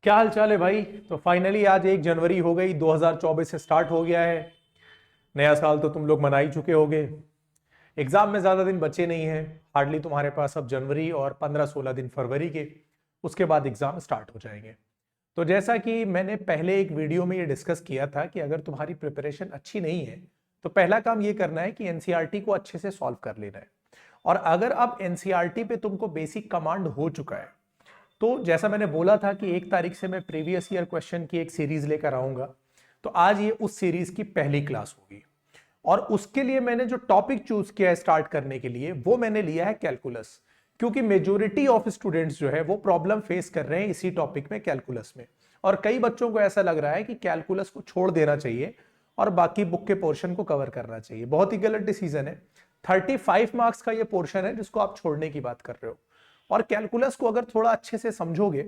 क्या हाल चाल है भाई। तो फाइनली आज 1 जनवरी हो गई, 2024 से स्टार्ट हो गया है। नया साल तो तुम लोग मना ही चुके होगे। एग्जाम में ज्यादा दिन बचे नहीं है। हार्डली तुम्हारे पास अब जनवरी और 15-16 दिन फरवरी के, उसके बाद एग्जाम स्टार्ट हो जाएंगे। तो जैसा कि मैंने पहले एक वीडियो में ये डिस्कस किया था कि अगर तुम्हारी प्रिपरेशन अच्छी नहीं है तो पहला काम ये करना है कि एनसीईआरटी को अच्छे से सॉल्व कर लेना है। और अगर अब एनसीईआरटी पे तुमको बेसिक कमांड हो चुका है तो जैसा मैंने बोला था कि 1 तारीख से मैं प्रीवियस ईयर क्वेश्चन की एक सीरीज लेकर आऊंगा। तो आज ये उस सीरीज की पहली क्लास होगी। और उसके लिए मैंने जो टॉपिक चूज किया है स्टार्ट करने के लिए वो मैंने लिया है कैलकुलस। क्योंकि मेजोरिटी ऑफ स्टूडेंट्स जो है वो प्रॉब्लम फेस कर रहे हैं इसी टॉपिक में, कैलकुलस में। और कई बच्चों को ऐसा लग रहा है कि कैलकुलस को छोड़ देना चाहिए और बाकी बुक के पोर्शन को कवर करना चाहिए। बहुत ही गलत डिसीजन है। 35 मार्क्स का ये पोर्शन है जिसको आप छोड़ने की बात कर रहे हो। और कैलकुलस को अगर थोड़ा अच्छे से समझोगे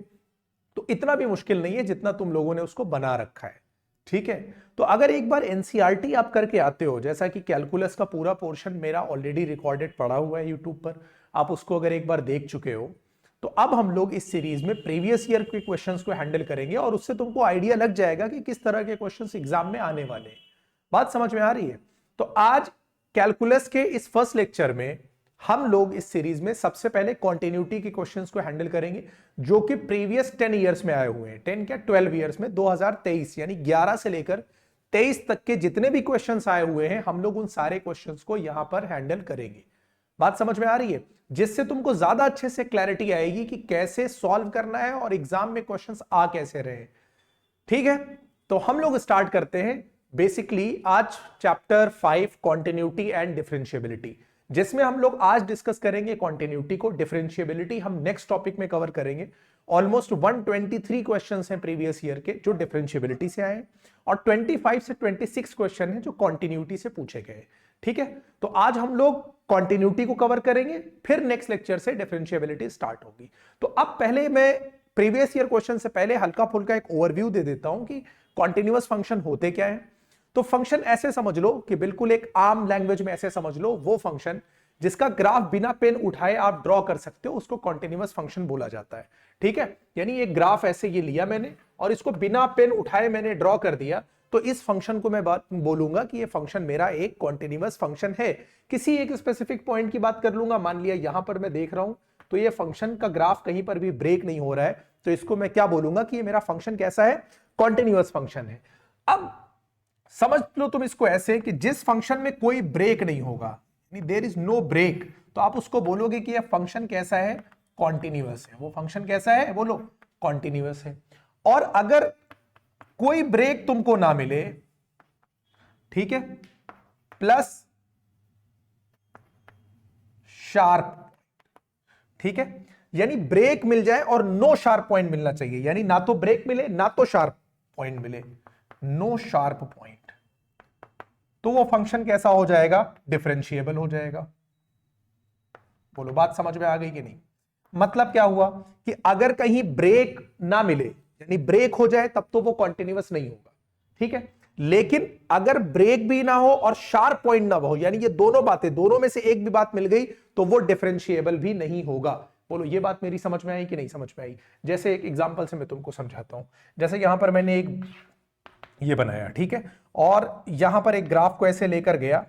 तो इतना भी मुश्किल नहीं है जितना तुम लोगों ने उसको बना रखा है। ठीक है। तो अगर एक बार एनसीईआरटी आप करके आते हो, जैसा कि कैलकुलस का पूरा पोर्शन मेरा ऑलरेडी रिकॉर्डेड पड़ा हुआ है यूट्यूब पर, आप उसको अगर एक बार देख चुके हो, तो अब हम लोग इस सीरीज में प्रीवियस ईयर के क्वेश्चंस को हैंडल करेंगे और उससे तुमको आइडिया लग जाएगा कि किस तरह के क्वेश्चंस एग्जाम में आने वाले हैं। बात समझ में आ रही है? तो आज कैलकुलस के इस फर्स्ट लेक्चर में हम लोग इस सीरीज में सबसे पहले कॉन्टिन्यूटी के क्वेश्चंस को हैंडल करेंगे, जो कि प्रीवियस 10 ईयर्स में आए हुए हैं। 10 क्या 12 ईयर्स में, 2023 यानी 11 से लेकर 23 तक के जितने भी क्वेश्चंस आए हुए हैं हम लोग उन सारे क्वेश्चंस को यहां पर हैंडल करेंगे। बात समझ में आ रही है? जिससे तुमको ज्यादा अच्छे से क्लैरिटी आएगी कि कैसे सॉल्व करना है और एग्जाम में क्वेश्चंस आ कैसे रहे। ठीक है। तो हम लोग स्टार्ट करते हैं बेसिकली आज चैप्टर 5 कॉन्टिन्यूटी एंड डिफरेंशिएबिलिटी, जिसमें हम लोग आज डिस्कस करेंगे कॉन्टिन्यूटी को। डिफरेंशिएबिलिटी हम नेक्स्ट टॉपिक में कवर करेंगे। ऑलमोस्ट 123 क्वेश्चंस हैं प्रीवियस ईयर के जो डिफरेंशिएबिलिटी से आए, और 25 से 26 क्वेश्चन हैं जो कॉन्टिन्यूटी से पूछे गए। ठीक है। तो आज हम लोग कॉन्टिन्यूटी को कवर करेंगे, फिर नेक्स्ट लेक्चर से डिफरेंशिएबिलिटी स्टार्ट होगी। तो अब पहले मैं प्रीवियस ईयर क्वेश्चन से पहले हल्का फुल्का एक ओवरव्यू दे देता हूं कि कॉन्टिन्यूअस फंक्शन होते क्या है। तो फंक्शन ऐसे समझ लो कि बिल्कुल एक आम लैंग्वेज में ऐसे समझ लो, वो फंक्शन जिसका ग्राफ बिना पेन उठाए आप ड्रॉ कर सकते हो उसको कॉन्टिन्यूअस फंक्शन बोला जाता है। ठीक है। यानी एक ग्राफ ऐसे ये लिया मैंने और इसको बिना पेन उठाए मैंने ड्रॉ कर दिया, तो इस फंक्शन को मैं बात बोलूंगा कि ये फंक्शन मेरा एक कॉन्टिन्यूअस फंक्शन है। किसी एक स्पेसिफिक पॉइंट की बात कर लूंगा, मान लिया यहां पर मैं देख रहा हूं तो ये फंक्शन का ग्राफ कहीं पर भी ब्रेक नहीं हो रहा है, तो इसको मैं क्या बोलूंगा कि ये मेरा फंक्शन कैसा है, कॉन्टिन्यूअस फंक्शन है। अब समझ लो तुम इसको ऐसे कि जिस फंक्शन में कोई ब्रेक नहीं होगा, यानी देयर इज नो ब्रेक, तो आप उसको बोलोगे कि यह फंक्शन कैसा है, कॉन्टिन्यूअस है। वो फंक्शन कैसा है, बोलो कॉन्टिन्यूअस है। और अगर कोई ब्रेक तुमको ना मिले, ठीक है, प्लस शार्प, ठीक है, यानी ब्रेक मिल जाए और नो शार्प पॉइंट मिलना चाहिए, यानी ना तो ब्रेक मिले ना तो शार्प पॉइंट मिले, नो शार्प पॉइंट, तो वो फंक्शन कैसा हो जाएगा, डिफरेंशिएबल हो जाएगा। बोलो बात समझ में आ गई कि नहीं? मतलब क्या हुआ कि अगर कहीं ब्रेक ना मिले, यानी ब्रेक हो जाए, तब तो वो कॉन्टिन्यूअस नहीं होगा। ठीक है। लेकिन अगर ब्रेक भी ना हो और शार्प पॉइंट ना हो, यानी ये दोनों बातें, दोनों में से एक भी बात मिल गई, तो वो डिफरेंशिएबल भी नहीं होगा। बोलो ये बात मेरी समझ में आई कि नहीं समझ में आई? जैसे एक एग्जांपल से मैं तुमको समझाता हूं। जैसे यहां पर मैंने एक ये बनाया, ठीक है, और यहां पर एक ग्राफ को ऐसे लेकर गया,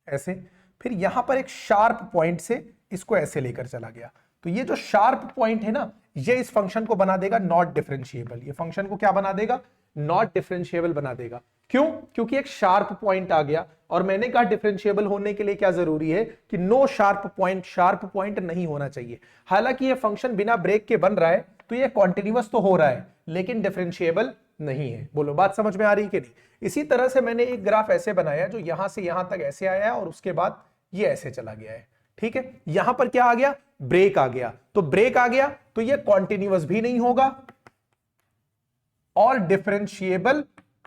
ऐसे, फिर यहां पर एक शार्प पॉइंट से इसको ऐसे लेकर चला गया, तो ये जो शार्प पॉइंट है ना, ये इस फंक्शन को बना देगा नॉट डिफरेंशिएबल। ये फंक्शन को क्या बना देगा, नॉट डिफरेंशिएबल बना देगा। क्यों? क्योंकि एक शार्प पॉइंट आ गया, और मैंने कहा डिफरेंशिएबल होने के लिए क्या जरूरी है कि no sharp point, sharp point नहीं होना चाहिए। हालांकि ये फंक्शन बिना ब्रेक के बन रहा है, तो ये कॉन्टिन्यूअस तो हो रहा है लेकिन डिफरेंशिएबल नहीं है। बोलो बात समझ में आ रही कि नहीं? इसी तरह से मैंने एक ग्राफ ऐसे बनाया जो यहां से यहां तक ऐसे आया और उसके बाद ये ऐसे चला गया है। ठीक है। यहां पर क्या आ गया, ब्रेक आ गया, तो ब्रेक आ गया तो ये कॉन्टिन्यूअस भी नहीं होगा और डिफरेंशिएबल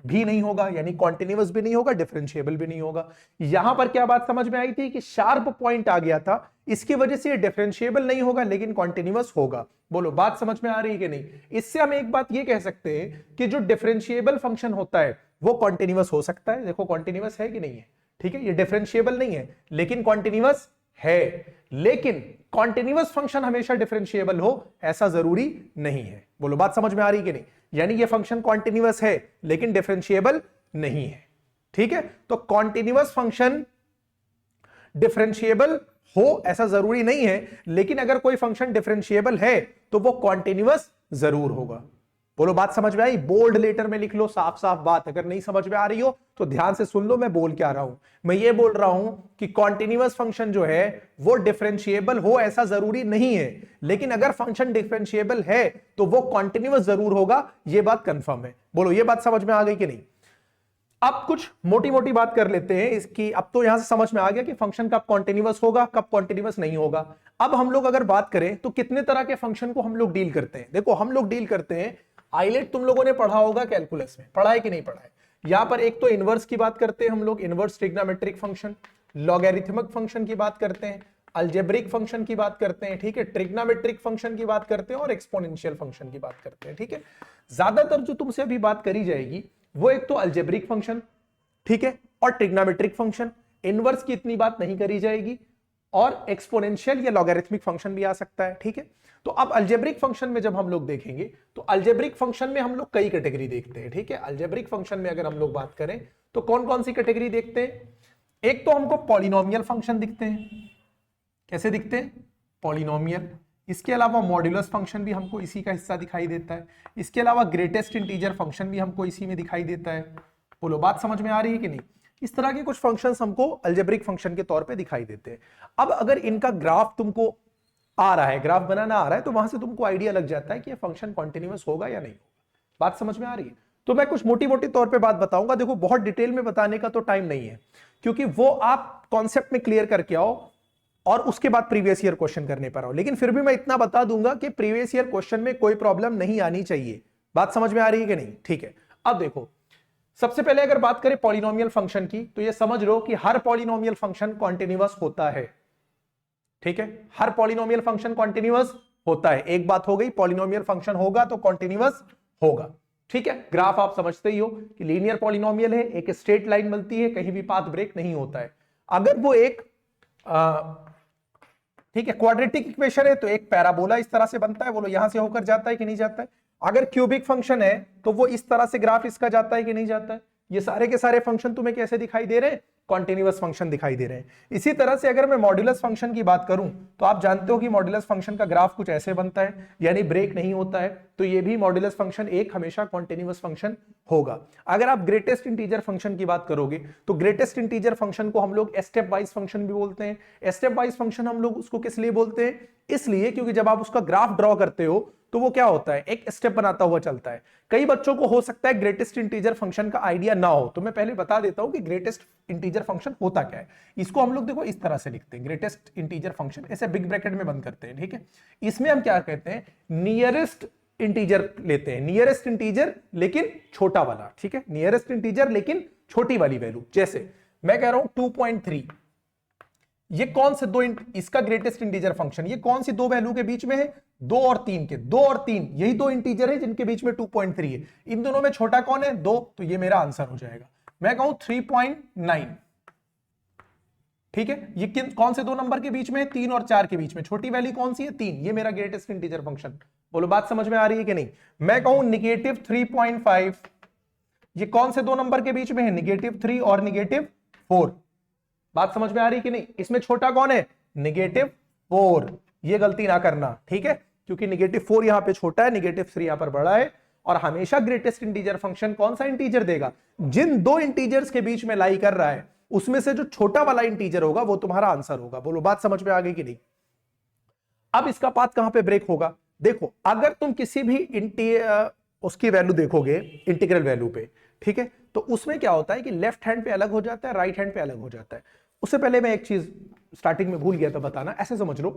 भी नहीं होगा, यानी कॉन्टिन्यूअस भी नहीं होगा, डिफरेंशिएबल भी नहीं होगा। यहां पर क्या बात समझ में आई थी कि शार्प पॉइंट आ गया था, इसकी वजह से ये डिफरेंशिएबल नहीं होगा लेकिन कॉन्टिन्यूअस होगा। बोलो बात समझ में आ रही है कि नहीं? इससे हम एक बात ये कह सकते हैं कि जो डिफरेंशिएबल फंक्शन होता है वो कॉन्टिन्यूअस हो सकता है। देखो कॉन्टिन्यूअस है कि नहीं है? ठीक है। ये डिफरेंशिएबल नहीं है लेकिन कॉन्टिन्यूअस है, लेकिन कॉन्टिन्यूअस फंक्शन हमेशा डिफरेंशिएबल हो ऐसा जरूरी नहीं है। बोलो बात समझ में आ रही कि नहीं? यानी ये फंक्शन कॉन्टिन्यूअस है लेकिन डिफरेंशिएबल नहीं है। ठीक है, तो कॉन्टिन्यूअस फंक्शन डिफरेंशिएबल हो ऐसा जरूरी नहीं है, लेकिन अगर कोई फंक्शन डिफरेंशिएबल है तो वो कॉन्टिन्यूअस जरूर होगा। बोलो बात समझ में आई? बोल्ड लेटर में लिख लो साफ साफ बात। अगर नहीं समझ में आ रही हो तो ध्यान से सुन लो मैं बोल क्या रहा हूं। मैं ये बोल रहा हूं कि कॉन्टिन्यूअस फंक्शन जो है वो डिफरेंशिएबल हो ऐसा जरूरी नहीं है, लेकिन अगर फंक्शन डिफरेंशिएबल है तो वो कॉन्टिन्यूअस जरूर होगा, ये बात कंफर्म है। बोलो ये बात समझ में आ गई कि नहीं? अब कुछ मोटी मोटी बात कर लेते हैं इसकी। अब तो यहां से समझ में आ गया कि फंक्शन कब कॉन्टिन्यूअस होगा कब कॉन्टिन्यूअस नहीं होगा। अब हम लोग अगर बात करें तो कितने तरह के फंक्शन को हम लोग डील करते हैं। देखो हम लोग डील करते हैं, आइलेट तुम लोगों ने पढ़ा होगा कैलकुलस में, पढ़ा है कि नहीं पढ़ा है? यहां पर एक तो इनवर्स की बात करते हैं हम लोग, inverse trigonometric function, logarithmic function की बात करते हैं, अलजेब्रिक फंक्शन की बात करते हैं, ठीक है, ट्रिग्नोमेट्रिक फंक्शन की बात करते हैं और एक्सपोनेंशियल फंक्शन की बात करते हैं। ठीक है, ज्यादातर जो तुमसे अभी बात करी जाएगी वो एक तो अलजेब्रिक फंक्शन, ठीक है, और ट्रिग्नोमेट्रिक फंक्शन, इनवर्स की इतनी बात नहीं करी जाएगी, और एक्सपोनेंशियल या लॉगरिथमिक फंक्शन भी आ सकता है। ठीक है, तो अब अलजेब्रिक फंक्शन में जब हम लोग देखेंगे तो अलजेब्रिक फंक्शन में हम लोग कई कैटेगरी देखते हैं। ठीक है, अलजेब्रिक फंक्शन में अगर हम लोग बात करें तो कौन कौन सी कैटेगरी देखते हैं? एक तो हमको पॉलिनोमियल फंक्शन दिखते हैं। कैसे दिखते हैं? पॉलिनोमियल। इसके अलावा मॉड्यूलस फंक्शन भी हमको इसी का हिस्सा दिखाई देता है। इसके अलावा ग्रेटेस्ट इंटीजर फंक्शन भी हमको इसी में दिखाई देता है। बोलो बात समझ में आ रही है कि नहीं? इस तरह के कुछ फंक्शंस हमको अलजेब्रिक फंक्शन के तौर पे दिखाई देते हैं। अब अगर इनका ग्राफ तुमको आ रहा है, ग्राफ बनाना आ रहा है, तो वहां से तुमको आइडिया लग जाता है कि ये फंक्शन कॉन्टिन्यूअस होगा या नहीं होगा। बात समझ में आ रही है? तो मैं कुछ मोटी मोटी तौर पे बात बताऊंगा। देखो बहुत डिटेल में बताने का तो टाइम नहीं है, क्योंकि वो आप कॉन्सेप्ट में क्लियर करके आओ और उसके बाद प्रीवियस ईयर क्वेश्चन करने पर आओ। लेकिन फिर भी मैं इतना बता दूंगा कि प्रीवियस ईयर क्वेश्चन में कोई प्रॉब्लम नहीं आनी चाहिए। बात समझ में आ रही है कि नहीं? ठीक है, अब देखो सबसे पहले अगर बात करें पॉलिनोमियल फंक्शन की, तो ये समझ लो कि हर पॉलिनोमियल फंक्शन कॉन्टिन्यूअस होता है। ठीक है, हर पॉलिनोमियल फंक्शन कॉन्टिन्यूअस होता है। एक बात हो गई, पॉलिनोमियल फंक्शन होगा तो कॉन्टिन्यूअस होगा। ठीक है, ग्राफ आप समझते ही हो कि लीनियर पॉलिनोमियल है, एक स्ट्रेट लाइन मिलती है, कहीं भी पाथ ब्रेक नहीं होता है। अगर वो एक ठीक है क्वाड्रेटिक इक्वेशन है तो एक पैराबोला इस तरह से बनता है। बोलो यहां से होकर जाता है कि नहीं जाता है? अगर क्यूबिक फंक्शन है तो वो इस तरह से ग्राफ इसका जाता है कि नहीं जाता है? ये सारे के सारे फंक्शन तुम्हें कैसे दिखाई दे रहे हैं? कॉन्टिन्यूअस फंक्शन दिखाई दे रहे हैं। इसी तरह से अगर मैं मॉड्यूलस फंक्शन की बात करूं तो आप जानते हो कि मॉड्यूलस फंक्शन का ग्राफ कुछ ऐसे बनता है, यानी ब्रेक नहीं होता है। तो ये भी मॉड्यूलस फंक्शन एक हमेशा कॉन्टिन्यूअस फंक्शन होगा। अगर आप ग्रेटेस्ट इंटीजर फंक्शन की बात करोगे तो ग्रेटेस्ट इंटीजर फंक्शन को हम लोग स्टेप वाइज फंक्शन भी बोलते हैं। स्टेप वाइज फंक्शन हम लोग उसको किस लिए बोलते हैं? इसलिए क्योंकि जब आप उसका ग्राफ ड्रॉ करते हो तो वो क्या होता है? एक स्टेप बनाता हुआ चलता है। कई बच्चों को हो सकता है ग्रेटेस्ट इंटीजर फंक्शन का आइडिया ना हो, तो मैं पहले बता देता हूं कि ग्रेटेस्ट इंटीजर फंक्शन होता क्या है। इसको हम लोग देखो इस तरह से लिखते हैं, ग्रेटेस्ट इंटीजर फंक्शन ऐसे बिग ब्रैकेट में बंद करते हैं। ठीक है, इसमें हम क्या कहते हैं? नियरेस्ट इंटीजर लेते हैं, नियरेस्ट इंटीजर लेकिन छोटा वाला। ठीक है, नियरेस्ट इंटीजर लेकिन छोटी वाली वैल्यू। जैसे मैं कह रहा हूं 2.3, ये कौन से दो इसका ग्रेटेस्ट इंटीजर फंक्शन, ये कौन सी दो वैल्यू के बीच में है? 2 और 3 के। 2 और 3 यही दो इंटीजर है जिनके बीच में 2.3 है। इन दोनों में छोटा कौन है? 2, तो ये मेरा आंसर हो जाएगा। मैं कहूं 3.9। ठीक है, ये कौन से दो नंबर के बीच में है? 3 और 4 के बीच में। छोटी वैल्यू कौन सी है? 3। ये मेरा ग्रेटेस्ट इंटीजर फंक्शन। बोलो बात समझ में आ रही है कि नहीं? मैं कहूं -3.5, ये कौन से दो नंबर के बीच में है? -3 और -4। बात समझ में आ रही है कि नहीं? इसमें छोटा कौन है? -4। ये गलती ना करना, ठीक है, क्योंकि -4 यहां पे छोटा है, -3 यहां पर बड़ा है। और हमेशा ग्रेटेस्ट इंटीजर फंक्शन कौन सा इंटीजर देगा? जिन दो इंटीजर्स के बीच में लाई कर रहा है उसमें से जो छोटा वाला इंटीजर होगा वो तुम्हारा आंसर होगा। बोलो बात समझ में आ गई कि नहीं? अब इसका पाथ कहां पे ब्रेक होगा? देखो अगर तुम किसी भी उसकी वैल्यू देखोगे इंटीग्रल वैल्यू पे, ठीक है, तो उसमें क्या होता है कि लेफ्ट हैंड पे अलग हो जाता है, राइट हैंड पे अलग हो जाता है। उससे पहले मैं एक चीज स्टार्टिंग में भूल गया था बताना। ऐसे समझ लो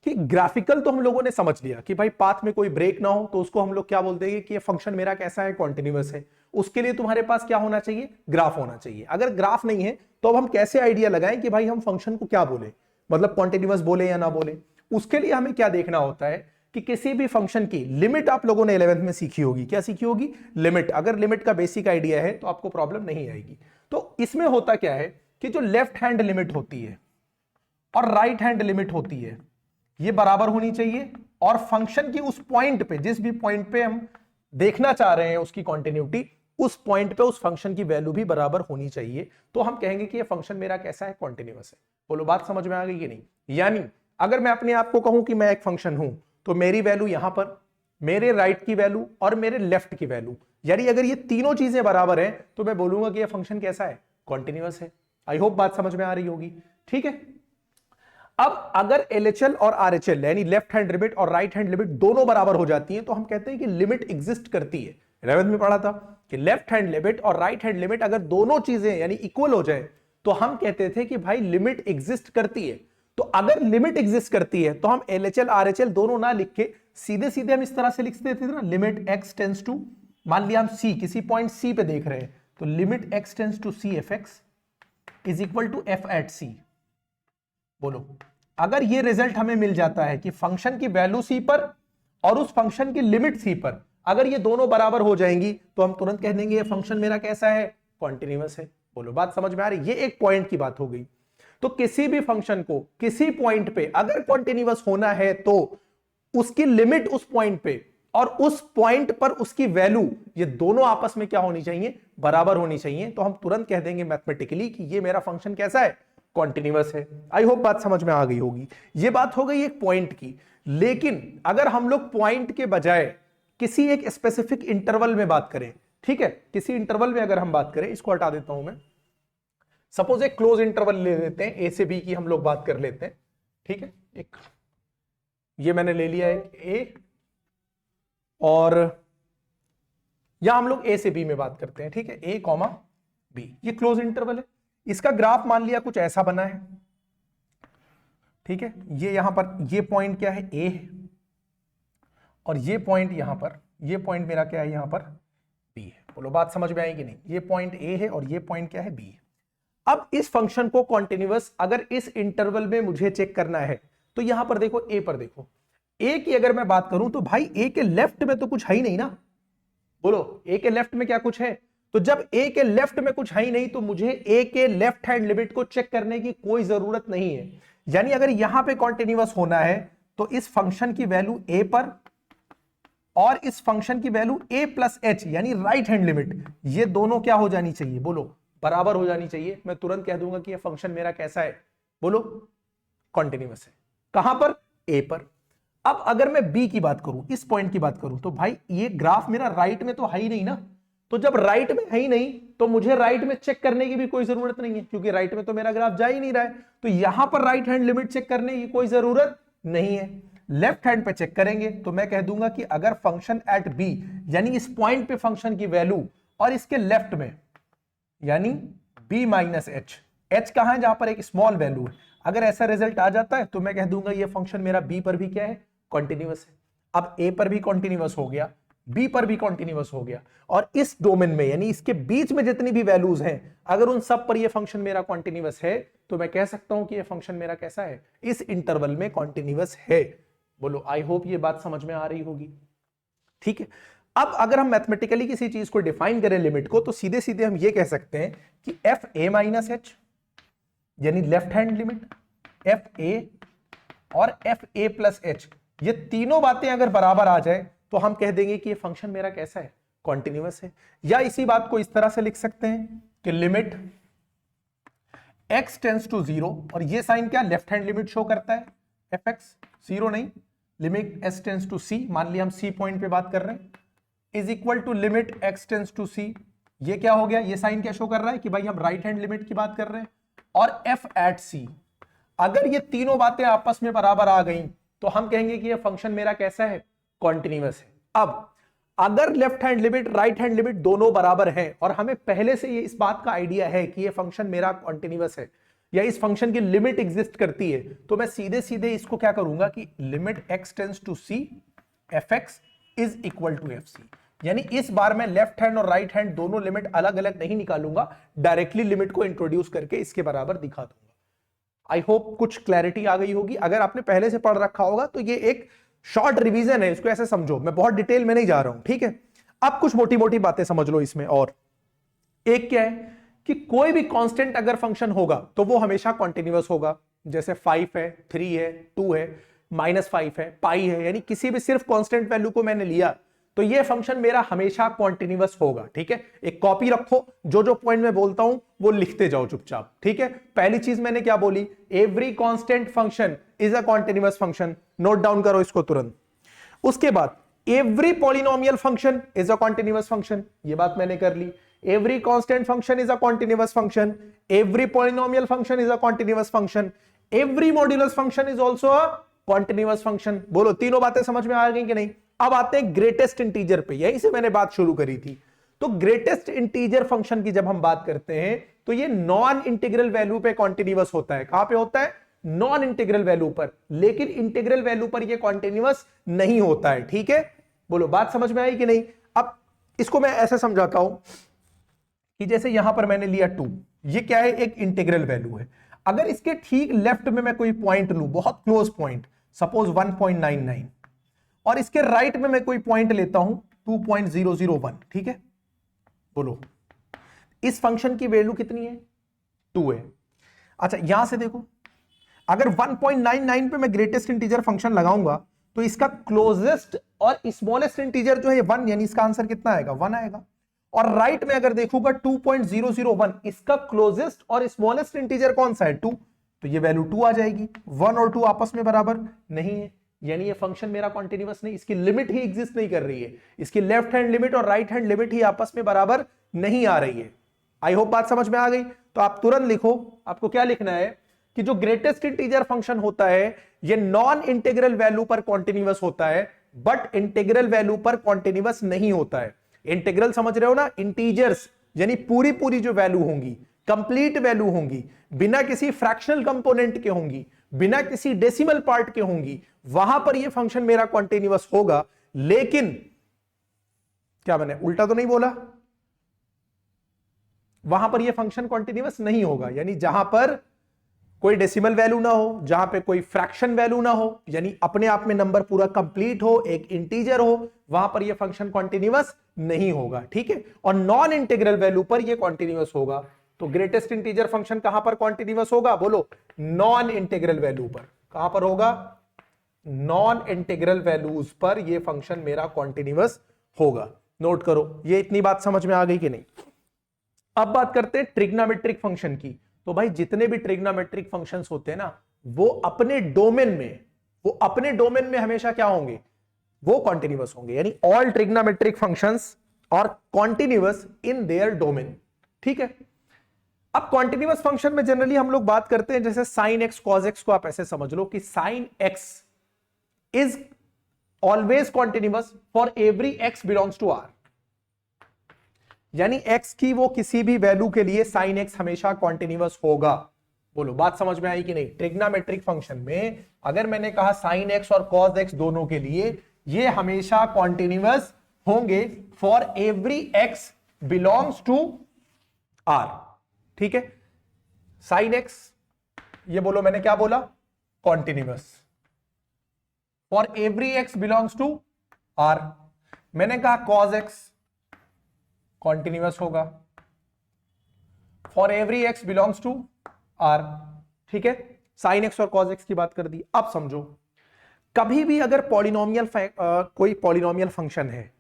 कि ग्राफिकल तो हम लोगों ने समझ लिया कि भाई पाथ में कोई ब्रेक ना हो, तो उसको हम लोग क्या बोलते हैं कि ये फंक्शन मेरा कैसा है? कॉन्टिन्यूअस है। उसके लिए तुम्हारे पास क्या होना चाहिए? ग्राफ होना चाहिए। अगर ग्राफ नहीं है तो अब हम कैसे आइडिया लगाएं कि भाई हम फंक्शन को क्या बोले, मतलब कॉन्टिन्यूअस बोले या ना बोले? उसके लिए हमें क्या देखना होता है कि किसी भी फंक्शन की लिमिट आप लोगों ने 11th में सीखी होगी। क्या सीखी होगी? लिमिट। अगर लिमिट का बेसिक आइडिया है तो आपको प्रॉब्लम नहीं आएगी। तो इसमें होता क्या है कि जो लेफ्ट हैंड लिमिट होती है और राइट हैंड लिमिट होती है, ये बराबर होनी चाहिए, और फंक्शन की उस पॉइंट पे, जिस भी पॉइंट पे हम देखना चाह रहे हैं उसकी कॉन्टिन्यूटी, उस पॉइंट पे उस फंक्शन की वैल्यू भी बराबर होनी चाहिए, तो हम कहेंगे कि ये फंक्शन मेरा कैसा है, कॉन्टिन्यूअस है। बोलो बात समझ में आ गई कि नहीं? यानी अगर मैं अपने आप को कहूं कि मैं एक फंक्शन हूं, तो मेरी वैल्यू यहां पर, मेरे राइट की वैल्यू और मेरे लेफ्ट की वैल्यू, यानी अगर ये तीनों चीजें बराबर हैं तो मैं बोलूंगा कि ये फंक्शन कैसा है, कॉन्टिन्यूअस है। आई होप बात समझ में आ रही होगी। ठीक है, अब अगर LHL और RHL यानी लेफ्ट हैंड लिमिट और राइट हैंड लिमिट दोनों बराबर हो जाती हैं, तो हम कहते हैं कि लिमिट एग्जिस्ट करती है। 11th में पढ़ा था कि लेफ्ट हैंड लिमिट और राइट हैंड लिमिट अगर दोनों चीजें यानी इक्वल हो जाए, तो हम कहते थे कि भाई लिमिट एग्जिस्ट करती है। तो अगर लिमिट एग्जिस्ट करती है तो हम LHL RHL दोनों ना लिख के सीधे सीधे हम इस तरह से लिख देते थे ना, लिमिट x टेंड्स टू, मान लिया हम C, किसी पॉइंट C पे देख रहे हैं, तो limit x tends to C fx is equal to f at C। बोलो, अगर ये रिजल्ट हमें मिल जाता है कि फंक्शन की वैल्यू C पर और उस फंक्शन की लिमिट C पर अगर ये दोनों बराबर हो जाएंगी, तो हम तुरंत कह देंगे ये फंक्शन मेरा कैसा है, कॉन्टिन्यूअस है। बोलो बात समझ में आ रही? ये एक पॉइंट की बात हो गई। तो किसी भी फंक्शन को किसी पॉइंट पे अगर कॉन्टिन्यूअस होना है, तो उसकी लिमिट उस पॉइंट पे और उस पॉइंट पर उसकी वैल्यू, ये दोनों आपस में क्या होनी चाहिए, बराबर होनी चाहिए। तो हम तुरंत कह देंगे मैथमेटिकली कि ये मेरा फंक्शन कैसा है, कॉन्टिन्यूअस है। आई होप बात समझ में आ गई होगी। ये बात हो गई एक पॉइंट की। लेकिन अगर हम लोग पॉइंट के बजाय किसी एक स्पेसिफिक इंटरवल में बात करें, ठीक है, किसी इंटरवल में अगर हम बात करें, इसको हटा देता हूं मैं, सपोज एक क्लोज इंटरवल ले लेते हैं, ए से बी की हम लोग बात कर लेते हैं। ठीक है, एक ये मैंने ले लिया है ए, और यहां हम लोग ए से बी में बात करते हैं। ठीक है, ए कॉमा बी, ये क्लोज इंटरवल है। इसका ग्राफ मान लिया कुछ ऐसा बना है। ठीक है, ये यहां पर ये पॉइंट क्या है, ए है, और ये पॉइंट यहां पर, ये पॉइंट मेरा क्या है यहां पर, बी है। बोलो बात समझ में आई कि नहीं? ये पॉइंट ए है और ये पॉइंट क्या है, बी है। अब इस फंक्शन को कॉन्टिन्यूअस अगर इस इंटरवल में मुझे चेक करना है, तो यहां पर देखो, ए पर देखो, ए की अगर मैं बात करूं तो भाई ए के लेफ्ट में तो कुछ है ही नहीं ना। बोलो, ए के लेफ्ट में क्या कुछ है? तो जब ए के लेफ्ट में कुछ है ही नहीं, तो मुझे ए के लेफ्ट हैंड लिमिट को चेक करने की कोई जरूरत नहीं है। यानी अगर यहां पे कॉन्टिन्यूअस होना है, तो इस फंक्शन की वैल्यू ए पर और इस फंक्शन की वैल्यू a प्लस एच यानी राइट हैंड लिमिट, ये दोनों क्या हो जानी चाहिए, बोलो बराबर हो जानी चाहिए। मैं तुरंत कह दूंगा कि ये फंक्शन मेरा कैसा है, बोलो कॉन्टिन्यूअस है। कहां पर, a पर। अब अगर मैं b की बात करूं, इस पॉइंट की बात करूं, तो भाई ये ग्राफ मेरा राइट में तो है ही नहीं ना। तो जब राइट में है ही नहीं, तो मुझे राइट में चेक करने की भी कोई जरूरत नहीं है, क्योंकि राइट में तो मेरा ग्राफ जा ही नहीं रहा है। तो यहां पर राइट हैंड लिमिट चेक करने की कोई जरूरत नहीं है। लेफ्ट हैंड पे चेक करेंगे, तो मैं कह दूंगा कि अगर फंक्शन एट बी यानी इस पॉइंट पे फंक्शन की वैल्यू और इसके लेफ्ट में यानी b माइनस एच, एच कहां है, जहां पर एक स्मॉल वैल्यू है, अगर ऐसा रिजल्ट आ जाता है, तो मैं कह दूंगा ये फंक्शन मेरा b पर भी क्या है, कॉन्टिन्यूअस है। अब a पर भी कॉन्टिन्यूअस हो गया, b पर भी कॉन्टिन्यूअस हो गया, और इस डोमेन में यानी इसके बीच में जितनी भी वैल्यूज हैं, अगर उन सब पर ये फंक्शन मेरा कॉन्टिन्यूअस है, तो मैं कह सकता हूं कि ये फंक्शन मेरा कैसा है, इस इंटरवल में कॉन्टिन्यूअस है। बोलो, आई होप ये बात समझ में आ रही होगी। ठीक है, अब अगर हम मैथमेटिकली किसी चीज को डिफाइन करें लिमिट को, तो सीधे सीधे हम ये कह सकते हैं कि एफ ए माइनस एच यानी left hand limit, F A और एफ ए प्लस एच, ये तीनों बातें अगर बराबर आ जाए, तो हम कह देंगे कि ये फंक्शन मेरा कैसा है, कॉन्टिन्यूअस है। या इसी बात को इस तरह से लिख सकते हैं कि लिमिट x टेंड्स टू 0, और ये साइन क्या, लेफ्ट हैंड लिमिट शो करता है, एफ एक्स 0 नहीं, limit s tends to c, मान लिया हम c पॉइंट पे बात कर रहे हैं, is equal to limit x tends to c। ये क्या हो गया, ये साइन क्या शो कर रहा है कि भाई हम राइट हैंड लिमिट की बात कर रहे हैं, और f एट c। अगर ये तीनों बातें आपस में बराबर आ गई, तो हम कहेंगे कि ये फंक्शन मेरा कैसा है, कॉन्टिन्यूअस है। अब अगर left hand limit right hand limit दोनों बराबर हैं, और हमें पहले से ये इस बात का आइडिया है कि ये फंक्शन मेरा कॉन्टिन्यूअस है या इस फंक्शन की लिमिट एग्जिस्ट करती है, तो मैं सीधे सीधे इसको क्या करूंगा कि limit x tends to c f x is equal to f c. यानी इस बार मैं लेफ्ट हैंड और राइट हैंड दोनों लिमिट अलग अलग नहीं निकालूंगा, डायरेक्टली लिमिट को इंट्रोड्यूस करके इसके बराबर दिखा दूंगा। आई होप कुछ क्लैरिटी आ गई होगी। अगर आपने पहले से पढ़ रखा होगा तो ये एक शॉर्ट रिवीजन है, इसको ऐसे समझो, मैं बहुत डिटेल में नहीं जा रहा हूं। ठीक है, अब कुछ मोटी मोटी बातें समझ लो इसमें। और एक क्या है कि कोई भी कांस्टेंट अगर फंक्शन होगा तो वो हमेशा कॉन्टिन्यूअस होगा, जैसे 5 है, 3 है, 2 है, -5 है, पाई है, यानी किसी भी सिर्फ कांस्टेंट वैल्यू को मैंने लिया तो ये फंक्शन मेरा हमेशा कॉन्टिन्यूअस होगा। ठीक है, एक कॉपी रखो, जो जो पॉइंट मैं बोलता हूं वो लिखते जाओ चुपचाप। ठीक है, पहली चीज मैंने क्या बोली, every constant function is a continuous function, note down करो इसको तुरंत। उसके बाद every polynomial function is a continuous function, ये बात मैंने कर ली। Every constant function is a continuous function, every polynomial function is a continuous function, every modulus function is also a continuous function. बोलो तीनों बातें समझ में आ गई कि नहीं? अब आते हैं ग्रेटेस्ट इंटीजर पे, यहीं से मैंने बात शुरू करी थी। तो ग्रेटेस्ट इंटीजर फंक्शन की जब हम बात करते हैं तो ये नॉन इंटीग्रल वैल्यू पे कॉन्टिन्यूअस होता है। कहां पे होता है? नॉन इंटीग्रल वैल्यू पर, लेकिन इंटीग्रल वैल्यू पर ये कॉन्टिन्यूअस नहीं होता है। ठीक है, बोलो बात समझ में आई कि नहीं? अब इसको मैं ऐसे समझाता हूं कि जैसे यहां पर मैंने लिया 2, ये क्या है? एक इंटीग्रल वैल्यू है। अगर इसके ठीक लेफ्ट में मैं कोई पॉइंट लूं, बहुत क्लोज पॉइंट, सपोज 1.99, और इसके राइट में मैं कोई पॉइंट लेता हूं 2.001, ठीक है, बोलो इस फंक्शन की वैल्यू कितनी है? 2 है। अच्छा यहां से देखो, अगर 1.99 पे मैं ग्रेटेस्ट इंटीजर फंक्शन लगाऊंगा तो इसका क्लोजेस्ट और स्मॉलेस्ट इंटीजर जो है 1, यानी इसका आंसर कितना आएगा? 1 आएगा। और राइट में अगर देखूंगा 2.001, इसका क्लोजेस्ट और स्मॉलेस्ट इंटीजर कौन सा है? 2, तो ये वैल्यू 2 आ जाएगी। 1 और 2 आपस में बराबर नहीं है, यानी ये फंक्शन मेरा कॉन्टिन्यूअस नहीं, इसकी लिमिट ही एग्जिस्ट नहीं कर रही है, इसकी लेफ्ट हैंड लिमिट और राइट हैंड लिमिट ही आपस में बराबर नहीं आ रही है। आई होप बात समझ में आ गई। तो आप तुरंत लिखो, आपको क्या लिखना है कि जो ग्रेटेस्ट इंटीजर फंक्शन होता है ये नॉन इंटीग्रल वैल्यू पर कॉन्टिन्यूअस होता है, बट इंटीग्रल वैल्यू पर कॉन्टिन्यूअस नहीं होता है। इंटीग्रल समझ रहे हो ना? इंटीजर्स यानी पूरी पूरी जो वैल्यू होंगी, कंप्लीट वैल्यू होंगी, बिना किसी फ्रैक्शनल कंपोनेंट के होंगी, बिना किसी डेसिमल पार्ट के होंगी, वहां पर ये फंक्शन मेरा कॉन्टिन्यूअस होगा। लेकिन क्या मैंने उल्टा तो नहीं बोला? वहां पर ये फंक्शन कॉन्टिन्यूअस नहीं होगा, यानी जहां पर कोई डेसिमल वैल्यू ना हो, जहां पे कोई फ्रैक्शन वैल्यू ना हो, यानी अपने आप में नंबर पूरा कंप्लीट हो, एक इंटीजर हो, वहां पर ये फंक्शन कॉन्टिन्यूअस नहीं होगा। ठीक है, और नॉन इंटीग्रल वैल्यू पर ये कॉन्टिन्यूअस होगा। तो ग्रेटेस्ट इंटीजर फंक्शन कहां पर कॉन्टिन्यूअस होगा? बोलो नॉन इंटीग्रल वैल्यू पर। कहां पर होगा? नॉन इंटीग्रल वैल्यूज पर ये फंक्शन मेरा कॉन्टिन्यूअस होगा। नोट करो, ये इतनी बात समझ में आ गई कि नहीं? अब बात करते हैं ट्रिग्नोमेट्रिक फंक्शन की। तो भाई जितने भी ट्रिग्नोमेट्रिक फंक्शंस होते हैं ना, वो अपने डोमेन में हमेशा क्या होंगे? वो कॉन्टिन्यूअस होंगे, यानी all trigonometric functions are continuous in their domain. ठीक है, अब कॉन्टिन्यूअस फंक्शन में जनरली हम लोग बात करते हैं, जैसे साइन एक्स कॉस एक्स को आप ऐसे समझ लो कि sine x is always continuous for every x belongs to r, यानी x की वो किसी भी वैल्यू के लिए sin x हमेशा कॉन्टिन्यूअस होगा। बोलो बात समझ में आई कि नहीं? ट्रिग्नोमेट्रिक फंक्शन में अगर मैंने कहा sin x और cos x दोनों के लिए ये हमेशा कॉन्टिन्यूअस होंगे for every x belongs to r। ठीक है, sin x, ये बोलो मैंने क्या बोला? Continuous for every x belongs to r। मैंने कहा cos x कॉन्टिन्यूअस होगा for every x belongs to r. ठीक है, साइन एक्स और कॉस एक्स की बात कर दी। अब समझो, कभी भी अगर कोई पॉलिनोमियल फंक्शन है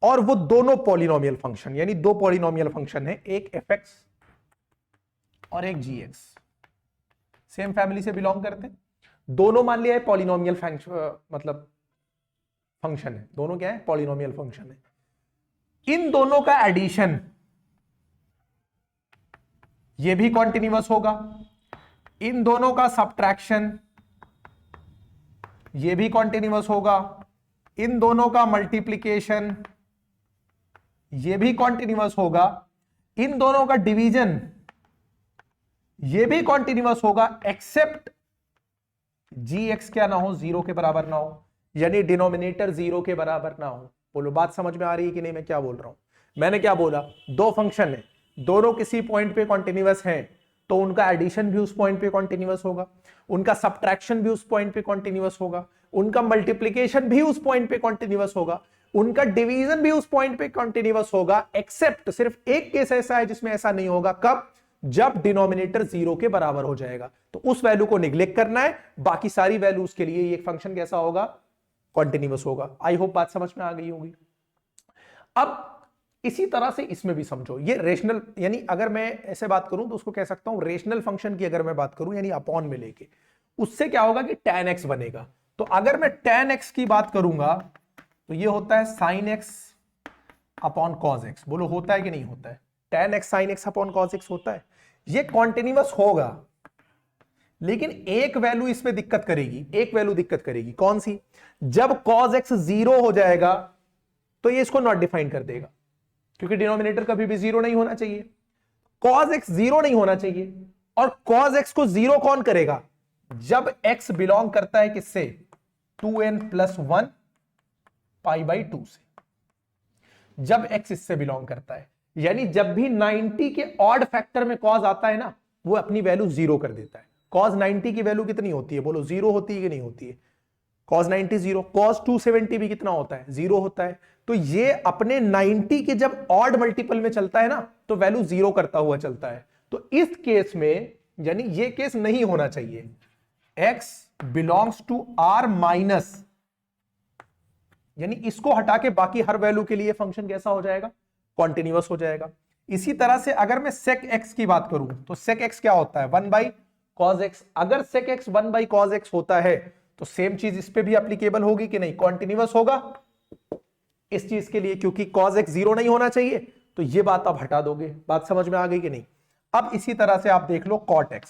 और वो दोनों पॉलिनोमियल फंक्शन, यानी दो पॉलिनोमियल फंक्शन है, एक एफ एक्स और एक जी एक्स, सेम फैमिली से बिलोंग करते हैं, दोनों मान लिया है पॉलिनोमियल मतलब फंक्शन है, दोनों क्या है? पॉलिनोमियल फंक्शन है। इन दोनों का एडिशन ये भी कॉन्टिन्यूअस होगा, इन दोनों का सब्ट्रैक्शन ये भी कॉन्टिन्यूअस होगा, इन दोनों का मल्टीप्लिकेशन ये भी कॉन्टिन्यूअस होगा, इन दोनों का डिवीजन ये भी कॉन्टिन्यूअस होगा, एक्सेप्ट जी एक्स क्या ना हो? 0 के बराबर ना हो, यानी डिनोमिनेटर 0 के बराबर ना हो। बोलो बात समझ में आ रही है कि नहीं? मैं क्या बोल रहा हूं? मैंने क्या बोला? दो फंक्शन है, दोनों किसी पॉइंट पे कॉन्टिन्यूअस हैं, तो उनका एडिशन भी उस पॉइंट पे कॉन्टिन्यूअस होगा, उनका सब्ट्रैक्शन भी उस पॉइंट पे कॉन्टिन्यूअस होगा, उनका मल्टीप्लिकेशन भी उस पॉइंट पे कॉन्टिन्यूअस होगा, उनका डिवीजन भी उस पॉइंट पे कॉन्टिन्यूअस होगा, एक्सेप्ट सिर्फ एक केस ऐसा है जिसमें ऐसा नहीं होगा। कब? जब डिनोमिनेटर 0 के बराबर हो जाएगा। तो उस वैल्यू को निग्लेक्ट करना है, बाकी सारी वैल्यूज के लिए ये फंक्शन कैसा होगा, कॉन्टिन्यूअस होगा। आई होप बात समझ में आ गई होगी। अब इसी तरह से इसमें भी समझो, ये रेशनल, यानी अगर मैं ऐसे बात करूं तो उसको कह सकता हूं रेशनल फंक्शन की अगर मैं बात करूं, यानी अपॉन में लेके, उससे क्या होगा कि tan x बनेगा। तो अगर मैं tan x की बात करूंगा तो ये होता है sin x upon cos x। बोलो होता है कि नहीं होता है, tan x sin x upon cos x होता है। ये कॉन्टिन्यूअस होगा, लेकिन एक वैल्यू इसमें दिक्कत करेगी, एक वैल्यू दिक्कत करेगी। कौन सी, जब cos x 0 हो जाएगा तो ये इसको नॉट डिफाइन कर देगा, क्योंकि डिनोमिनेटर कभी भी 0 नहीं होना चाहिए। cos x 0 नहीं होना चाहिए, और cos x को 0 कौन करेगा, जब x बिलोंग करता है किससे, 2n + 1 π/2 से। जब x इससे बिलोंग करता है, यानी जब भी 90 के ऑड फैक्टर में cos आता है ना, वो अपनी वैल्यू 0 कर देता है। cos 90 की वैल्यू कितनी होती है, बोलो 0 होती है कि नहीं होती है, cos 90 0, cos 270 भी कितना होता है, 0 होता है। तो ये अपने 90 के जब ऑड मल्टीपल में चलता है ना, तो वैल्यू 0 करता हुआ चलता है। तो इस केस में, यानी ये केस नहीं होना चाहिए, x belongs to r minus, यानी इसको हटा के बाकी हर वैल्यू के लिए फंक्शन कैसा हो जाएगा, कॉन्टिन्यूअस हो जाएगा। इसी तरह से अगर मैं sec x की बात करूं तो sec x क्या होता है, 1/cos x। अगर sec x 1/cos x होता है तो सेम चीज इस पे भी एप्लीकेबल होगी कि नहीं, कॉन्टिन्यूअस होगा इस चीज के लिए, क्योंकि cos x 0 नहीं होना चाहिए। तो ये बात आप हटा दोगे। बात समझ में आ गई कि नहीं। अब इसी तरह से आप देख लो cot x,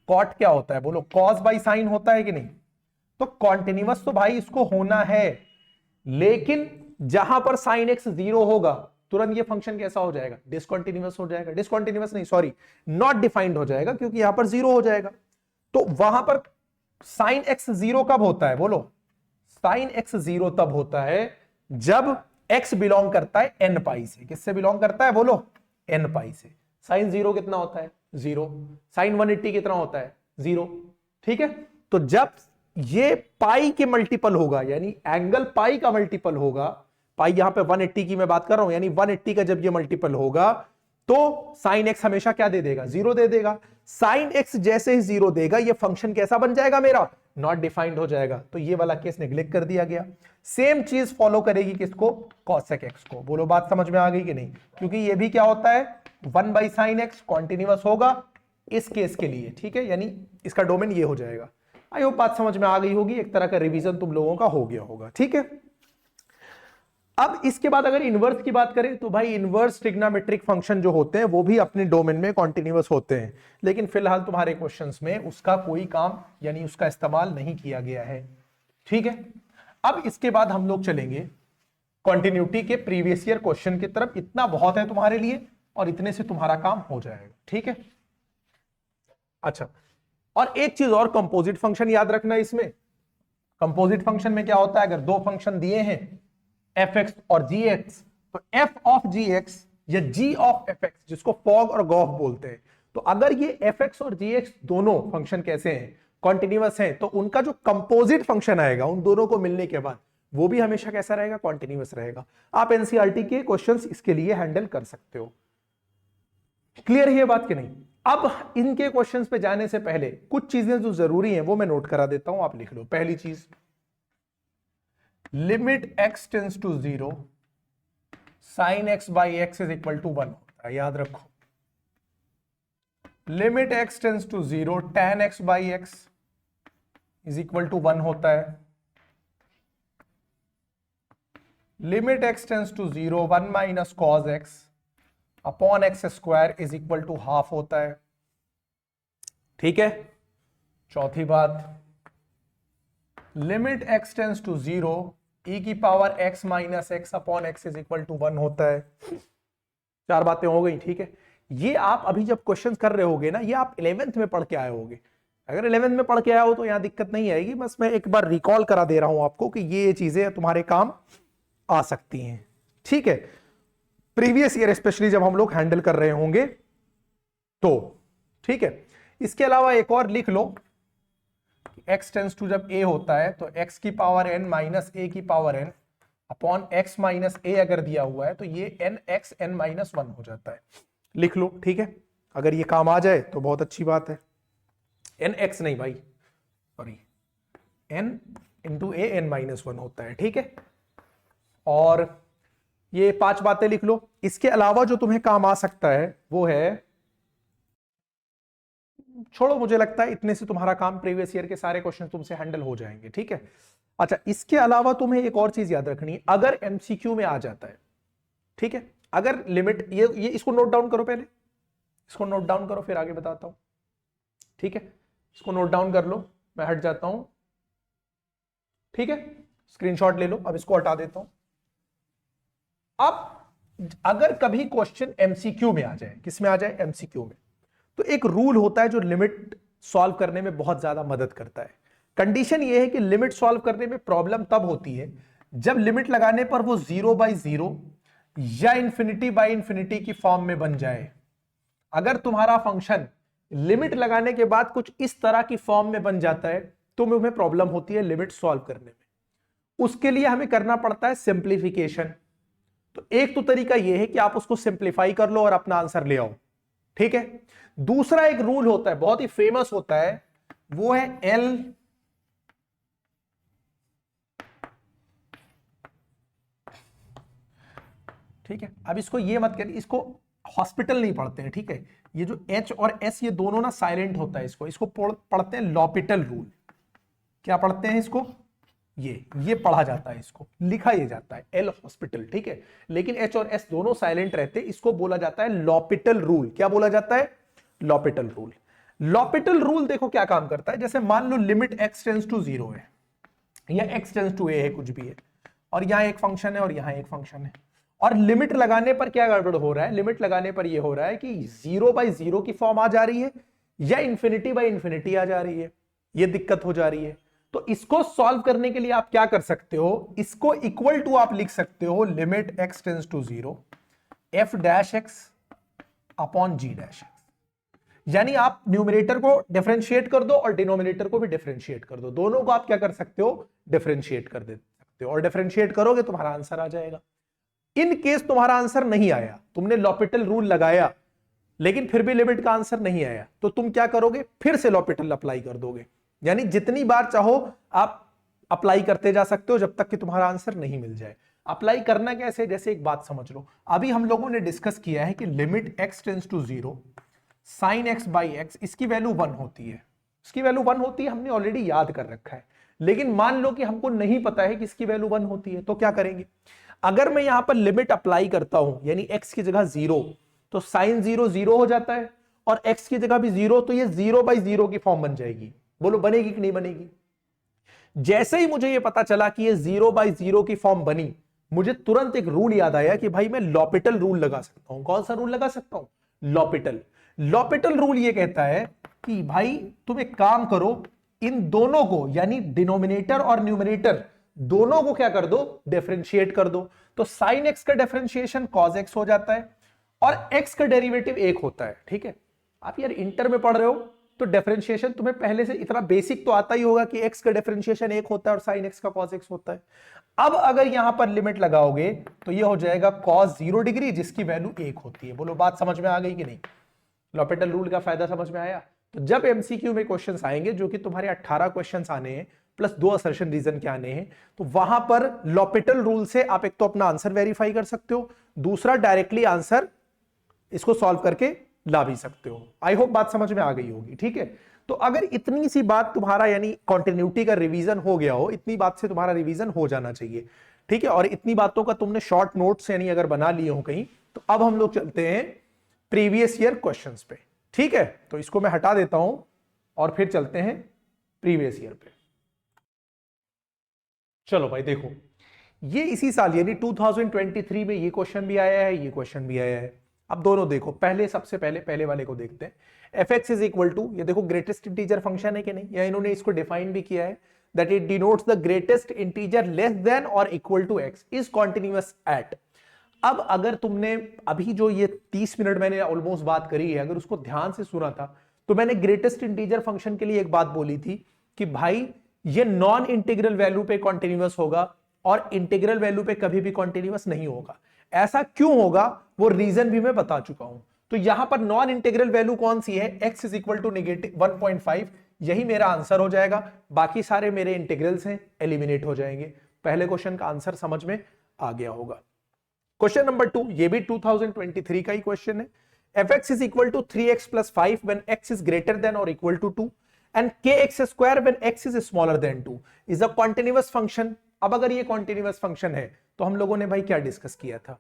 cot क्या होता है, बोलो cos बाई साइन होता है कि नहीं। तो कॉन्टिन्यूअस तो भाई इसको होना है, लेकिन जहां पर sin x 0 होगा तुरंत ये फंक्शन कैसा हो जाएगा, डिसकंटिन्यूअस हो जाएगा। डिसकंटिन्यूअस नहीं, सॉरी, नॉट डिफाइंड हो जाएगा, क्योंकि यहां पर 0 हो जाएगा। तो वहां पर sin x 0 कब होता है, बोलो sin x 0 तब होता है जब x बिलोंग करता है n पाई से। किससे बिलोंग करता है, बोलो n पाई से। sin 0 कितना होता है, 0। sin 180 कितना होता है, 0। ठीक है, तो जब ये पाई के मल्टीपल होगा, यानी एंगल पाई का मल्टीपल होगा, पाई यहां पे 180 की मैं बात कर रहा हूं, यानी 180 का जब ये मल्टीपल होगा तो sin x हमेशा क्या दे देगा, 0 दे देगा। sin x जैसे ही 0 देगा, ये फंक्शन कैसा बन जाएगा, मेरा नॉट डिफाइंड हो जाएगा। तो ये वाला केस नेग्लेक्ट कर दिया गया। सेम चीज फॉलो करेगी किसको, cosec x को। बोलो बात समझ में आ गई कि नहीं, क्योंकि ये भी क्या होता है, 1/sin x कॉन्टिन्यूअस होगा इस केस के लिए। ठीक है, यानी इसका डोमेन ये हो जाएगा। आई होप बात समझ में आ गई होगी, एक तरह का रिवीजन तुम लोगों का हो गया होगा। ठीक है, अब इसके बाद अगर इनवर्स की बात करें तो भाई इनवर्स ट्रिग्नोमेट्रिक फंक्शन जो होते हैं वो भी अपने डोमेन में कॉन्टिन्यूअस होते हैं, लेकिन फिलहाल तुम्हारे क्वेश्चंस में उसका कोई काम, यानी उसका इस्तेमाल नहीं किया गया है। ठीक है, अब इसके बाद हम लोग चलेंगे कॉन्टिन्यूटी के प्रीवियस ईयर क्वेश्चन की तरफ। इतना बहुत है तुम्हारे लिए, और इतने से तुम्हारा काम हो जाएगा। ठीक है, अच्छा, और एक चीज और, कंपोजिट फंक्शन याद रखना। इसमें कंपोजिट फंक्शन में क्या होता है, अगर दो फंक्शन दिए हैं fx और gx, तो f ऑफ gx या g ऑफ fx, जिसको फॉग और गॉफ बोलते हैं, तो अगर ये fx और gx दोनों फंक्शन कैसे हैं, कॉन्टिन्यूअस हैं, तो उनका जो कंपोजिट फंक्शन आएगा उन दोनों को मिलने के बाद, वो भी हमेशा कैसा रहेगा, कॉन्टिन्यूअस रहेगा। आप एनसीईआरटी के क्वेश्चंस इसके लिए हैंडल कर सकते हो। क्लियर है ये बात कि नहीं। अब इनके क्वेश्चंस पे जाने से पहले कुछ चीजें जो जरूरी हैं वो मैं नोट करा देता हूं, आप लिख लो। पहली चीज, limit x tends to 0 sin x by x is equal to 1 होता है, याद रखो। Limit x tends to 0 tan x by x is equal to 1 होता है। Limit x tends to 0 1 minus cos x upon x square is equal to half होता है। ठीक है, चौथी बात, limit x tends to 0 e की power x minus x upon x is equal to 1 होता है। चार बातें हो गई। ठीक है, ये आप अभी जब क्वेश्चंस कर रहे होगे ना, ये आप 11th में पढ़ के आए होगे। अगर 11th में पढ़ के आए हो तो यहां दिक्कत नहीं आएगी, बस मैं एक बार रिकॉल करा दे रहा हूं आपको कि ये चीजें तुम्हारे काम आ सकती हैं। ठीक है, प्रीवियस ईयर स्पेशली जब हम लोग हैंडल कर रहे होंगे तो। ठीक है, इसके अलावा एक और लिख लो, x टेंस टू जब a होता है तो x की पावर n माइनस a की power n upon x minus a अगर दिया हुआ है तो ये n x n माइनस 1 हो जाता है। लिख लो, ठीक है। अगर ये काम आ जाए तो बहुत अच्छी बात है। एन एक्स नहीं भाई, sorry, N into A N minus one होता है, ठीक है। और ये 5 बातें लिख लो। इसके अलावा जो तुम्हें काम आ सकता है वो है, छोड़ो, मुझे लगता है इतने से तुम्हारा काम, प्रीवियस ईयर के सारे क्वेश्चन तुमसे हैंडल हो जाएंगे, ठीक है। अच्छा, इसके अलावा तुम्हें एक और चीज याद रखनी है, अगर एमसीक्यू में आ जाता है, ठीक है, अगर लिमिट, ये इसको नोट डाउन करो, पहले इसको नोट डाउन करो, फिर आगे बताता हूं, ठीक है। इसको नोट डाउन कर लो, मैं हट जाता हूं, ठीक है, स्क्रीनशॉट ले लो। अब इसको हटा देता हूं। अब अगर कभी क्वेश्चन एमसीक्यू में आ जाए, किस में आ जाए, एमसीक्यू में, तो एक रूल होता है जो लिमिट सॉल्व करने में बहुत ज्यादा मदद करता है। कंडीशन ये है कि लिमिट सॉल्व करने में प्रॉब्लम तब होती है जब लिमिट लगाने पर वो 0/0 या इंफिनिटी की फॉर्म में बन जाए। अगर तुम्हारा फंक्शन लिमिट लगाने के बाद कुछ इस तरह की फॉर्म में बन जाता है तो हमें प्रॉब्लम होती है लिमिट सॉल्व करने में। उसके लिए हमें करना पड़ता है सिंप्लीफिकेशन। तो एक तो तरीका यह है कि आप उसको सिंप्लीफाई कर लो और अपना आंसर ले आओ, ठीक है। दूसरा एक रूल होता है, बहुत ही फेमस होता है, वो है एल ठीक है। अब इसको ये मत करिए, इसको हॉस्पिटल नहीं पढ़ते हैं, ठीक है। ये जो एच और एस ये दोनों ना साइलेंट होता है, इसको पढ़ते हैं लॉपिटल रूल। क्या पढ़ते हैं इसको, ये पढ़ा जाता है, इसको लिखा ये जाता है एल हॉस्पिटल, ठीक है। लेकिन एच और एस दोनों साइलेंट रहते हैं, इसको बोला जाता है लॉपिटल रूल। क्या बोला जाता है, लॉपिटल रूल। लॉपिटल रूल देखो क्या काम करता है, जैसे मान लो लिमिट एक्स टेंड्स टू 0 है या एक्स टेंड्स टू ए है, कुछ भी है, और यहां एक फंक्शन है और यहां एक फंक्शन है, और लिमिट लगाने पर क्या गड़बड़ हो रहा है, लिमिट लगाने पर यह हो रहा है कि 0/0 की फॉर्म आ जा रही है या इंफिनिटी आ जा रही है, यह दिक्कत हो जा रही है। तो इसको सॉल्व करने के लिए आप क्या कर सकते हो, इसको इक्वल टू आप लिख सकते हो limit x tends to 0 f dash x upon g dash x. यानी आप न्यूमरेटर को डिफरेंशिएट कर दो और डिनोमिनेटर को भी डिफरेंशिएट कर दो, दोनों को आप क्या कर सकते हो, डिफरेंशिएट कर दे सकते हो, और डिफरेंशिएट करोगे तुम्हारा आंसर आ जाएगा। इन केस तुम्हारा आंसर नहीं आया, तुमने लॉपिटल रूल लगाया लेकिन फिर भी लिमिट का आंसर नहीं आया, तो तुम क्या करोगे, फिर से लॉपिटल अप्लाई कर दोगे। यानी जितनी बार चाहो आप अप्लाई करते जा सकते हो जब तक कि तुम्हारा आंसर नहीं मिल जाए। अप्लाई करना कैसे, जैसे एक बात समझ लो, अभी हम लोगों ने डिस्कस किया है कि limit x tends to 0 sine x by x, इसकी वैल्यू 1 होती है, इसकी वैल्यू 1 होती है, हमने ऑलरेडी याद कर रखा है। लेकिन मान लो कि हमको नहीं पता है कि इसकी वैल्यू 1 होती है, तो क्या करेंगे, अगर मैं यहां पर लिमिट अप्लाई करता हूं, यानी x की जगह 0, तो साइन 0 0 हो जाता है, और x की जगह भी 0, तो ये 0/0 की फॉर्म बन जाएगी। बोलो बनेगी कि नहीं बनेगी। जैसे ही मुझे ये पता चला कि ये 0/0 की फॉर्म बनी, मुझे तुरंत एक रूल याद आया कि भाई मैं लॉपिटल रूल लगा सकता हूं। कौन सा रूल लगा सकता हूं, लॉपिटल। लॉपिटल रूल ये कहता है कि भाई तुम एक काम करो, इन दोनों को यानी डिनोमिनेटर और न्यूमरेटर दोनों को क्या कर दो, डिफरेंशिएट कर दो। तो साइन एक्स का डिफरेंशिएशन कॉस एक्स हो जाता है और एक्स का डेरिवेटिव 1 होता है, ठीक है। आप यार इंटर में पढ़ रहे हो तो डिफरेंशिएशन तुम्हें पहले से इतना बेसिक तो आता ही होगा कि एक्स का डिफरेंशिएशन 1 होता है और साइन एक्स का कॉस एक्स होता है। अब अगर यहां पर लिमिट लगाओगे तो ये हो जाएगा कॉस 0 डिग्री जिसकी वैल्यू 1 होती है। बोलो बात समझ में आ गई कि नहीं, लॉपिटल रूल का फायदा समझ में आया। तो जब एमसीक्यू में क्वेश्चंस आएंगे, जो कि तुम्हारे 18 क्वेश्चंस आने हैं प्लस 2 असर्शन रीजन के आने हैं, तो वहां पर लॉपिटल रूल से आप एक तो अपना आंसर वेरीफाई कर सकते हो, दूसरा डायरेक्टली आंसर इसको सॉल्व करके ला भी सकते हो। आई होप बात समझ में आ गई होगी, ठीक है। तो अगर इतनी सी बात तुम्हारा यानी कॉन्टिन्यूटी का रिवीजन हो गया हो, इतनी बात से तुम्हारा रिवीजन हो जाना चाहिए, ठीक है। और इतनी बातों का तुमने शॉर्ट नोट्स यानी अगर बना लिए हो कहीं, तो अब हम लोग चलते हैं प्रीवियस ईयर क्वेश्चंस पे, ठीक है। तो इसको मैं हटा देता हूं और फिर चलते हैं प्रीवियस ईयर पे। चलो भाई देखो, ये इसी साल यानी 2023 में ये क्वेश्चन भी आया है, ये क्वेश्चन भी आया है। अब दोनों देखो, पहले सबसे पहले वाले को देखते हैं। F x is equal to, ये देखो ग्रेटेस्ट इंटीजर फंक्शन है कि नहीं, या इन्होंने इसको डिफाइन भी किया है that it denotes the greatest integer less than और equal to X is continuous at. अब अगर तुमने अभी जो ये 30 मिनट मैंने ऑलमोस्ट बात करी है, अगर उसको ध्यान से सुना था, तो मैंने ग्रेटेस्ट इंटीजर फंक्शन के लिए एक बात बोली थी कि भाई ये नॉन इंटीग्रल वैल्यू पे कॉन्टिन्यूअस होगा और इंटीग्रल वैल्यू पे कभी भी कॉन्टिन्यूअस नहीं होगा। ऐसा क्यों होगा वो रीजन भी मैं बता चुका हूं। तो यहां पर नॉन इंटीग्रल वैल्यू कौन सी है, x इज इक्वल टू -1.5, यही मेरा आंसर हो जाएगा। बाकी सारे मेरे इंटीग्रल्स हैं, एलिमिनेट हो जाएंगे। पहले क्वेश्चन का आंसर समझ में आ गया होगा। क्वेश्चन नंबर 2, ये भी 2023 का ही क्वेश्चन है। fx is equal to 3x plus 5 when x is greater than or equal to 2 and kx square when x is smaller than 2 is a continuous function। अब अगर ये continuous function है तो हम लोगों ने भाई क्या डिस्कस किया था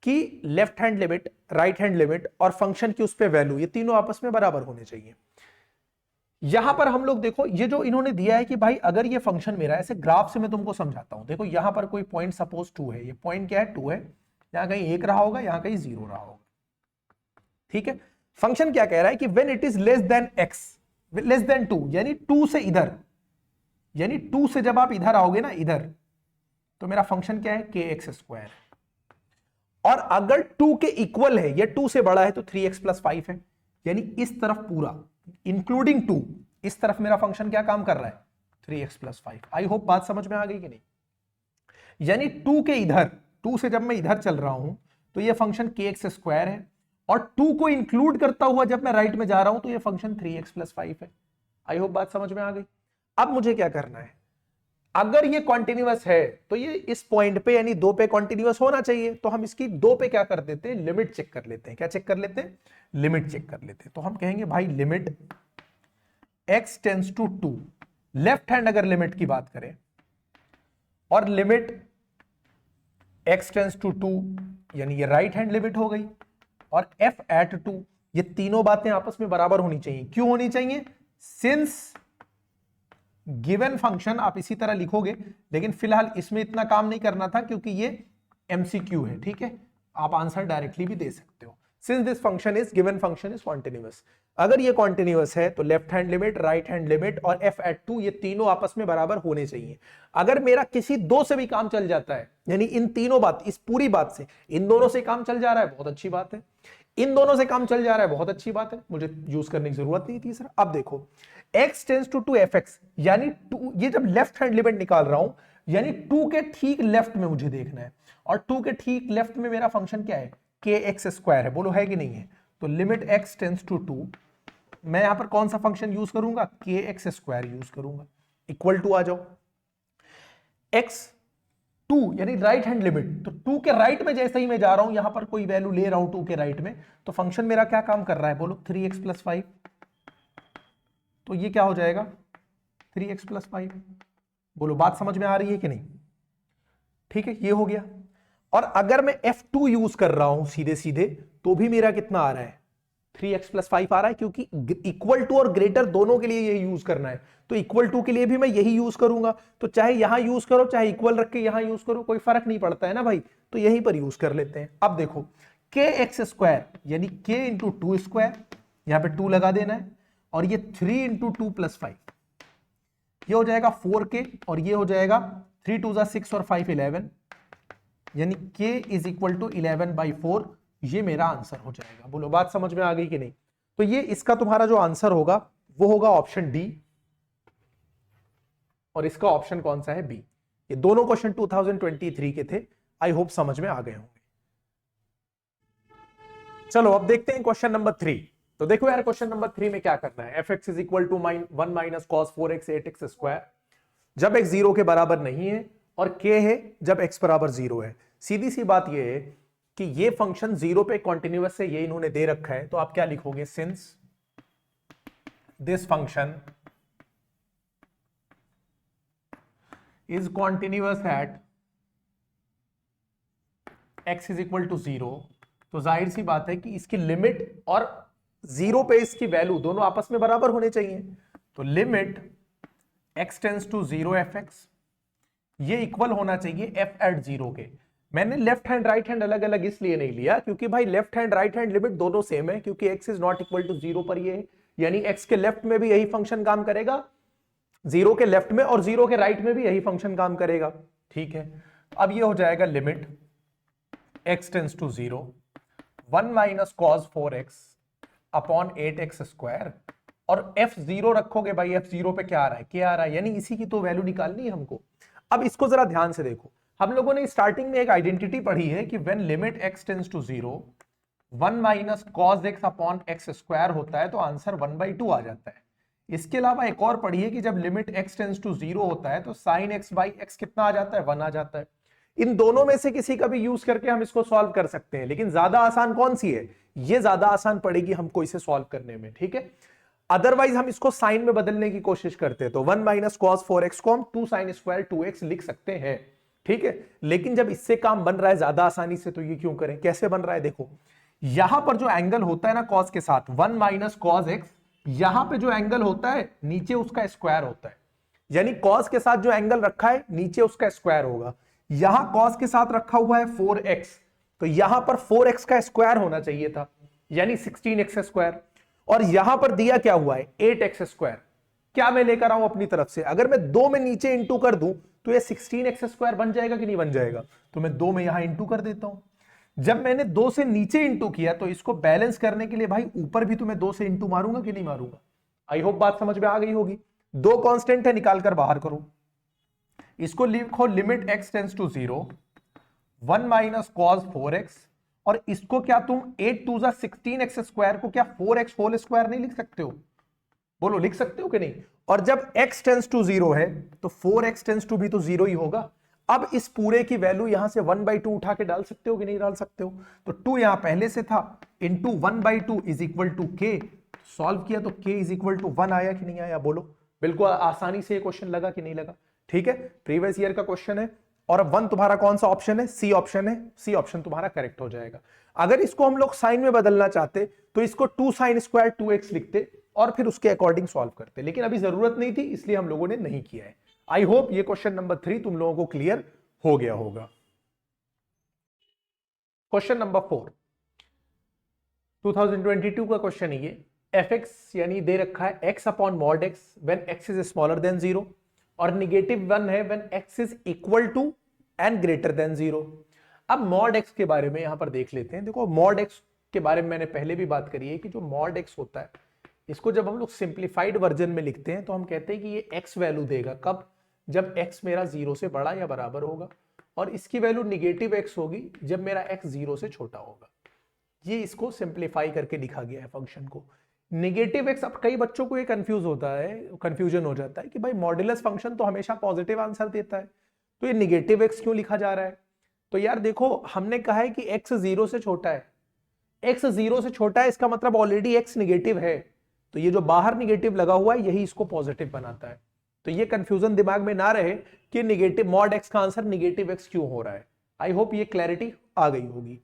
कि left hand limit, right hand limit और फंक्शन की उस पे वैल्यू, ये तीनों आपस में बराबर होने चाहिए। यहां पर हम लोग देखो, ये जो इन्होंने दिया है कि भाई अगर ये फंक्शन मेरा, ऐसे ग्राफ से मैं तुमको समझाता हूं। देखो यहां पर कोई पॉइंट सपोज 2 है, ये पॉइंट क्या है 2 है, यहां कहीं 1 रहा होगा, यहां कहीं 0 रहा होगा, ठीक है। फंक्शन क्या कह रहा है कि when it is less than x, less than 2 यानी 2 से इधर, यानी 2 से जब आप इधर आओगे ना, इधर, तो मेरा फंक्शन क्या है kx स्क्वायर। और अगर 2 के इक्वल है, ये 2 से बड़ा है तो 3x प्लस 5 है, यानी इस तरफ पूरा इंक्लूडिंग 2, इस तरफ मेरा फंक्शन क्या काम कर रहा है 3x प्लस 5। आई होप बात समझ में आ गई कि नहीं। यानी 2 के इधर, 2 से जब मैं इधर चल रहा हूं तो ये फंक्शन kx स्क्वायर है, और 2 को इंक्लूड करता हुआ जब मैं राइट में जा रहा हूं तो ये फंक्शन 3x प्लस 5 है। आई होप बात समझ में आ गई। अब मुझे क्या करना है, अगर ये कॉन्टिन्यूअस है तो ये इस पॉइंट पे यानी 2 पे कॉन्टिन्यूअस होना चाहिए, तो हम इसकी 2 पे क्या कर देते हैं, लिमिट चेक कर लेते हैं। क्या चेक कर लेते हैं, लिमिट चेक कर लेते हैं। तो हम कहेंगे भाई limit x tends to 2, left hand अगर लिमिट की बात करें, और लिमिट x टेंड्स टू 2 यानी ये राइट हैंड लिमिट हो गई, और f एट 2, ये तीनों बातें आपस में बराबर होनी चाहिए। क्यों होनी चाहिए, सिंस गिवन फंक्शन, आप इसी तरह लिखोगे, लेकिन फिलहाल इसमें इतना काम नहीं करना था क्योंकि ये MCQ है, ठीक है। आप आंसर डायरेक्टली भी दे सकते हो। Since this function is given function is continuous, अगर ये कॉन्टिन्यूअस है तो left hand limit, right hand limit और f एट 2 ये तीनों आपस में बराबर होने चाहिए। अगर मेरा किसी 2 से भी काम चल जाता है, यानी इन तीनों बात, इस पूरी बात से इन दोनों से काम चल जा रहा है, बहुत अच्छी बात है। इन दोनों से काम चल जा रहा है, बहुत अच्छी बात है, मुझे यूज करने की जरूरत नहीं तीसरा। अब देखो x टेंड्स टू 2fx, यानी 2, ये जब लेफ्ट हैंड लिमिट निकाल रहा हूं यानी 2 के ठीक लेफ्ट में मुझे देखना है, और 2 के ठीक लेफ्ट में मेरा फंक्शन क्या है kx स्क्वायर है। बोलो है कि नहीं है। तो लिमिट x टेंड्स टू 2, मैं यहां पर कौन सा फंक्शन यूज करूंगा, kx स्क्वायर यूज करूंगा। इक्वल टू आ जाओ, x 2 यानी राइट हैंड लिमिट, तो 2 के राइट में जैसे ही मैं जा रहा हूं, यहां पर कोई वैल्यू ले रहा हूं 2 के राइट में, तो फंक्शन मेरा क्या काम कर रहा है, बोलो 3x प्लस 5। तो ये क्या हो जाएगा 3x प्लस 5। बोलो बात समझ में आ रही है कि नहीं, ठीक है, ये हो गया। और अगर मैं f2 यूज कर रहा हूं सीधे सीधे, तो भी मेरा कितना आ रहा है 3x प्लस 5 आ रहा है, क्योंकि इक्वल टू और ग्रेटर दोनों के लिए यही यूज करना है। तो इक्वल टू के लिए भी मैं यही यूज करूंगा, तो चाहे यहां यूज करो चाहे इक्वल रख के यहां यूज करो, कोई फर्क नहीं पड़ता है ना भाई, तो यहीं पर यूज कर लेते हैं। अब देखो kx स्क्वायर यानी k इंटू 2 स्क्वायर, यहां पे 2 लगा देना है, और ये 3 इंटू 2 प्लस 5, ये हो जाएगा 4k, और ये हो जाएगा 3 2 6 और 5 11, यानी k इज इक्वल टू 11/4, ये मेरा आंसर हो जाएगा। बोलो बात समझ में आ गई कि नहीं। तो ये इसका तुम्हारा जो आंसर होगा वो होगा ऑप्शन डी, और इसका ऑप्शन कौन सा है, बी। ये दोनों क्वेश्चन 2023 के थे, आई होप समझ में आ गए होंगे। चलो अब देखते हैं क्वेश्चन नंबर 3। तो देखो यार क्वेश्चन नंबर 3 में क्या करना है, fx is equal to 1 minus cos 4x 8x square, जब x 0 के बराबर नहीं है, और k है जब x बराबर 0 है। सीधी सी बात ये है कि ये फंक्शन 0 पे कॉन्टिन्यूअस है, ये इन्होंने दे रखा है, तो आप क्या लिखोगे, since this function is continuous at x is equal to 0, तो जाहिर सी बात है कि इसकी लिमिट और 0 पे इसकी वैल्यू दोनों आपस में बराबर होने चाहिए। तो limit x tends to 0 fx, ये इक्वल होना चाहिए f एट 0 के। मैंने लेफ्ट हैंड राइट हैंड अलग अलग इसलिए नहीं लिया क्योंकि भाई left hand right hand limit दोनों सेम है, क्योंकि x is not equal to 0 पर ये है, यानी x के लेफ्ट में भी यही फंक्शन काम करेगा, 0 के लेफ्ट में, और 0 के राइट में भी यही फंक्शन काम करेगा, ठीक है। अब ये हो जाएगा limit x tends to 0 1 minus cos 4x upon 8x square, और f0 रखोगे भाई, f0 पे क्या आ रहा है, क्या आ रहा है, यानी इसी की तो वैल्यू निकालनी है हमको। अब इसको जरा ध्यान से देखो, हम लोगों ने स्टार्टिंग में एक आइडेंटिटी पढ़ी है कि when limit x tends to 0 1 minus cos x upon x square होता है तो आंसर 1/2 आ जाता है। इसके अलावा एक और पढ़िए कि जब लिमिट x टेंस टू 0 होता है तो साइन एक्स बाई एक्स कितना आ जाता है, 1 आ जाता है। इन दोनों में से किसी का भी यूज करके हम इसको सॉल्व कर सकते हैं, लेकिन ज्यादा आसान कौन सी है, ये ज्यादा आसान पड़ेगी हमको इसे सॉल्व करने में, ठीक है। अदरवाइज हम इसको साइन में बदलने की कोशिश करते हैं तो 1 माइनस कॉस 4x को हम 2 साइन स्क्वायर 2x लिख सकते हैं, ठीक है। लेकिन जब इससे काम बन रहा है ज्यादा आसानी से तो ये क्यों करें, कैसे बन रहा है देखो, यहां पर जो एंगल होता है ना कॉस के साथ 1 माइनस कॉस एक्स, यहां पे जो एंगल होता है नीचे उसका स्क्वायर होता है, यानी कॉस के साथ जो एंगल रखा है नीचे उसका स्क्वायर होगा। यहां कॉस के साथ रखा हुआ है 4x, तो यहां पर 4x का स्क्वायर होना चाहिए था, यानी 16x स्क्वायर। और यहां पर दिया क्या हुआ है 8x स्क्वायर। क्या मैं लेकर आऊं अपनी तरफ से, अगर मैं 2 में नीचे इंटू कर दूं तो ये 16x स्क्वायर बन जाएगा कि नहीं बन जाएगा, तो मैं 2 में यहां इंटू कर देता हूं। जब मैंने 2 से नीचे इंटू किया तो इसको बैलेंस करने के लिए भाई ऊपर भी तो मैं 2 से इंटू मारूंगा कि नहीं मारूंगा। आई होप बात समझ में आ गई होगी। दो कांस्टेंट है, निकाल कर बाहर करो। इसको लिखो limit x tends to 0 1 minus cos 4x, और इसको क्या तुम 8 टू 16x स्क्वायर को क्या 4x होल स्क्वायर नहीं लिख सकते हो, बोलो लिख सकते हो कि नहीं। और जब x टेंस टू 0 है तो 4x टेंस टू भी तो 0 ही होगा। अब इस पूरे की वैल्यू यहां से 1/2 उठा के डाल सकते हो कि नहीं डाल सकते हो, तो 2 यहां पहले से था, into 1/2 is equal to k। Solve किया तो k इज इक्वल टू 1 आया कि नहीं आया, बोलो। बिल्कुल आसानी से ये क्वेश्चन लगा कि नहीं लगा, ठीक है। प्रीवियस ईयर का क्वेश्चन है और अब 1 तुम्हारा कौन सा ऑप्शन है, सी ऑप्शन है, सी ऑप्शन तुम्हारा करेक्ट हो जाएगा। अगर इसको हम लोग साइन में बदलना चाहते तो इसको 2 साइन स्क्वायर 2x लिखते और फिर उसके अकॉर्डिंग सॉल्व करते, लेकिन अभी जरूरत नहीं थी इसलिए हम लोगों ने नहीं किया है। आई होप ये क्वेश्चन नंबर 3 तुम लोगों को क्लियर हो गया होगा। क्वेश्चन नंबर 4 2022 का क्वेश्चन है ये। fx यानी दे रखा है x upon mod x when x is smaller than 0 और -1 है when x is equal to and greater than 0। अब मॉड x के बारे में यहां पर देख लेते हैं। देखो मॉड x के बारे में मैंने पहले भी बात करी है कि जो मॉड x होता है इसको जब हम लोग सिंप्लीफाइड वर्जन में लिखते हैं तो हम कहते हैं कि ये x वैल्यू देगा कब, जब x मेरा 0 से बड़ा या बराबर होगा, और इसकी वैल्यू निगेटिव x होगी जब मेरा x 0 से छोटा होगा। ये इसको सिंप्लीफाई करके लिखा गया है फंक्शन को। नेगेटिव एक्स, अब कई बच्चों को ये कंफ्यूजन हो जाता है कि भाई मॉड्यूलस फंक्शन तो हमेशा पॉजिटिव आंसर देता है, तो ये नेगेटिव एक्स क्यों लिखा जा रहा है। तो यार देखो हमने कहा है कि एक्स 0 से छोटा है, एक्स 0 से छोटा है इसका मतलब ऑलरेडी एक्स निगेटिव है, तो ये जो बाहर निगेटिव लगा हुआ है यही इसको पॉजिटिव बनाता है। तो ये कंफ्यूजन दिमाग में ना रहे कि निगेटिव मॉड एक्स का आंसर निगेटिव एक्स क्यों हो रहा है। आई होप ये क्लैरिटी आ गई होगी।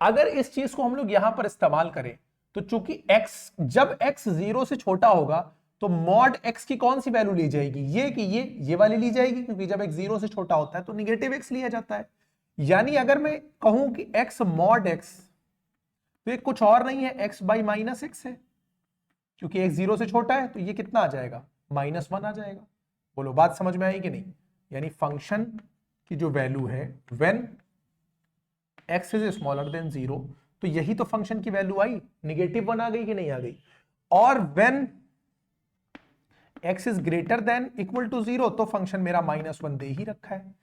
अगर इस चीज को हम लोग यहां पर इस्तेमाल करें तो चूंकि x, जब x 0 से छोटा होगा तो मॉड x की कौन सी वैल्यू ली जाएगी, ये कि ये वाली ली जाएगी, क्योंकि जब x 0 से छोटा होता है तो निगेटिव x लिया जाता है। यानी अगर मैं कहूं कि x मॉड x, तो ये कुछ और नहीं है x बाई माइनस एक्स है, क्योंकि x 0 से छोटा है तो ये कितना आ जाएगा -1 आ जाएगा। बोलो बात समझ में आई कि नहीं। यानी फंक्शन की जो वैल्यू है when x is smaller than 0, तो यही तो फंक्शन की वैल्यू आई, -1 आ गई कि नहीं आ गई। और when x is greater than equal to 0 तो फंक्शन मेरा -1 दे ही रखा है।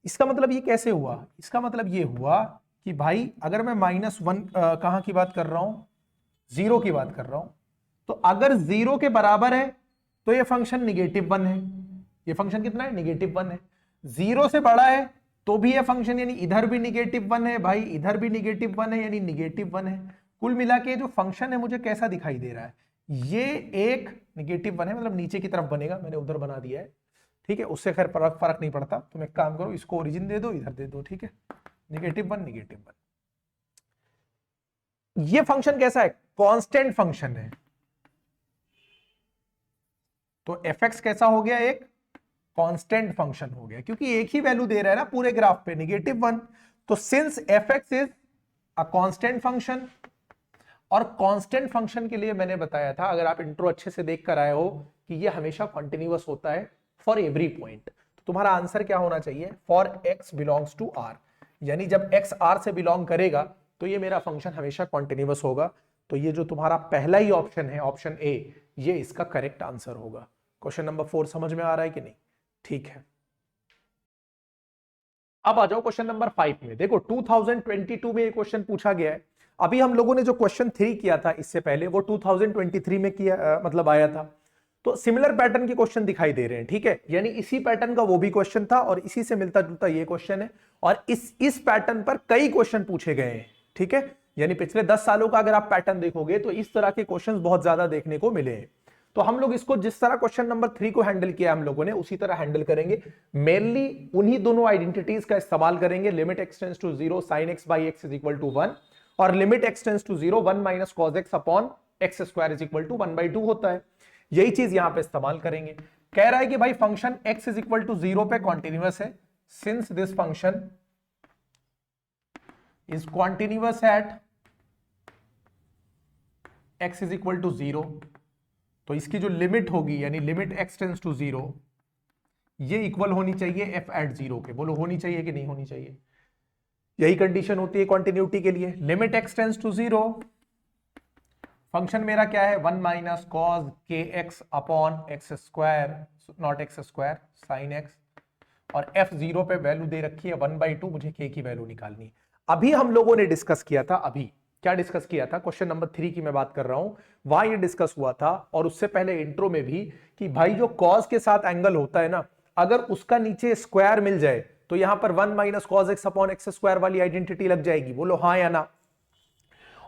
इसका मतलब ये कैसे हुआ, इसका मतलब ये हुआ कि भाई अगर मैं -1 कहां की बात कर रहा हूं, 0 की बात कर रहा हूं, तो अगर 0 के बराबर है तो ये फंक्शन -1 है, ये फंक्शन कितना है -1 है। 0 से बड़ा है तो भी ये फंक्शन, यानी इधर भी -1 है भाई, इधर भी -1 है, यानी -1 है। कुल मिला के जो फंक्शन है मुझे कैसा दिखाई दे रहा है, ये एक -1 है, मतलब नीचे की तरफ बनेगा, मैंने उधर बना दिया है, ठीक है। उससे खैर फर्क नहीं पड़ता, तुम एक काम करो इसको ओरिजिन दे दो, इधर दे दो, ठीक है। -1 ये फंक्शन कैसा है, कांस्टेंट फंक्शन है, तो fx कैसा हो गया, एक कांस्टेंट फंक्शन हो गया, क्योंकि एक ही वैल्यू दे रहा है ना पूरे ग्राफ पे -1। तो since fx is a constant function, और कांस्टेंट फंक्शन के लिए मैंने बताया था, अगर आप इंट्रो अच्छे से देख कर आए हो, कि ये हमेशा कॉन्टिन्यूअस होता है फॉर एवरी पॉइंट। तो तुम्हारा आंसर क्या होना चाहिए, for x belongs to r, यानी जब x r से बिलोंग करेगा तो ये मेरा फंक्शन हमेशा कॉन्टिन्यूअस होगा। तो ये जो तुम्हारा पहला ही ऑप्शन है, ऑप्शन ए, ये इसका करेक्ट आंसर होगा। क्वेश्चन नंबर 4 समझ में आ रहा है कि नहीं, ठीक है। अब आ जाओ क्वेश्चन नंबर 5 में। देखो 2022 में ये क्वेश्चन पूछा गया है, अभी हम लोगों ने जो क्वेश्चन 3 किया था इससे पहले वो 2023 में किया, मतलब आया था। तो सिमिलर पैटर्न के क्वेश्चन दिखाई दे रहे हैं, ठीक है, यानी इसी पैटर्न का वो भी क्वेश्चन था और इसी से मिलता जुलता ये क्वेश्चन है, और इस पैटर्न पर कई क्वेश्चन पूछे गए हैं, ठीक है। यानी पिछले 10 सालों का अगर आप पैटर्न देखोगे तो इस तरह के क्वेश्चंस बहुत ज्यादा देखने को मिले हैं। तो हम लोग इसको जिस तरह क्वेश्चन नंबर 3 को हैंडल किया हम लोगों ने उसी तरह हैंडल करेंगे। मेनली उन्हीं दोनों आइडेंटिटीज का इस्तेमाल करेंगे, limit x tends to 0 sin x by x is equal to 1 और limit x tends to 0 1 minus cos x upon x square is equal to 1/2 होता है। यही चीज यहां पे इस्तेमाल करेंगे। कह रहा है कि भाई function x is equal to 0 पे कॉन्टिन्यूअस है, since this function is continuous at x is equal to 0, तो इसकी जो लिमिट होगी यानी लिमिट x टेंड्स टू 0 ये इक्वल होनी चाहिए f एट 0 के। बोलो होनी चाहिए कि नहीं होनी चाहिए? यही कंडीशन होती है कॉन्टिन्यूटी के लिए। Limit x tends to 0, function मेरा क्या है 1 minus cos k x upon x square, not x square, sine x, और f 0 पे वैल्यू दे रखी है 1/2, मुझे k की वैल्यू निकालनी है। अभी हम लोगों ने डिस्कस किया था, अभी क्या डिस्कस किया था, क्वेश्चन नंबर 3 की मैं बात कर रहा हूं, वहां ये डिस्कस हुआ था और उससे पहले इंट्रो में भी कि भाई जो कॉस के साथ एंगल होता है ना, अगर उसका नीचे स्क्वायर मिल जाए तो यहां पर 1 minus cos x upon x square वाली आइडेंटिटी लग जाएगी। बोलो हाँ या ना?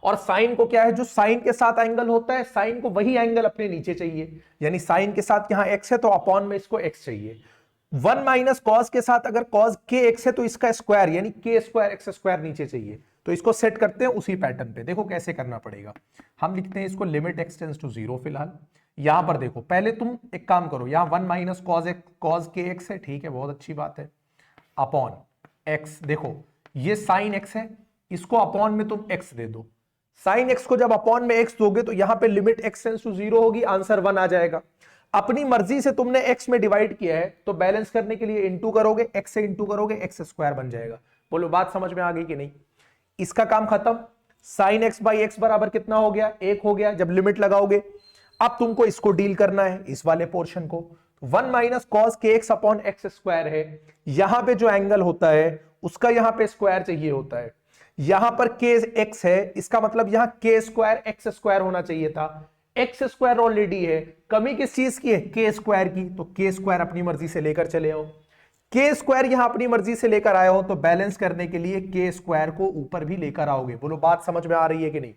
और साइन को क्या है, जो साइन के साथ एंगल होता है साइन को वही एंगल अपने नीचे चाहिए, यानी साइन के साथ यहां एक्स है तो अपॉन में इसको एक्स चाहिए। 1 माइनस कॉस के साथ अगर कॉस के एक्स है तो इसका स्क्वायर यानी के स्क्वायर एक्स स्क्वायर नीचे चाहिए। तो इसको सेट करते हैं उसी पैटर्न पे। देखो कैसे करना पड़ेगा, हम लिखते हैं इसको लिमिट x टेंड्स टू 0। फिलहाल यहां पर देखो, पहले तुम एक काम करो, यहां 1 माइनस कॉस के एक्स है, ठीक है, बहुत अच्छी बात है, अपॉन एक्स। देखो ये साइन एक्स है, इसको अपॉन में तुम एक्स दे दो। साइन एक्स को जब अपॉन में एक्स दोगे तो यहां पे लिमिट x टेंड्स टू 0 होगी, आंसर 1 आ जाएगा। अपनी मर्जी से तुमने x में डिवाइड किया है तो बैलेंस करने के लिए इंटू करोगे, x से इंटू करोगे, एक्स स्क्वायर बन जाएगा। बोलो बात समझ में आ गई कि नहीं? इसका काम खत्म। साइन एक्स बाई एक्स बराबर कितना हो गया? 1 हो गया जब लिमिट लगाओगे। अब तुमको इसको डील करना है, इस वाले पोर्शन को। 1 minus cos k x upon x square है, यहां पे जो एंगल होता है उसका यहां पे स्क्वायर चाहिए होता है। यहां पर के एक्स है, इसका मतलब यहां के स्क्वायर एक्स स्क्वायर होना चाहिए था। एक्स स्क्वायर ऑलरेडी है, कमी किस चीज की है? के स्क्वायर की। तो के स्क्वायर अपनी मर्जी से लेकर चले आओ। के स्क्वायर यहां अपनी मर्जी से लेकर आए हो तो बैलेंस करने के लिए के स्क्वायर को ऊपर भी लेकर आओगे। बोलो बात समझ में आ रही है कि नहीं?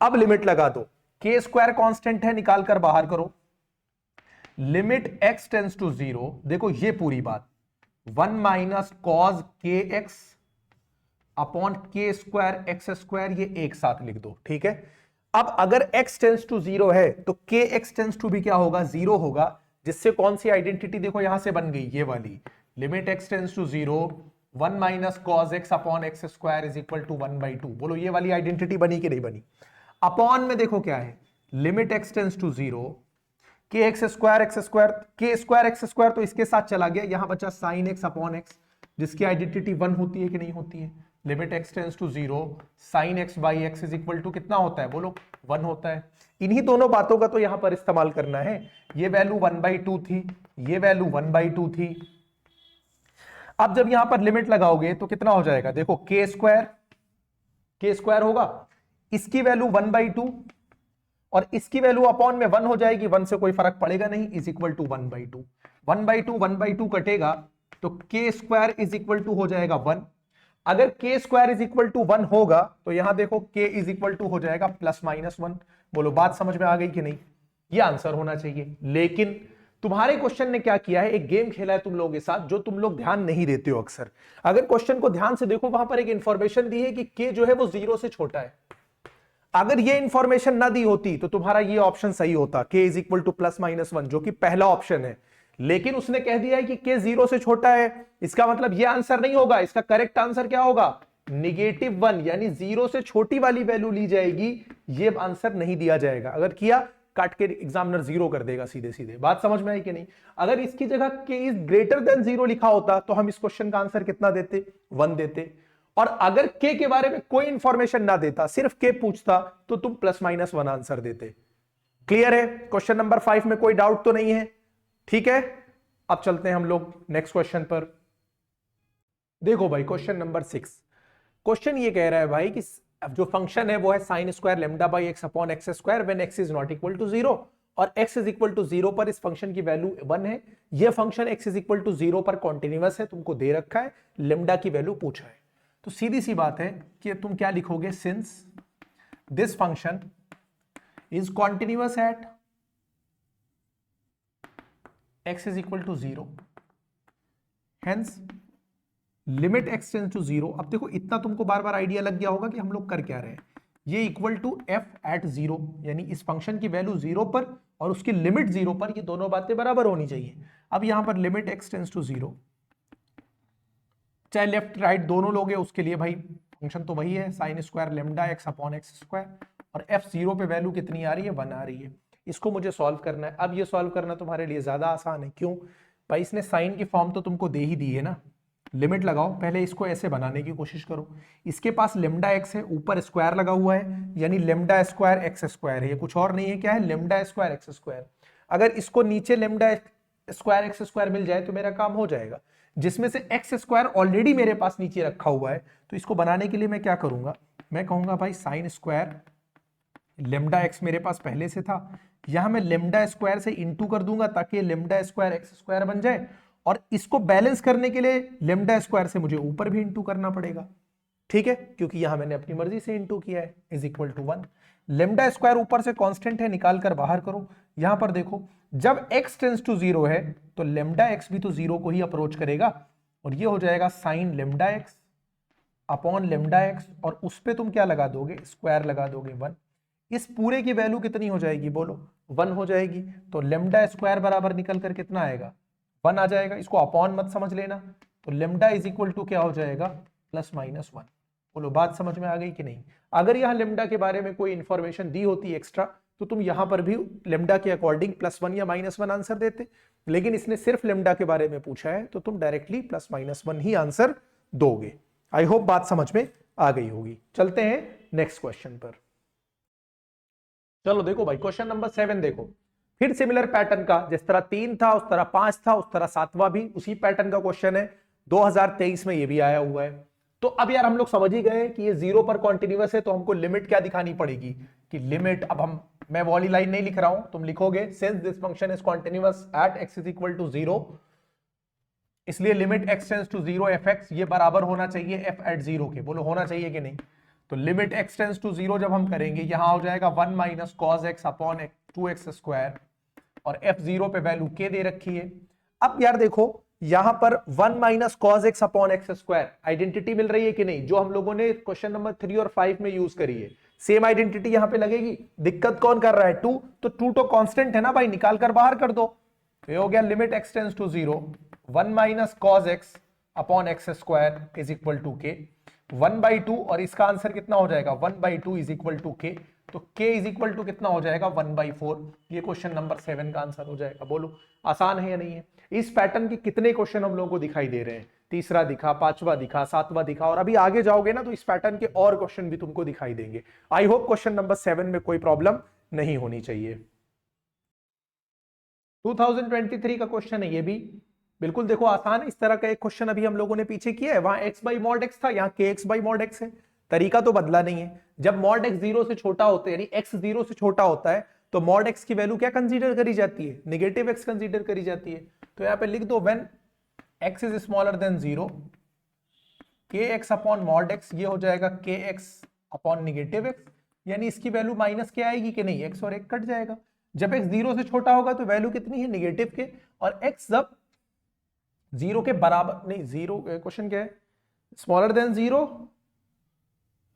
अब लिमिट लगा दो, के स्क्वायर कांस्टेंट है, निकाल कर बाहर करो। लिमिट x टेंड्स टू 0, देखो ये पूरी बात 1 minus cos k x upon के स्क्वायर एक्स स्क्वायर, ये एक साथ लिख दो, ठीक है। अब अगर x टेंड्स टू 0 है तो के एक्स टेंड्स टू भी क्या होगा? 0 होगा, जिससे कौन सी आइडेंटिटी देखो यहां से बन गई, ये वाली। Limit x tends to 0 1 minus cos x upon x square is equal to 1/2। बोलो ये वाली आइडेंटिटी बनी कि नहीं बनी? अपॉन में देखो क्या है, लिमिट x टेंड्स टू 0 के x square k square x square तो इसके साथ चला गया, यहां बचा साइन एक्स अपॉन एक्स, जिसकी आइडेंटिटी 1 होती है कि नहीं होती है? Limit x tends to 0 sine x by x is equal to कितना होता है? बोलो 1 होता है। इन्हीं दोनों बातों का तो यहां पर इस्तेमाल करना है। ये वैल्यू 1/2 थी, ये वैल्यू 1/2 थी। अब जब यहां पर लिमिट लगाओगे तो कितना हो जाएगा? देखो के स्क्वायर होगा, इसकी वैल्यू 1/2 और इसकी वैल्यू अपॉन में 1 हो जाएगी, 1 से कोई फर्क पड़ेगा नहीं, इज इक्वल टू 1/2। 1/2 कटेगा तो के स्क्वायर इज इक्वल टू हो जाएगा 1। अगर के स्क्वायर इज इक्वल टू 1 होगा तो यहां देखो के इज इक्वल टू हो जाएगा +-1। बोलो बात समझ में आ गई कि नहीं? ये आंसर होना चाहिए। लेकिन तुम्हारे क्वेश्चन ने क्या किया है, एक गेम खेला है तुम लोगों के साथ जो तुम लोग ध्यान नहीं देते हो अक्सर। अगर क्वेश्चन को ध्यान से देखो, वहां पर एक इंफॉर्मेशन दी है कि के जो है वो 0 से छोटा है। अगर ये इंफॉर्मेशन ना दी होती तो तुम्हारा ये ऑप्शन सही होता, के इज इक्वल टू +-1, जो कि पहला ऑप्शन है। लेकिन उसने कह दिया है कि के 0 से छोटा है, इसका मतलब ये आंसर नहीं होगा। इसका करेक्ट आंसर क्या होगा? -1, यानी 0 से छोटी वाली वैल्यू ली जाएगी, ये आंसर नहीं दिया जाएगा। अगर किया काट के एग्जामिनर 0 कर देगा सीधे सीधे। बात समझ में आई कि नहीं? अगर इसकी जगह के इज ग्रेटर देन 0 लिखा होता तो हम इस क्वेश्चन का आंसर कितना देते? 1 देते। और अगर के के बारे में कोई इंफॉर्मेशन ना देता, सिर्फ के पूछता, तो तुम +-1 आंसर देते। क्लियर है? क्वेश्चन नंबर 5 में कोई डाउट तो नहीं है? ठीक है, अब चलते हैं हम लोग नेक्स्ट क्वेश्चन पर। देखो भाई क्वेश्चन नंबर 6, क्वेश्चन ये कह रहा है भाई कि अब जो फंक्शन है वो है sine square lambda by x upon x square when x is not equal to 0 और x इज इक्वल टू 0 पर इस फंक्शन की वैल्यू 1 है। ये function x is equal to 0 पर कॉन्टिन्यूअस है, तुमको दे रखा है, लेमडा की वैल्यू पूछा है। तो सीधी सी बात है कि तुम क्या लिखोगे, since this function is continuous at x is equal to 0 hence limit x tends to 0। अब देखो इतना तुमको बार बार आइडिया लग गया होगा कि हम लोग कर क्या रहे हैं। ये इक्वल टू f एट 0, यानी इस फंक्शन की वैल्यू 0 पर और उसकी लिमिट 0 पर, ये दोनों बातें बराबर होनी चाहिए। अब यहां पर लिमिट x टेंड्स टू 0, चाहे लेफ्ट राइट दोनों लोग हैं, उसके लिए भाई फंक्शन तो वही है sine square lambda x upon x square, और f 0 पे वैल्यू कितनी आ रही है, 1 आ रही है। इसको मुझे सॉल्व करना है। अब ये सॉल्व करना तुम्हारे लिए ज्यादा आसान है। क्यों भाई, इसने साइन की फॉर्म तो तुमको दे ही दी है ना। लिमिट लगाओ, पहले इसको ऐसे बनाने की कोशिश करो। इसके पास लेमडा एक्स है, ऊपर स्क्वायर लगा हुआ है, यानी लेमडा स्क्वायर एक्स स्क्वायर है, ये कुछ और नहीं है, क्या है, लेमडा स्क्वायर एक्स स्क्वायर। अगर इसको नीचे लेमडा स्क्वायर एक्स स्क्वायर मिल जाए तो मेरा काम हो जाएगा। जिसमें से एक्स स्क्वायर ऑलरेडी मेरे पास नीचे रखा हुआ है, तो इसको बनाने के लिए मैं क्या करूंगा, मैं कहूंगा भाई साइन स्क्वायर लेमडा एक्स मेरे पास पहले से था, यहां मैं लेमडा स्क्वायर से इंटू कर दूंगा ताकि लेमडा स्क्वायर एक्स स्क्वायर बन जाए, और इसको बैलेंस करने के लिए लेमडा स्क्वायर से मुझे ऊपर भी इंटू करना पड़ेगा। ठीक है, क्योंकि यहां मैंने अपनी मर्जी से इंटू किया है, is equal to 1। Lambda square ऊपर से कांस्टेंट है, निकाल कर बाहर करो। यहां पर देखो जब x टेंड्स टू 0 है तो लेमडा x भी तो 0 को ही अप्रोच करेगा, और ये हो जाएगा sine lambda x upon lambda x, और उस पे तुम क्या लगा दोगे, स्क्वायर लगा दोगे 1। इस पूरे की वैल्यू कितनी हो जाएगी, बोलो 1 हो जाएगी। तो लेमडा स्क्वायर बराबर निकल कर कितना आएगा, 1 आ जाएगा। इसको अपॉन मत समझ लेना, तो लेमडा इज इक्वल टू क्या हो जाएगा, प्लस माइनस 1। बोलो बात समझ में आ गई कि नहीं। अगर यहां लेमडा के बारे में कोई इंफॉर्मेशन दी होती एक्स्ट्रा तो तुम यहां पर भी लेमडा के अकॉर्डिंग +1 या -1 आंसर देते, लेकिन इसने सिर्फ लेमडा के बारे में पूछा है तो तुम डायरेक्टली +-1 ही आंसर दोगे। आई होप बात समझ में आ गई होगी। चलते हैं नेक्स्ट क्वेश्चन पर। चलो देखो भाई, क्वेश्चन नंबर 7 देखो, फिर सिमिलर पैटर्न का, जिस तरह 3 था उस तरह 5 था उस तरह 7वां भी उसी पैटर्न का क्वेश्चन है। 2023 में ये भी आया हुआ है। तो अब यार हम लोग समझ ही गए कि ये 0 पर कॉन्टिन्यूअस है, तो हमको लिमिट क्या दिखानी पड़ेगी कि लिमिट, अब हम, मैं वाली लाइन नहीं लिख रहा हूं, तुम लिखोगे since this function is continuous at x is equal to 0, इसलिए limit x tends to 0 fx ये बराबर होना चाहिए f एट 0 के। बोलो होना चाहिए कि नहीं। तो लिमिट x टेंड्स टू 0 जब हम करेंगे, यहां हो जाएगा 1 minus cos x upon 2x square, और f0 पे वैल्यू k दे रखी है। अब यार देखो यहां पर 1 minus cos x upon x square identity मिल रही है कि नहीं, जो हम लोगों ने क्वेश्चन नंबर 3 और 5 में यूज करी है, सेम आइडेंटिटी यहां पे लगेगी। दिक्कत कौन कर रहा है, 2, तो 2 तो कांस्टेंट है ना भाई, निकाल कर बाहर कर दो। तो ये हो गया limit x tends to 0 1 minus cos x upon x square is equal to k 1/2, और इसका आंसर कितना हो जाएगा 1/2 इज इक्वल टू k। तो k इज इक्वल टू कितना हो जाएगा 1/4। ये क्वेश्चन नंबर 7 का आंसर हो जाएगा। बोलो आसान है या नहीं है। इस पैटर्न के कितने क्वेश्चन हम लोगों को दिखाई दे रहे हैं, तीसरा दिखा, पांचवा दिखा, सातवां दिखा, और अभी आगे जाओगे ना तो इस पैटर्न के और क्वेश्चन भी तुमको दिखाई देंगे। आई होप क्वेश्चन नंबर 7 में कोई प्रॉब्लम नहीं होनी चाहिए। 2023 का क्वेश्चन है ये भी, बिल्कुल देखो आसान है। इस तरह का एक क्वेश्चन अभी हम लोगों ने पीछे किया है, वहां x बाई मॉड x था, यहाँ kx बाई मॉड x है। तरीका तो बदला नहीं है। जब मॉड x 0 से छोटा होता है, यानी x 0 से छोटा होता है, तो मॉड x की वैल्यू क्या कंसीडर करी जाती है, नेगेटिव x कंसीडर करी जाती है। तो यहाँ पे लिख दो when x is smaller than 0 kx upon mod x, ये हो जाएगा kx अपॉन नेगेटिव x, यानी इसकी वैल्यू माइनस क्या आएगी कि नहीं, x और 1 कट जाएगा। जब x 0 से छोटा होगा तो वैल्यू कितनी है, नेगेटिव के, और x जब 0 के बराबर, नहीं 0, क्वेश्चन क्या है, स्मॉलर देन 0,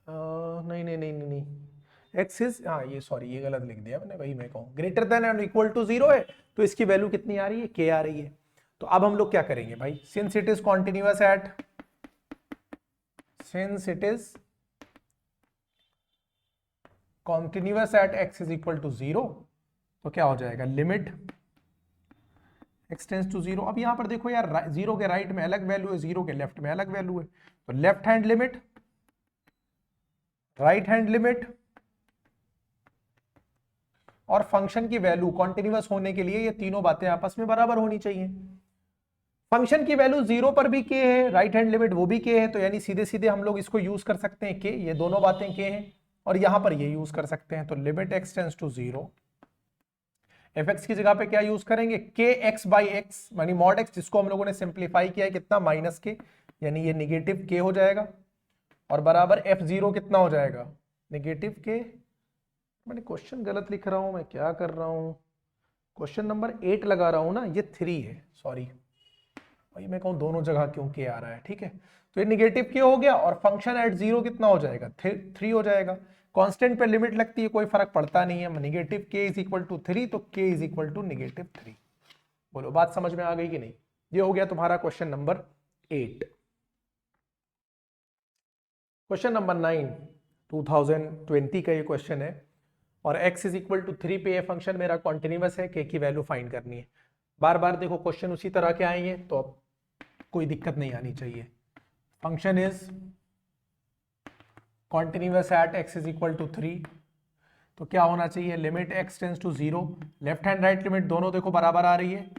नहीं नहीं नहीं नहीं नहीं, x इज, हाँ ये सॉरी ये गलत लिख दिया मैंने, वही मैं कहूँ greater than and equal to 0 है, तो इसकी वैल्यू कितनी आ रही है, k आ रही है। तो अब हम लोग क्या करेंगे भाई, since it is continuous at, since it is continuous at x is equal to 0, तो क्या हो जाएगा लिमिट x टेंड्स टू 0। अब यहां पर देखो यार, 0 के राइट में अलग वैल्यू है, 0 के लेफ्ट में अलग वैल्यू है, तो left hand limit, right hand limit, और फंक्शन की वैल्यू कॉन्टिन्यूअस होने के लिए ये तीनों बातें आपस में बराबर होनी चाहिए। फंक्शन की वैल्यू 0 पर भी के है, राइट हैंड लिमिट वो भी के है, तो यानी सीधे सीधे हम लोग इसको यूज कर सकते हैं के, ये दोनों बातें के हैं, और यहां पर ये यूज कर सकते हैं। तो limit x tends to 0, fx की जगह पे क्या यूज करेंगे, के एक्स बाई एक्स, यानी मॉड x, जिसको हम लोगों ने सिंप्लीफाई किया है कितना, माइनस के, यानी ये निगेटिव के हो जाएगा, और बराबर f0 कितना हो जाएगा, निगेटिव के। मैंने क्वेश्चन गलत लिख रहा हूं, मैं क्या कर रहा हूं, क्वेश्चन नंबर 8 लगा रहा हूं ना, ये 3 है, सॉरी भाई, मैं कहूं दोनों जगह क्यों के आ रहा है, ठीक है। तो ये निगेटिव के हो गया, और फंक्शन एट 0 कितना हो जाएगा, 3 हो जाएगा। कांस्टेंट पे लिमिट लगती है, कोई फर्क पड़ता नहीं है, निगेटिव के इज इक्वल टू 3, तो के इज इक्वल टू निगेटिव 3। बोलो बात समझ में आ गई कि नहीं। ये हो गया तुम्हारा क्वेश्चन नंबर 8। क्वेश्चन नंबर 9 2020 का ये क्वेश्चन है, और x इज इक्वल टू 3 पे ये फंक्शन मेरा कॉन्टिन्यूअस है, k की वैल्यू फाइंड करनी है। बार बार देखो क्वेश्चन उसी तरह के आएंगे, तो अब कोई दिक्कत नहीं आनी चाहिए। Function is continuous at x is equal to 3, तो क्या होना चाहिए, limit x tends to 0, left hand right limit दोनों देखो बराबर आ रही है,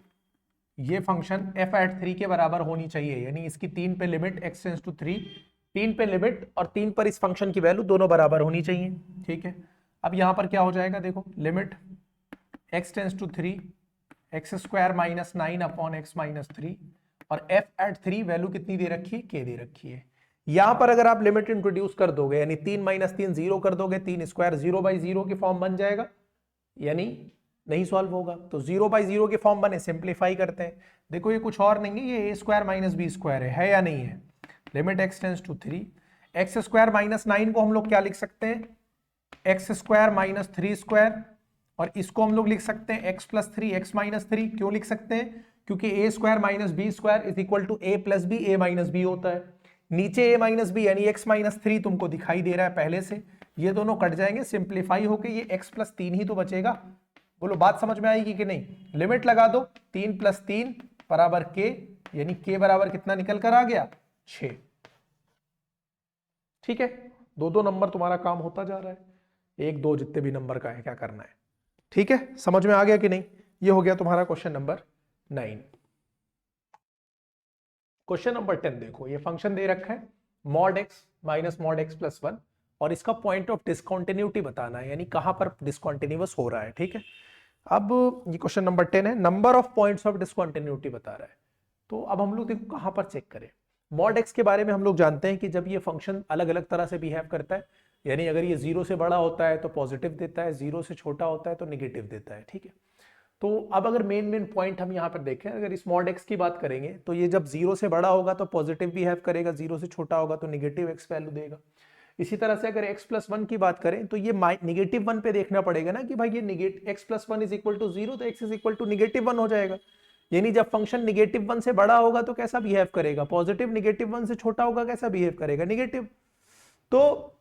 ये फंक्शन f एट 3 के बराबर होनी चाहिए, यानी इसकी 3 पे लिमिट x टेंड्स टू 3, 3 पे लिमिट और 3 पर इस फंक्शन की वैल्यू दोनों बराबर होनी चाहिए, ठीक है। अब यहां पर क्या हो जाएगा, देखो limit x tends to 3, x square minus 9 upon x minus 3, और f एट 3 वैल्यू कितनी दे रखी है, k दे रखी है। यहां पर अगर आप लिमिट इंट्रोड्यूस कर दोगे, यानी 3 माइनस 3 0 कर दोगे, 3 स्क्वायर 0 बाई 0 की फॉर्म बन जाएगा, यानी नहीं सॉल्व होगा। तो 0 बाई 0 के फॉर्म बने, सिंप्लीफाई करते हैं। देखो ये कुछ और नहीं है, ये a square minus b square है या नहीं है। Limit x tends to 3, x square minus 9 को हम लोग क्या लिख सकते हैं, एक्स स्क्वायर माइनस 3 स्क्वायर, और इसको हम लोग लिख सकते हैं x प्लस 3 एक्स माइनस 3। क्यों लिख सकते हैं, क्योंकि a square minus b square is equal to a plus b, a minus b होता है। नीचे a माइनस बी यानी x माइनस 3 तुमको दिखाई दे रहा है पहले से, ये दोनों कट जाएंगे, सिंप्लीफाई होके ये x प्लस 3 ही तो बचेगा। बोलो बात समझ में आएगी कि नहीं। लिमिट लगा दो, 3 प्लस 3 बराबर k, यानी k बराबर कितना निकल कर आ गया, 6। ठीक है, दो नंबर तुम्हारा काम होता जा रहा है, 1 2 जितने भी नंबर का है क्या करना है, ठीक है। समझ में आ गया कि नहीं। ये हो गया तुम्हारा क्वेश्चन नंबर 9। क्वेश्चन नंबर 10 देखो, ये फंक्शन दे रखा है mod x minus mod x plus 1, और इसका पॉइंट ऑफ डिसकंटिन्यूटी बताना है, यानी कहां पर डिसकंटिन्यूअस हो रहा है, ठीक है। अब ये क्वेश्चन नंबर 10 है, number of points of discontinuity बता रहा है। तो अब हम लोग देखो कहां पर चेक करें। मॉड x के बारे में हम लोग जानते हैं कि जब ये फंक्शन अलग अलग तरह से बिहेव करता है, यानी अगर ये 0 से बड़ा होता है तो पॉजिटिव देता है, 0 से छोटा होता है तो निगेटिव देता है, ठीक है। तो अब अगर मेन पॉइंट हम यहाँ पर देखें, अगर इस मॉड x की बात करेंगे तो ये जब 0 से बड़ा होगा तो पॉजिटिव बिहेव करेगा, 0 से छोटा होगा तो निगेटिव x वैल्यू देगा। इसी तरह से अगर x प्लस 1 की बात करें तो ये निगेटिव 1 पे देखना पड़ेगा ना, कि भाई ये x plus 1 is equal to 0, तो x is equal to negative 1 हो जाएगा। यानी जब फंक्शन निगेटिव 1 से बड़ा होगा तो कैसा बिहेव करेगा, पॉजिटिव, निगेटिव 1 से छोटा होगा कैसा बिहेव करेगा, निगेटिव। तो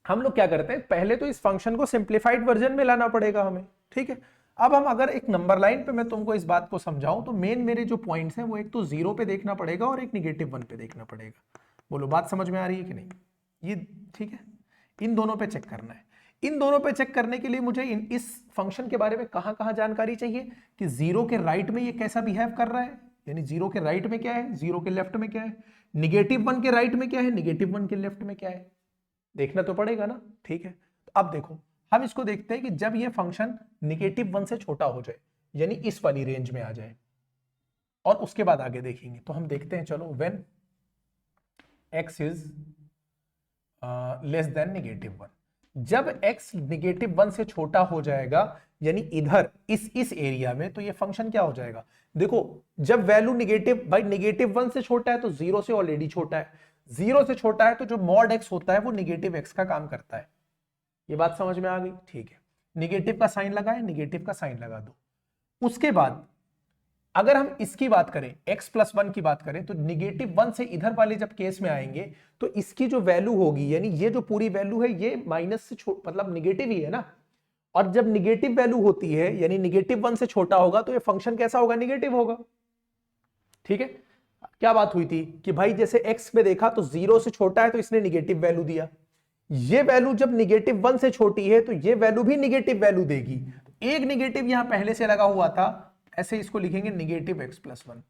हम लोग क्या करते हैं, पहले तो इस फंक्शन को सिंप्लीफाइड वर्जन में लाना पड़ेगा हमें, ठीक है। अब हम अगर एक नंबर लाइन पे मैं तुमको इस बात को समझाऊं तो मेन मेरे जो पॉइंट्स हैं वो एक तो 0 पे देखना पड़ेगा और एक निगेटिव 1 पे देखना पड़ेगा। बोलो बात समझ में आ रही है कि नहीं, ये ठीक है। इन दोनों पे चेक करना है। इन दोनों पे चेक करने के लिए मुझे इस फंक्शन के बारे में कहां जानकारी चाहिए, कि 0 के राइट में ये कैसा बिहेव कर रहा है, यानी 0 के राइट में क्या है, 0 के लेफ्ट में क्या है, निगेटिव 1 के राइट में क्या है, निगेटिव 1 के लेफ्ट में क्या है, देखना तो पड़ेगा ना, ठीक है। तो अब देखो हम इसको देखते हैं कि जब ये फंक्शन निगेटिव 1 से छोटा हो जाए, यानी इस वाली रेंज में आ जाए, और उसके बाद आगे देखेंगे। तो हम देखते हैं, चलो when x is less than negative 1, जब x निगेटिव 1 से छोटा हो जाएगा, यानी इधर इस एरिया में, तो ये फंक्शन क्या हो जाएगा। देखो जब वैल्यू निगेटिव, भाई निगेटिव 1 से छोटा है तो 0 से ऑलरेडी छोटा है, 0 से छोटा है तो जो मॉड x होता है वो निगेटिव x का काम करता है। ये बात समझ में आ गई, ठीक है। निगेटिव का साइन लगाए, निगेटिव का साइन लगा दो। उसके बाद अगर हम इसकी बात करें, x प्लस 1 की बात करें, तो निगेटिव 1 से इधर वाले जब केस में आएंगे तो इसकी जो वैल्यू होगी, यानी ये जो पूरी वैल्यू है ये माइनस से मतलब निगेटिव ही है ना, और जब निगेटिव वैल्यू होती है यानी निगेटिव 1 से छोटा होगा तो ये फंक्शन कैसा होगा, निगेटिव होगा, ठीक है। क्या बात हुई थी कि भाई जैसे x में देखा तो 0 से छोटा है तो इसने निगेटिव वैल्यू दिया, ये वैल्यू जब निगेटिव 1 से छोटी है तो ये वैल्यू भी निगेटिव वैल्यू देगी। एक निगेटिव यहां पहले से लगा हुआ था, ऐसे इसको लिखेंगे निगेटिव x प्लस 1।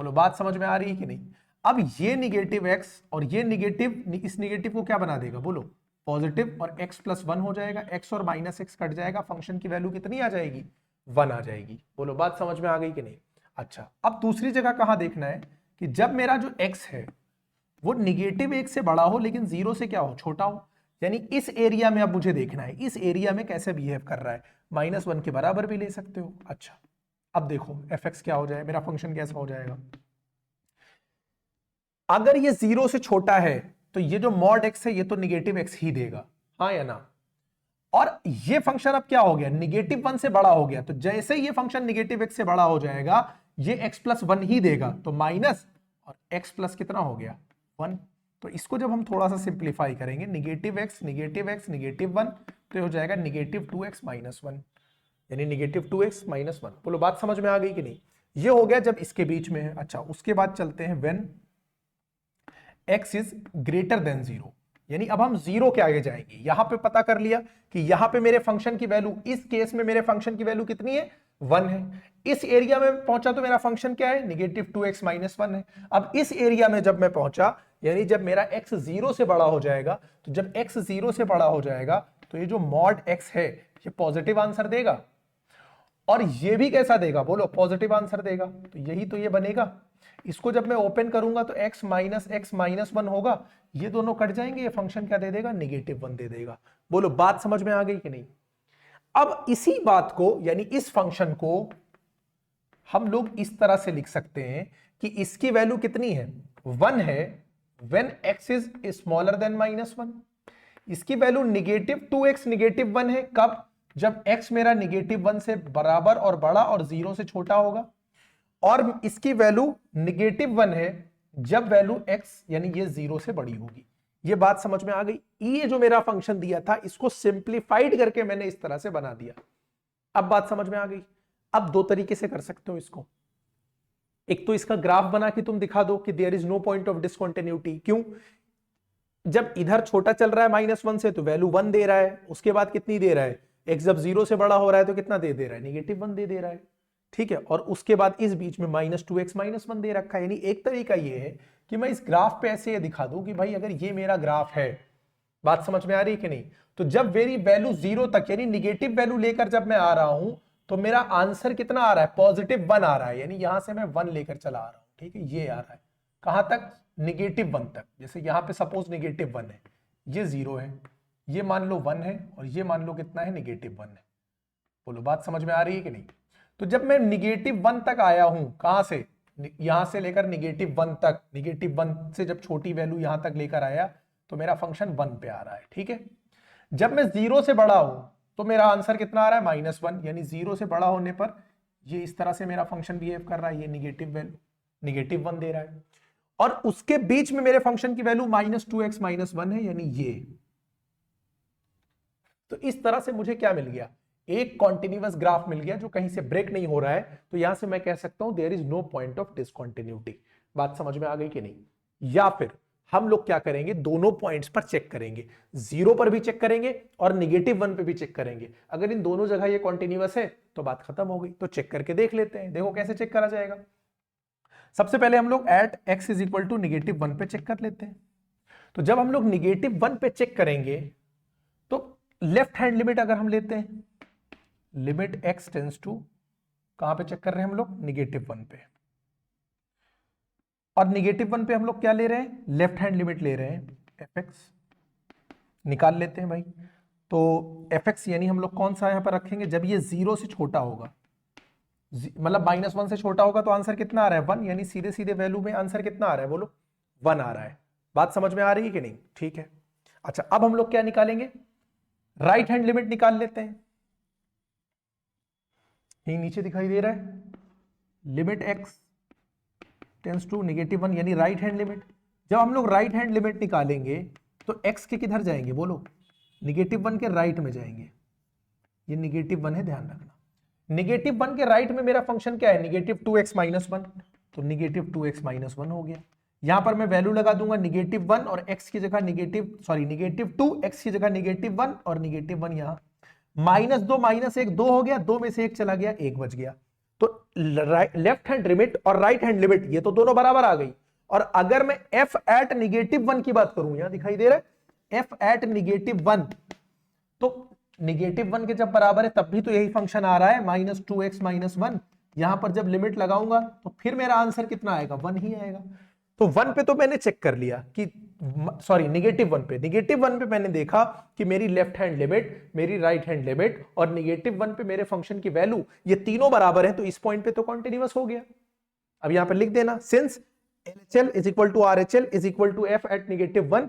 बोलो बात समझ में आ रही है कि नहीं। अब ये निगेटिव एक्स और ये निगेटिव, इस निगेटिव को क्या बना देगा बोलो पॉजिटिव, और x प्लस 1 हो जाएगा, x और माइनस एक्स कट जाएगा, फंक्शन की वैल्यू कितनी आ जाएगी 1 आ जाएगी। बोलो बात समझ में आ गई कि नहीं। अच्छा अब दूसरी जगह कहां देखना है कि जब मेरा जो x है वो निगेटिव 1 से बड़ा हो लेकिन 0 से क्या हो छोटा हो, यानी इस एरिया में अब मुझे देखना है इस एरिया में कैसे बिहेव कर रहा है, -1 के बराबर भी ले सकते हो। अच्छा अब देखो fx क्या हो जाए, मेरा फंक्शन कैसा हो जाएगा, अगर ये 0 से छोटा है तो ये जो मॉड x है ये तो निगेटिव x ही देगा, हाँ या ना। और ये फंक्शन अब क्या हो गया -1 से बड़ा हो गया, तो जैसे ये फंक्शन निगेटिव x से बड़ा हो जाएगा ये x प्लस 1 ही देगा, तो माइनस और x प्लस कितना हो गया 1। तो इसको जब हम थोड़ा सा सिंप्लीफाई करेंगे -x -1 तो हो जाएगा -2x - 1, यानी -2x - 1। बोलो बात समझ में आ गई कि नहीं। ये हो गया जब इसके बीच में है। अच्छा उसके बाद चलते हैं when x is greater than 0, यानी अब हम 0 के आगे जाएंगे। यहां पे पता कर लिया कि यहां पे मेरे फंक्शन की वैल्यू, इस केस में मेरे फंक्शन की वैल्यू कितनी है 1 है। इस एरिया में पहुंचा तो मेरा फंक्शन क्या है -2x - 1 है। अब इस एरिया में जब मैं पहुंचा, यानी जब मेरा x 0 से बड़ा हो जाएगा, तो जब x 0 से बड़ा हो जाएगा तो ये जो मॉड x है ये पॉजिटिव आंसर देगा, और ये भी कैसा देगा बोलो पॉजिटिव आंसर देगा। तो यही तो ये बनेगा। इसको जब मैं ओपन करूंगा तो x - 1 होगा, ये दोनों कट जाएंगे, ये फंक्शन क्या दे देगा -1 दे देगा। बोलो बात समझ में आ गई कि नहीं। अब इसी बात को यानी इस फंक्शन को हम लोग इस तरह से लिख सकते हैं कि इसकी वैल्यू कितनी है 1 है when x is smaller then -1। इसकी वैल्यू -2x -1 है कब, जब x मेरा -1 से बराबर और बड़ा और 0 से छोटा होगा, और इसकी वैल्यू -1 है जब वैल्यू x यानी ये 0 से बड़ी होगी। ये बात समझ में आ गई। ये जो मेरा फंक्शन दिया था इसको सिंप्लीफाइड करके मैंने इस तरह से बना दिया। अब बात समझ में आ गई। अब दो तरीके से कर सकते हो इसको। एक तो इसका ग्राफ बना के तुम दिखा दो कि there is no point of discontinuity. क्यों, जब इधर छोटा चल रहा है -1 से तो वैल्यू 1 दे रहा है, उसके बाद कितनी दे रहा है x जब 0 से बड़ा हो रहा है तो कितना दे रहा है -1 दे रहा है, ठीक है। और उसके बाद इस बीच में -2x - 1 दे रखा है। यानी एक तरीका ये है कि मैं इस ग्राफ पे ऐसे दिखा दूं कि भाई अगर ये मेरा ग्राफ है, बात समझ में आ रही है कि नहीं, तो जब मेरी वैल्यू 0 तक यानी निगेटिव वैल्यू लेकर जब मैं आ रहा हूं तो मेरा आंसर कितना आ रहा है +1 आ रहा है, यानी यहां से मैं 1 लेकर चला आ रहा हूं, ठीक है। ये आ रहा है कहां तक -1 तक। जैसे यहां पे सपोज -1 है, ये 0 है, ये मान लो 1 है, और ये मान लो कितना है -1 है। बोलो बात समझ में आ रही है कि नहीं। तो जब मैं -1 तक आया हूं, कहां से, यहां से लेकर -1 तक, -1 से जब छोटी वैल्यू यहां तक लेकर आया तो मेरा फंक्शन 1 पे आ रहा है, ठीक है। जब मैं 0 से बड़ा हूं तो मेरा आंसर कितना आ रहा है -1, यानी 0 से बड़ा होने पर ये इस तरह से मेरा फंक्शन बिहेव कर रहा है, ये निगेटिव वैल्यू -1 दे रहा है। और उसके बीच में मेरे फंक्शन की वैल्यू -2x - 1 है, यानी ये। तो इस तरह से मुझे क्या मिल गया, एक कॉन्टिन्यूअस ग्राफ मिल गया जो कहीं से ब्रेक नहीं हो रहा है। तो यहां से मैं कह सकता हूं there is no point of discontinuity. बात समझ में आ गई कि नहीं। या फिर हम लोग क्या करेंगे, दोनों पॉइंट्स पर चेक करेंगे, 0 पर भी चेक करेंगे और -1 पे भी चेक करेंगे। अगर इन दोनों जगह ये कॉन्टिन्यूअस है तो बात खत्म हो गई। तो चेक करके देख लेते हैं। देखो कैसे चेक करा जाएगा। सबसे पहले हम लोग at x is equal to -1 पे चेक कर लेते हैं। तो जब हम लोग -1 पे चेक करेंगे तो लेफ्ट हैंड लिमिट अगर हम लेते हैं, लिमिट x टेंस टू, कहां पे चेक कर रहे हैं हम लोग -1 पे, और -1 पे हम लोग क्या ले रहे हैं, लेफ्ट हैंड लिमिट ले रहे हैं fx। निकाल लेते हैं भाई। तो fx यानी हम लोग कौन सा यहां पर रखेंगे, जब ये 0 से छोटा होगा, मतलब -1 से छोटा होगा तो आंसर कितना आ रहा है 1, यानी सीधे सीधे वैल्यू में आंसर कितना आ रहा है बोलो 1 आ रहा है। बात समझ में आ रही है कि नहीं, ठीक है। अच्छा अब हम लोग क्या निकालेंगे, राइट हैंड लिमिट निकाल लेते हैं। यही नीचे दिखाई दे रहा है, लिमिट x टेंस टू -1 यानी राइट हैंड लिमिट। जब हम लोग राइट हैंड लिमिट निकालेंगे तो x के किधर जाएंगे बोलो, -1 के राइट में जाएंगे। ये -1 है, ध्यान रखना। -1 के राइट में मेरा फंक्शन क्या है, -2x - 1, तो -2x - 1 हो गया। यहां पर मैं वैल्यू लगा दूंगा -1 और x की जगह -2, x की जगह -1 और -1 यहां, -2 - 1 2 हो गया, 2 में से 1 चला गया, 1 बच गया। तो लेफ्ट हैंड लिमिट और राइट हैंड लिमिट ये तो दोनों बराबर आ गई। और अगर मैं f एट -1 की बात करूं, यहां दिखाई दे रहा है f एट -1, तो -1 के जब बराबर है तब भी तो यही फंक्शन आ रहा है -2x - 1। यहां पर जब लिमिट लगाऊंगा तो फिर मेरा आंसर कितना आएगा, 1 ही आएगा। तो 1 पे तो मैंने चेक कर लिया कि सॉरी -1 पे, -1 पे मैंने देखा कि मेरी लेफ्ट हैंड लिमिट, मेरी राइट हैंड लिमिट और -1 पे मेरे फंक्शन की वैल्यू ये तीनों बराबर हैं, तो इस पॉइंट पे तो कॉन्टिन्यूअस हो गया। अब यहां पर लिख देना since LHL is equal to RHL is equal to f at -1,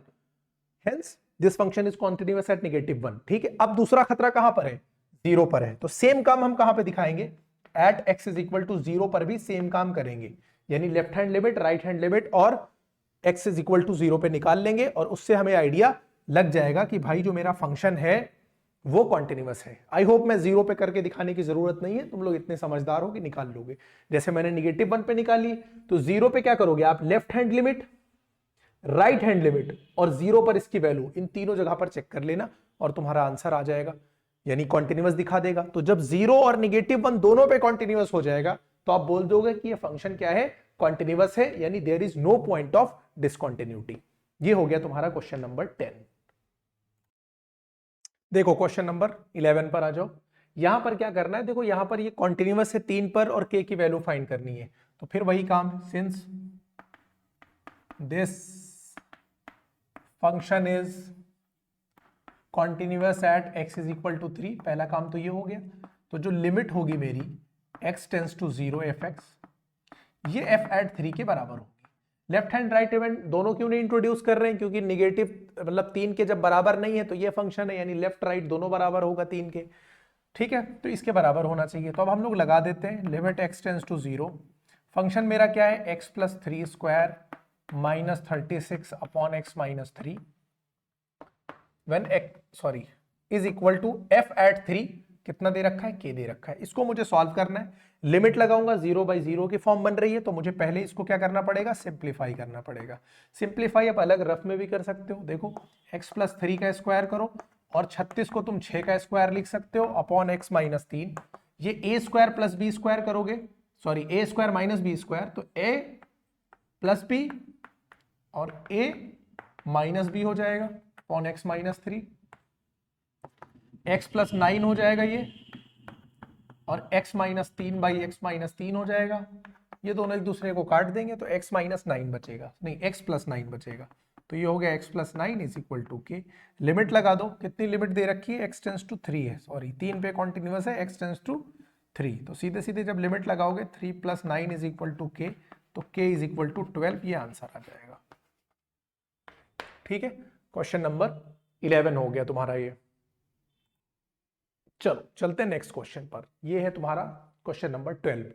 hence this function is continuous at -1। ठीक है, अब दूसरा खतरा कहां पर है, 0 पर है। तो सेम काम हम कहां पे दिखाएंगे, eight x is equal to 0 पर भी सेम काम करेंगे, यानी left hand limit, right hand limit और x is equal to 0 पे निकाल लेंगे और उससे हमें आइडिया लग जाएगा कि भाई जो मेरा फंक्शन है वो कॉन्टिन्यूअस है। आई होप मैं 0 पे करके दिखाने की जरूरत नहीं है, तुम लोग इतने समझदार हो कि निकाल लोगे। जैसे मैंने -1 पे निकाली, तो 0 पे क्या करोगे आप, left hand limit, right hand limit और 0 पर इसकी वैल्यू, इन तीनों जगह पर चेक कर लेना और तुम्हारा आंसर आ जाएगा, यानी कॉन्टिन्यूअस दिखा देगा। तो जब 0 और -1 दोनों पे कॉन्टिन्यूअस हो जाएगा तो आप बोल दोगे कि ये फंक्शन क्या है, कॉन्टिन्यूअस है, यानी there is no point of discontinuity. ये हो गया तुम्हारा क्वेश्चन नंबर 10। देखो क्वेश्चन नंबर 11 पर आ जाओ। यहां पर क्या करना है, देखो यहां पर ये कॉन्टिन्यूअस है 3 पर और k की वैल्यू फाइंड करनी है, तो फिर वही काम, since this function is continuous at x is equal to 3, पहला काम तो ये हो गया। तो जो लिमिट होगी मेरी x टेंस टू 0 fx, ये f एट 3 के बराबर होगी। लेफ्ट हैंड राइट हैंड दोनों क्यों नहीं इंट्रोड्यूस कर रहे हैं, क्योंकि निगेटिव मतलब 3 के जब बराबर नहीं है तो ये फंक्शन है, यानी लेफ्ट राइट दोनों बराबर होगा 3 के। ठीक है, तो इसके बराबर होना चाहिए। तो अब हम लोग लगा देते हैं limit x tends to 0, function मेरा क्या है x plus 3 square minus 36 upon x minus 3 when x sorry is equal to f at 3, कितना दे रखा है, k दे रखा है। इसको मुझे सॉल्व करना है, लिमिट लगाऊंगा 0/0 की फॉर्म बन रही है, तो मुझे पहले इसको क्या करना पड़ेगा, सिंप्लीफाई करना पड़ेगा। सिंप्लीफाई आप अलग रफ में भी कर सकते हो, देखो x प्लस 3 का स्क्वायर करो और 36 को तुम 6 का स्क्वायर लिख सकते हो अपॉन x माइनस 3, ये a square plus b square करोगे, sorry a square minus b square, तो a प्लस b और a माइनस b हो जाएगा upon x minus 3, x plus 9 हो जाएगा ये, और x minus 3 by X minus 3 हो जाएगा। ये दोनों एक दूसरे को काट देंगे तो x माइनस 9 बचेगा, नहीं x प्लस 9 बचेगा। तो ये हो गया x plus 9 is equal to k। Limit लगा दो, कितनी लिमिट दे रखी है, x टेंस टू 3 है, सॉरी 3 पे कॉन्टिन्यूअस है, x टेंस टू 3, तो सीधे सीधे जब लिमिट लगाओगे 3 plus 9 is equal to k, तो k इज इक्वल टू 12, ये आंसर आ जाएगा। ठीक है, क्वेश्चन नंबर 11 हो गया तुम्हारा ये। चलो चलते हैं नेक्स्ट क्वेश्चन पर, ये है तुम्हारा क्वेश्चन नंबर 12।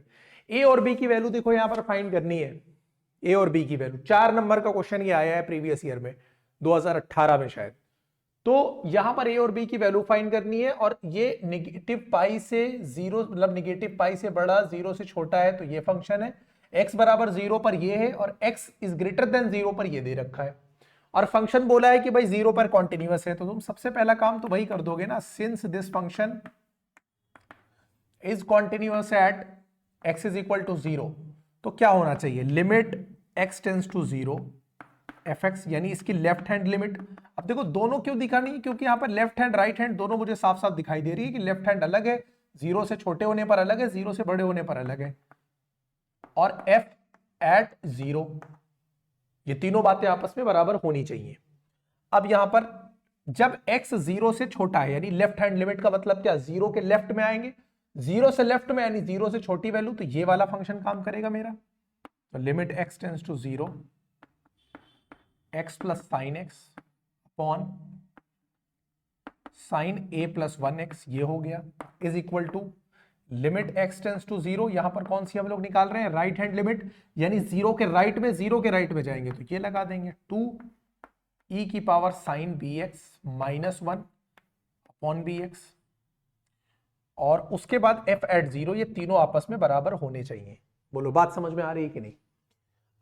ए और बी की वैल्यू देखो यहां पर फाइंड करनी है, ए और बी की वैल्यू। 4 नंबर का क्वेश्चन ये आया है प्रीवियस ईयर में, 2018 में शायद। तो यहां पर ए और बी की वैल्यू फाइंड करनी है, और ये नेगेटिव पाई से 0 मतलब नेगेटिव पाई से बड़ा 0 से छोटा है, तो ये फंक्शन है। x बराबर 0 पर ये है और x इज ग्रेटर देन 0 पर ये दे रखा है, और फंक्शन बोला है कि भाई 0 पर कॉन्टिन्यूअस है। तो तुम सबसे पहला काम तो वही कर दोगे ना, since this function is continuous at x is equal to 0, तो क्या होना चाहिए, limit x tends to 0 fx, यानी इसकी लेफ्ट हैंड लिमिट। अब देखो दोनों क्यों दिखानी है, क्योंकि यहां पर लेफ्ट हैंड राइट हैंड दोनों मुझे साफ साफ दिखाई दे रही है कि लेफ्ट हैंड अलग है, 0 से छोटे होने पर अलग है, 0 से बड़े होने पर अलग है, और f एट 0, ये तीनों बातें आपस में बराबर होनी चाहिए। अब यहां पर जब x 0 से छोटा है, यानी लेफ्ट हैंड लिमिट का मतलब क्या, 0 के लेफ्ट में आएंगे, 0 से लेफ्ट में यानी 0 से छोटी वैल्यू, तो ये वाला फंक्शन काम करेगा मेरा। तो limit x tends to 0 x plus sine x upon sine a plus 1x, ये हो गया, is equal to limit x tends to 0, यहां पर कौन सी हम लोग निकाल रहे हैं, राइट हैंड लिमिट, यानी 0 के राइट में जाएंगे तो ये लगा देंगे 2 e की power sign bx minus 1 upon bx, और उसके बाद f एट 0, ये तीनों आपस में बराबर होने चाहिए। बोलो बात समझ में आ रही है कि नहीं।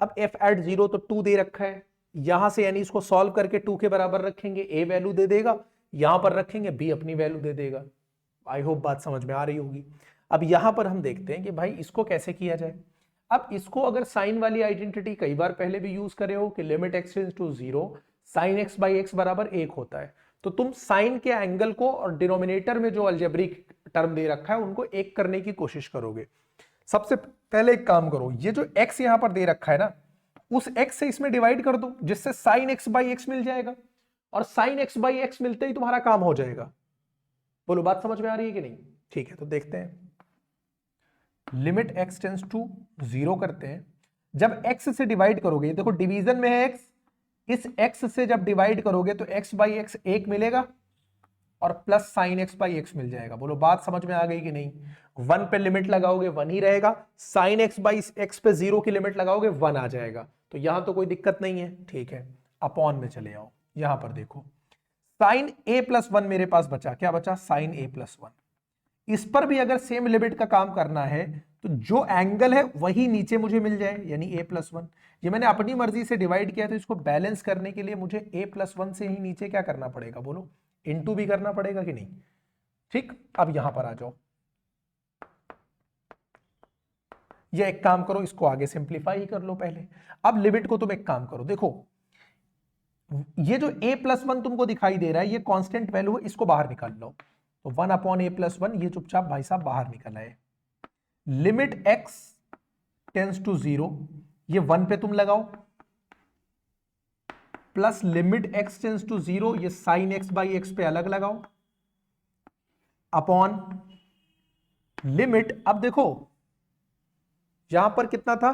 अब f एट 0 तो 2 दे रखा है, यहां से यानी इसको सॉल्व करके 2 के बराबर रखेंगे, a वैल्यू दे देगा, यहां पर रखेंगे b अपनी वैल्यू दे देगा। आई होप बात समझ में आ रही होगी। अब यहां पर हम देखते हैं कि भाई इसको कैसे किया जाए। अब इसको अगर साइन वाली आइडेंटिटी कई बार पहले भी यूज करे हो कि limit x tends to 0 sine x by x बराबर 1 होता है, तो तुम साइन के एंगल को और डिनोमिनेटर में जो अलजेब्रिक टर्म दे रखा है उनको एक करने की कोशिश करोगे। सबसे पहले एक काम करो, ये जो x यहां पर दे रखा है ना, उस x से इसमें डिवाइड कर दो, जिससे साइन एक्स बाई एक्स मिल जाएगा, और साइन एक्स बाई एक्स मिलते ही तुम्हारा काम हो जाएगा। बोलो बात समझ में आ रही है कि नहीं? ठीक है, तो देखते हैं। लिमिट x टेंस टू 0 करते हैं। जब x से डिवाइड करोगे, देखो डिवीजन में है x, इस x से जब डिवाइड करोगे तो x बाई एक्स 1 मिलेगा और plus sine x by X मिल जाएगा। बोलो बात समझ में आ गई कि नहीं? 1 पे लिमिट लगाओगे 1 ही रहेगा, साइन एक्स बाई एक्स पे 0 की लिमिट लगाओगे 1 आ जाएगा, तो यहां तो कोई दिक्कत नहीं है। ठीक है, अपॉन में चले आओ, यहां पर देखो साइन a प्लस 1 मेरे पास बचा, क्या बचा? Sine a plus 1। इस पर भी अगर सेम लिमिट का काम करना है तो जो एंगल है वही नीचे मुझे मिल जाए, यानी a प्लस 1। ये मैंने अपनी मर्जी से डिवाइड किया, तो इसको बैलेंस करने के लिए मुझे a प्लस 1 से ही नीचे क्या करना पड़ेगा? बोलो इनटू भी करना पड़ेगा कि नहीं? ठीक, अब यहां पर आ जाओ, ये एक काम करो, इसको आगे सिंप्लीफाई ही कर लो पहले। अब लिमिट को तुम एक काम करो, देखो ये जो a प्लस 1 तुमको दिखाई दे रहा है ये कांस्टेंट वैल्यू है, इसको बाहर निकाल लो, तो 1 अपॉन a प्लस 1 ये चुपचाप भाई साहब बाहर निकल आए। लिमिट x टेंस टू 0, ये 1 पे तुम लगाओ, plus limit x tends to 0, ये साइन x बाई एक्स पे अलग लगाओ, अपॉन लिमिट, अब देखो यहां पर कितना था?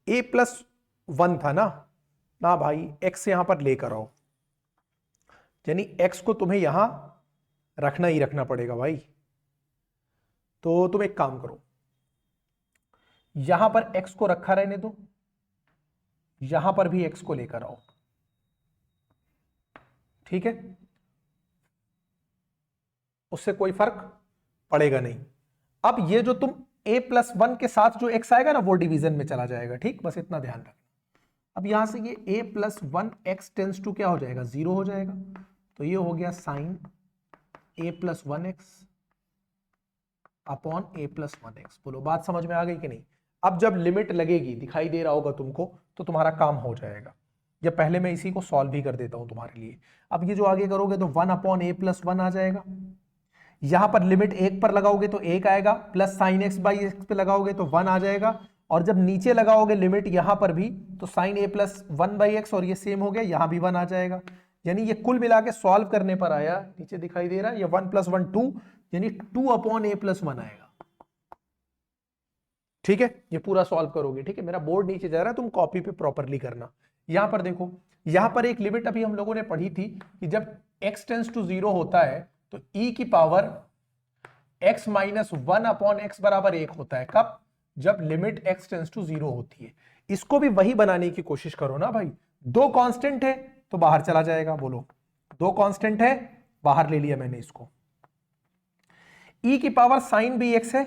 a प्लस 1 था ना भाई, x यहां पर लेकर आओ, यानी x को तुम्हें यहां रखना ही रखना पड़ेगा भाई। तो तुम एक काम करो, यहां पर x को रखा रहने दो, यहां पर भी x को लेकर आओ, ठीक है, उससे कोई फर्क पड़ेगा नहीं। अब ये जो तुम a प्लस 1 के साथ जो x आएगा ना वो डिवीजन में चला जाएगा, ठीक, बस इतना ध्यान रखना। अब यहां से ये a plus 1 x tends to क्या हो जाएगा? 0 हो जाएगा, तो ये हो गया sine a plus 1 x upon a plus 1 x. बोलो बात समझ में आ गई कि नहीं? अब जब लिमिट लगेगी, दिखाई दे रहा होगा तुमको, तो तुम्हारा काम हो जाएगा। या पहले मैं इसी को सॉल्व भी कर देता हूं तुम्हारे लिए। अब ये जो आगे करोगे तो 1 अपॉन a प्लस 1 आ जाएगा, यहां पर लिमिट 1 पर लगाओगे तो 1 आएगा, plus sine x by x पे लगाओगे तो 1 आ जाएगा, और जब नीचे लगाओगे लिमिट यहां पर भी तो sine a plus 1 by x, और ये सेम हो गया, यहां भी 1 आ जाएगा। यानी ये कुल मिला के सॉल्व करने पर आया, नीचे दिखाई दे रहा है, ये 1 प्लस 1 2, यानी 2 अपॉन a प्लस 1 आएगा। ठीक है, ये पूरा सॉल्व करोगे, ठीक है, मेरा बोर्ड नीचे जा रहा है, तुम कॉपी पे प्रॉपरली करना। यहां पर देखो, यहां पर एक लिमिट अभी हम लोगों ने पढ़ी थी कि जब x टेंस टू 0 होता है तो e की power x minus 1 upon x बराबर 1 होता है। कब? जब लिमिट x टेंस टू 0 होती है। इसको भी वही बनाने की कोशिश करो ना भाई। दो कांस्टेंट है तो बाहर चला जाएगा, बोलो दो कांस्टेंट है, बाहर ले लिया मैंने इसको। e की पावर साइन बी एक्स है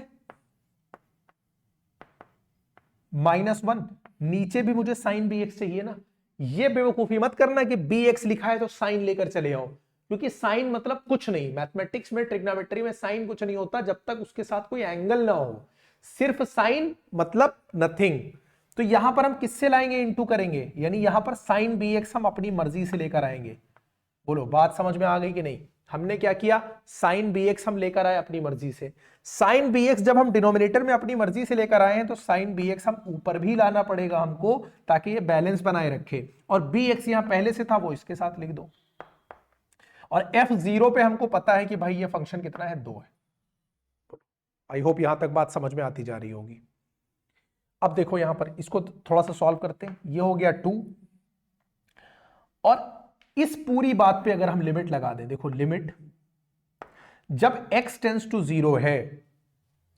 -1, नीचे भी मुझे साइन बी एक्स चाहिए ना। ये बेवकूफी मत करना कि बी एक्स लिखा है तो साइन लेकर चले आओ, क्योंकि साइन मतलब कुछ नहीं। मैथमेटिक्स में, ट्रिग्नोमेट्री में साइन कुछ नहीं होता जब तक उसके साथ कोई एंगल ना हो, सिर्फ साइन मतलब नथिंग। तो यहां पर हम किससे लाएंगे? इनटू करेंगे, यानी यहां पर साइन बी एक्स हम अपनी मर्जी से लेकर आएंगे। बोलो बात समझ में आ गई कि नहीं? हमने क्या किया? साइन बी एक्स हम लेकर आए अपनी मर्जी से। साइन बी एक्स जब हम डिनोमिनेटर में अपनी मर्जी से लेकर आए हैं तो साइन बी एक्स हम ऊपर भी लाना पड़ेगा हमको, ताकि ये बैलेंस बनाए रखे। और बी एक्स यहां पहले से था, वो इसके साथ लिख दो। और f0 पे हमको पता है कि भाई ये फंक्शन कितना है? 2 है। आई होप यहां तक बात समझ में आती जा रही होगी। अब देखो यहां पर इसको थोड़ा सा सॉल्व करते हैं। ये हो गया 2, और इस पूरी बात पे अगर हम लिमिट लगा दें, देखो लिमिट जब x टेंस टू 0 है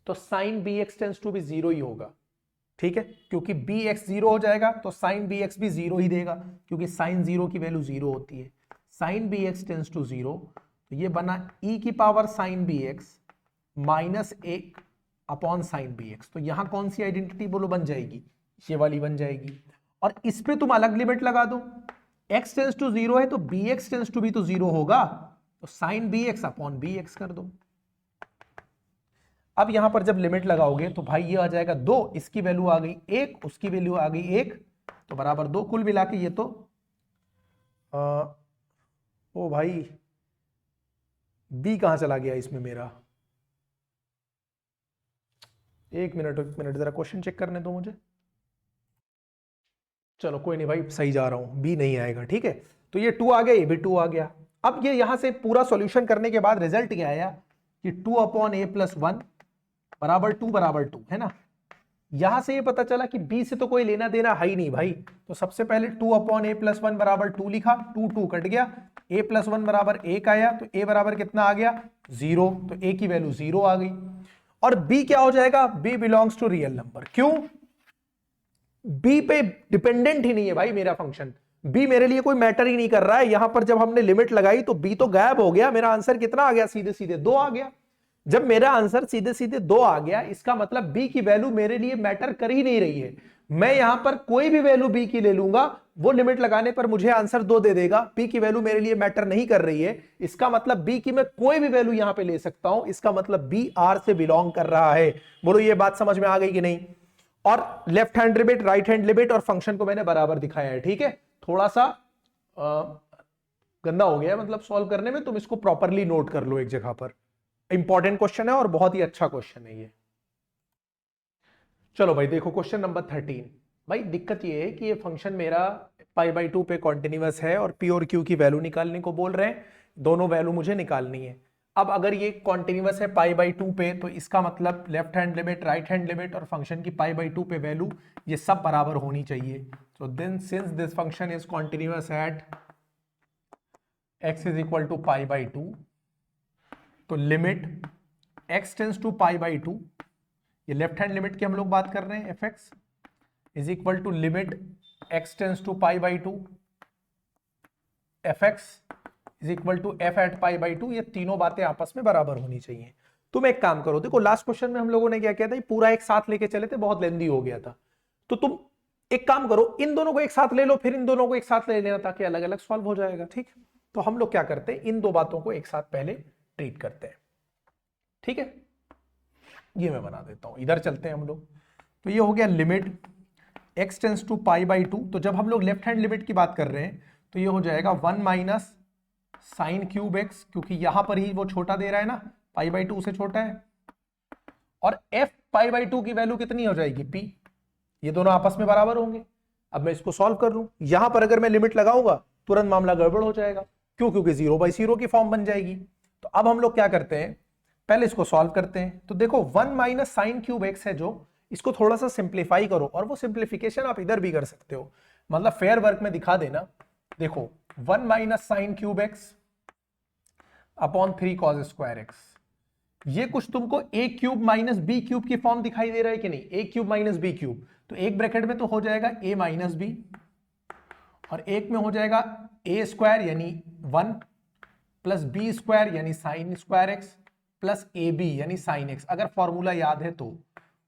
तो sine b x tends to भी 0 ही होगा, ठीक है, क्योंकि बी एक्स 0 हो जाएगा तो साइन बी एक्स भी 0 ही देगा, क्योंकि साइन 0 की वैल्यू 0 होती है। Sine b x tends to 0, तो ये बना e की power sine b x -1 upon sine b x. तो यहां कौन सी आइडेंटिटी बोलो बन जाएगी? ये वाली बन जाएगी। और इस पे तुम अलग लिमिट लगा दो, x टेंस टू 0 है तो बी एक्स टेंस टू भी तो 0 होगा, तो sine b x upon b x कर दो। अब यहां पर जब लिमिट लगाओगे तो भाई ये आ जाएगा 2, इसकी वैल्यू आ गई 1, उसकी वैल्यू आ गई 1, तो बराबर 2, कुल मिला के ये तो ओ भाई बी कहां चला गया इसमें मेरा, एक मिनट जरा क्वेश्चन चेक करने दो मुझे। चलो कोई नहीं भाई, सही जा रहा हूं, बी नहीं आएगा, ठीक है। तो ये 2 आ गया, ये भी 2 आ गया। अब ये यहां से पूरा सॉल्यूशन करने के बाद रिजल्ट क्या आया कि 2/a+1 बराबर 2 है ना। यहां से ये पता चला कि b से तो कोई लेना देना है ही नहीं भाई, तो सबसे पहले 2/a+1 बराबर 2 लिखा, 2 कट गया, a+1 बराबर 1 आया, तो a बराबर कितना आ गया 0, तो a की वैल्यू 0 आ गई। और b क्या हो जाएगा, b belongs to real number. क्यों, b पे डिपेंडेंट ही नहीं है भाई मेरा फंक्शन, b मेरे लिए कोई मैटर ही नहीं कर रहा है। यहां पर जब हमने लिमिट लगाई तो b तो गायब हो गया, मेरा आंसर कितना आ गया, सीधे सीधे 2 आ गया। जब मेरा आंसर सीधे सीधे 2 आ गया, इसका मतलब b की वैल्यू मेरे लिए मैटर कर ही नहीं रही है। मैं यहां पर कोई भी वैल्यू b की ले लूंगा, वो लिमिट लगाने पर मुझे आंसर 2 दे देगा। b की वैल्यू मेरे लिए मैटर नहीं कर रही है, इसका मतलब b की मैं कोई भी वैल्यू यहां पे ले सकता हूं, इसका मतलब b r से बिलोंग कर रहा है। बोलो ये बात समझ में आ गई कि नहीं। और left hand limit, right hand limit और फंक्शन को मैंने बराबर दिखाया है, ठीक है। थोड़ा सा गंदा हो गया मतलब सॉल्व करने में, तुम इसको प्रॉपरली नोट कर लो एक जगह पर। इंपॉर्टेंट क्वेश्चन है और बहुत ही अच्छा क्वेश्चन है ये। चलो भाई देखो क्वेश्चन नंबर 13। भाई दिक्कत ये है कि ये फंक्शन मेरा π/2 पे कॉन्टिन्यूअस है और p और q की वैल्यू निकालने को बोल रहे हैं, दोनों वैल्यू मुझे निकालनी है। अब अगर ये कॉन्टिन्यूअस है π/2 पे, तो इसका मतलब left hand limit, right hand limit और फंक्शन की π/2 पे वैल्यू ये सब बराबर होनी चाहिए। So then since this function is continuous at x is equal to π/2, तो लिमिट x टेंस टू π/2, ये लेफ्ट हैंड लिमिट की हम लोग बात कर रहे हैं, fx is equal to limit x tends to π/2, fx is equal to f at π/2, ये तीनों बातें आपस में बराबर होनी चाहिए। तुम एक काम करो, देखो लास्ट क्वेश्चन में हम लोगों ने क्या किया था, पूरा एक साथ लेके चले थे, बहुत लेंदी हो गया था। तो तुम एक काम करो, इन दोनों को एक साथ ले लो, फिर इन दोनों को एक साथ ले लेना, ताकि अलग अलग सॉल्व हो जाएगा, ठीक। तो हम लोग क्या करते हैं, इन दो बातों को एक साथ पहले ट्रीट करते हैं, ठीक है। ये मैं बना देता हूं, इधर चलते हैं हम लोग। तो ये हो गया लिमिट x टेंस टू π/2, तो जब हम लोग लेफ्ट हैंड लिमिट की बात कर रहे हैं तो ये हो जाएगा 1 माइनस साइन क्यूब x, क्योंकि यहां पर ही वो छोटा दे रहा है ना, π/2 से छोटा है। और f π/2 की वैल्यू कितनी हो जाएगी, p, ये दोनों आपस में बराबर होंगे। अब मैं इसको सॉल्व कर लूं, यहां पर अगर मैं लिमिट लगाऊंगा तुरंत मामला गड़बड़ हो जाएगा, क्यों, क्योंकि 0/0 की फॉर्म बन जाएगी। तो अब हम लोग क्या करते हैं, पहले इसको सॉल्व करते हैं। तो देखो 1 माइनस साइन क्यूब x है जो, इसको थोड़ा सा सिंप्लीफाई करो, और वो सिंप्लीफिकेशन आप इधर भी कर सकते हो, मतलब फेयर वर्क में दिखा देना। देखो 1 minus sine cube x upon 3 cos square x, ये कुछ तुमको a cube minus b cube की फॉर्म दिखाई दे रहा है कि नहीं, a cube minus b cube, तो एक ब्रैकेट में तो हो जाएगा a माइनस बी, और एक में हो जाएगा a स्क्वायर यानी 1 प्लस बी स्क्वायर यानी sine square x plus a b यानी साइन x, अगर फॉर्मूला याद है तो।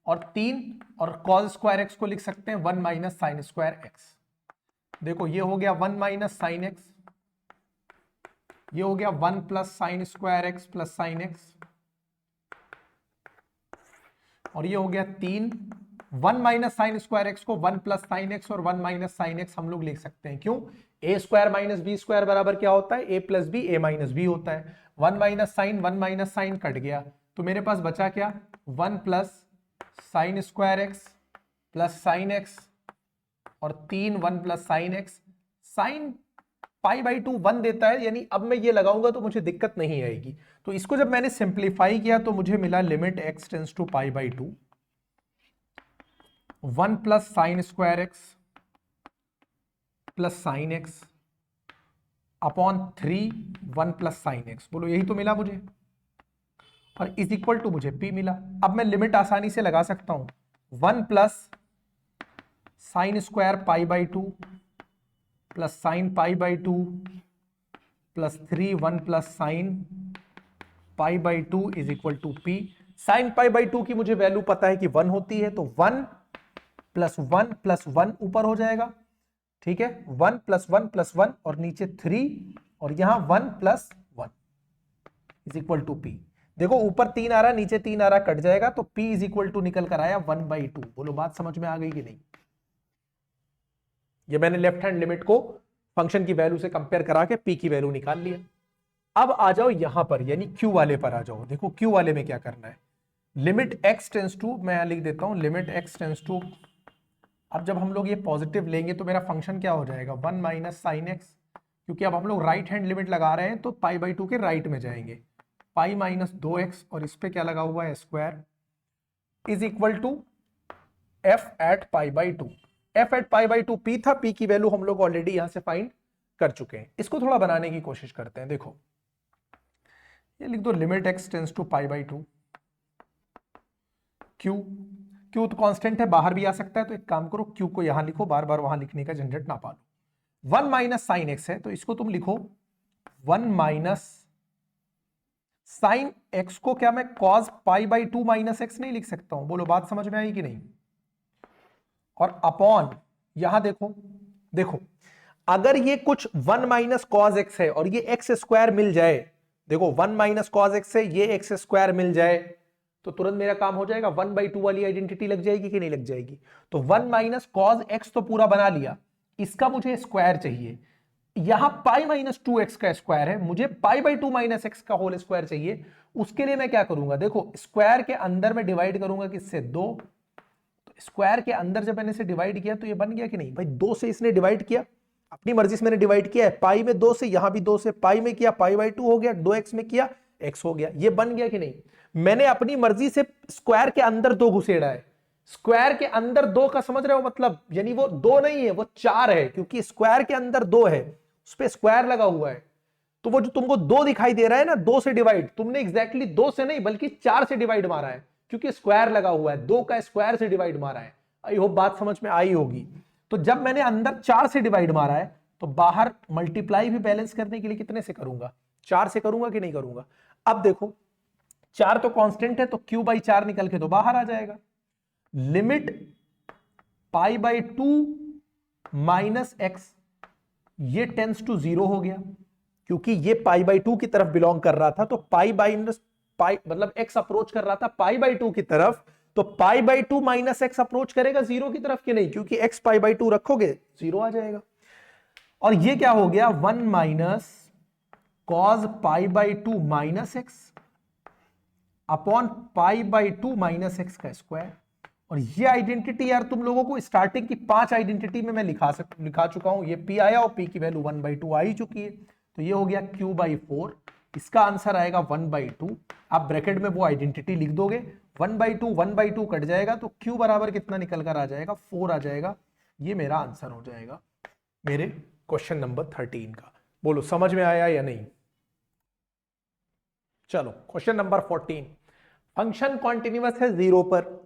और 3 और कॉस स्क्वायर x को लिख सकते हैं 1 माइनस साइन स्क्वायर x। देखो ये हो गया 1 माइनस साइन x, ये हो गया 1 plus sine square x plus sine x, और ये हो गया 3। 1 माइनस साइन स्क्वायर x को 1 प्लस साइन x और 1 माइनस साइन x हम लोग लिख सकते हैं, क्यों, a square minus b square बराबर क्या होता है, a plus b, a minus b होता है। 1 माइनस साइन कट गया, तो मेरे पास बचा क्या, 1 plus sine square x plus sine x, और 3 1 प्लस साइन x, साइन π/2 1 देता है, यानी अब मैं ये लगाऊंगा तो मुझे दिक्कत नहीं आएगी। तो इसको जब मैंने सिंप्लीफाई किया तो मुझे मिला limit x tends to π/2, 1 plus sine square x plus sine x upon 3 1 plus sine x, बोलो यही तो मिला मुझे, और इज इक्वल टू मुझे p मिला। अब मैं लिमिट आसानी से लगा सकता हूं, 1 plus sine square π/2 plus sine π/2 plus 3 1 plus sine π/2 is equal to p। Sine π/2 की मुझे वैल्यू पता है कि 1 होती है, तो 1 प्लस 1 प्लस 1 ऊपर हो जाएगा, ठीक है, 1 प्लस 1 प्लस 1 और नीचे 3, और यहां 1 plus 1 is equal to p। देखो ऊपर 3 आ रहा, नीचे 3 आ रहा, कट जाएगा, तो p इज इक्वल टू निकल कर आया 1/2। बोलो बात समझ में आ गई कि नहीं? ये मैंने लेफ्ट हैंड लिमिट को फंक्शन की वैल्यू से कंपेयर करा के p की वैल्यू निकाल लिया। अब आ जाओ यहां पर, यानी q वाले पर आ जाओ। देखो q वाले में क्या करना है, लिमिट x टेंस टू, मैं यहां लिख देता हूं लिमिट x टेंस टू। अब जब हम लोग ये पॉजिटिव लेंगे तो मेरा फंक्शन क्या हो जाएगा, 1 माइनस साइन एक्स, क्योंकि अब हम लोग राइट हैंड लिमिट लगा रहे हैं तो π/2 के राइट में जाएंगे, पाई माइनस 2x और इस पे क्या लगा हुआ है square, is equal to f at π/2। f at π/2 p था, p की वैल्यू हम लोग ऑलरेडी यहां से फाइंड कर चुके हैं। इसको थोड़ा बनाने की कोशिश करते हैं। देखो ये लिख दो limit x tends to π/2, q तो कांस्टेंट है, बाहर भी आ सकता है, तो एक काम करो q को यहां लिखो, बार बार वहां लिखने का झंझट ना पालो। 1 माइनस साइन एक्स है तो इसको तुम लिखो 1 माइनस साइन एक्स को क्या मैं कॉस π/2 माइनस एक्स नहीं लिख सकता हूं? बोलो बात समझ में आई कि नहीं? और अपॉन यहां देखो, देखो अगर ये कुछ 1 माइनस कॉस एक्स है और ये एक्स स्क्वायर मिल जाए, देखो 1 माइनस कॉस एक्स है, ये एक्स स्क्वायर मिल जाए तो तुरंत मेरा काम हो जाएगा, 1/2 वाली आइडेंटिटी लग जाएगी कि नहीं लग जाएगी? तो 1 माइनस कॉस एक्स तो पूरा बना लिया, इसका मुझे स्क्वायर चाहिए। यहां पाई माइनस 2x का स्क्वायर है, मुझे π/2 माइनस एक्स का होल स्क्वायर चाहिए। उसके लिए मैं क्या करूंगा, देखो स्क्वायर के अंदर में डिवाइड करूंगा किससे, 2। तो स्क्वायर के अंदर जब मैंने इसे डिवाइड किया तो ये बन गया कि नहीं भाई, 2 से इसने डिवाइड किया, अपनी मर्जी से मैंने डिवाइड किया है, पाई में 2 से, यहां भी 2 से, पाई में किया π/2 हो गया, 2x में किया x हो गया, ये बन गया कि नहीं? मैंने अपनी मर्जी से स्क्वायर के अंदर 2 घुसेड़ा है। स्क्वायर के अंदर 2 का समझ रहे हो मतलब, यानी वो 2 नहीं है, वो 4 है, क्योंकि स्क्वायर के अंदर 2 है, उस पे स्क्वायर लगा हुआ है। तो वो जो तुमको 2 दिखाई दे रहा है ना, 2 से डिवाइड, तुमने एग्जैक्टली 2 से नहीं बल्कि 4 से डिवाइड मारा है, क्योंकि स्क्वायर लगा हुआ है, 2 का स्क्वायर से डिवाइड मारा है। आई होप बात समझ में आई होगी। तो जब मैंने अंदर 4 से डिवाइड मारा है तो बाहर मल्टीप्लाई भी बैलेंस करने के लिए कितने से करूंगा, 4 से करूंगा कि नहीं करूंगा? अब देखो 4 तो कांस्टेंट है, तो q/4 निकल के तो बाहर आ जाएगा। लिमिट π/2 माइनस एक्स, ये टेंस टू 0 हो गया, क्योंकि ये π/2 की तरफ बिलोंग कर रहा था, तो पाई माइनस पाई मतलब x अप्रोच कर रहा था π/2 की तरफ, तो π/2 माइनस एक्स अप्रोच करेगा 0 की तरफ कि नहीं? क्योंकि x π/2 रखोगे 0 आ जाएगा। और ये क्या हो गया, 1 minus cos π/2 minus x upon π/2 minus X का स्क्वायर। और ये आइडेंटिटी यार तुम लोगों को स्टार्टिंग की 5 आइडेंटिटी में मैं लिखा चुका हूं। ये p आया और p की वैल्यू 1/2 आ ही चुकी है, तो ये हो गया q/4। इसका आंसर आएगा 1/2। आप ब्रैकेट में वो आइडेंटिटी लिख दोगे, 1/2 कट जाएगा तो q बराबर कितना निकल कर आ जाएगा, 4 आ जाएगा। ये मेरा आंसर हो जाएगा मेरे क्वेश्चन नंबर 13 का। बोलो समझ में आया या नहीं? चलो क्वेश्चन नंबर 14, फंक्शन कॉन्टिन्यूअस है 0 पर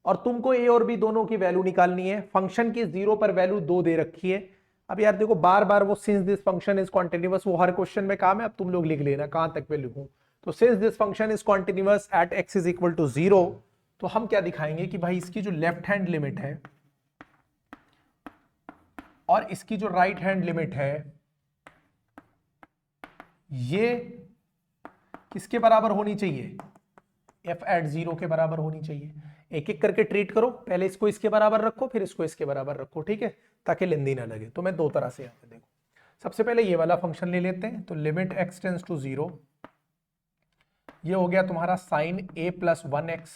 और तुमको a और b दोनों की वैल्यू निकालनी है। फंक्शन की 0 पर वैल्यू 2 दे रखी है। अब यार देखो बार बार वो since this function is continuous, वो हर क्वेश्चन में काम है, अब तुम लोग लिख लेना कहां तक मैं लिखूं। तो since this function is continuous at x is equal to 0, तो हम क्या दिखाएंगे कि भाई इसकी जो लेफ्ट हैंड लिमिट है और इसकी जो राइट हैंड लिमिट है ये किसके बराबर होनी चाहिए, f एट 0 के बराबर होनी चाहिए। एक एक करके ट्रीट करो, पहले इसको इसके बराबर रखो, फिर इसको इसके बराबर रखो, ठीक है, ताकि लेंदी ना लगे। तो मैं 2 तरह से यहाँ पे देखो, सबसे पहले ये वाला फंक्शन ले लेते हैं। तो लिमिट x टेंस टू 0, ये हो गया तुम्हारा sine a plus 1x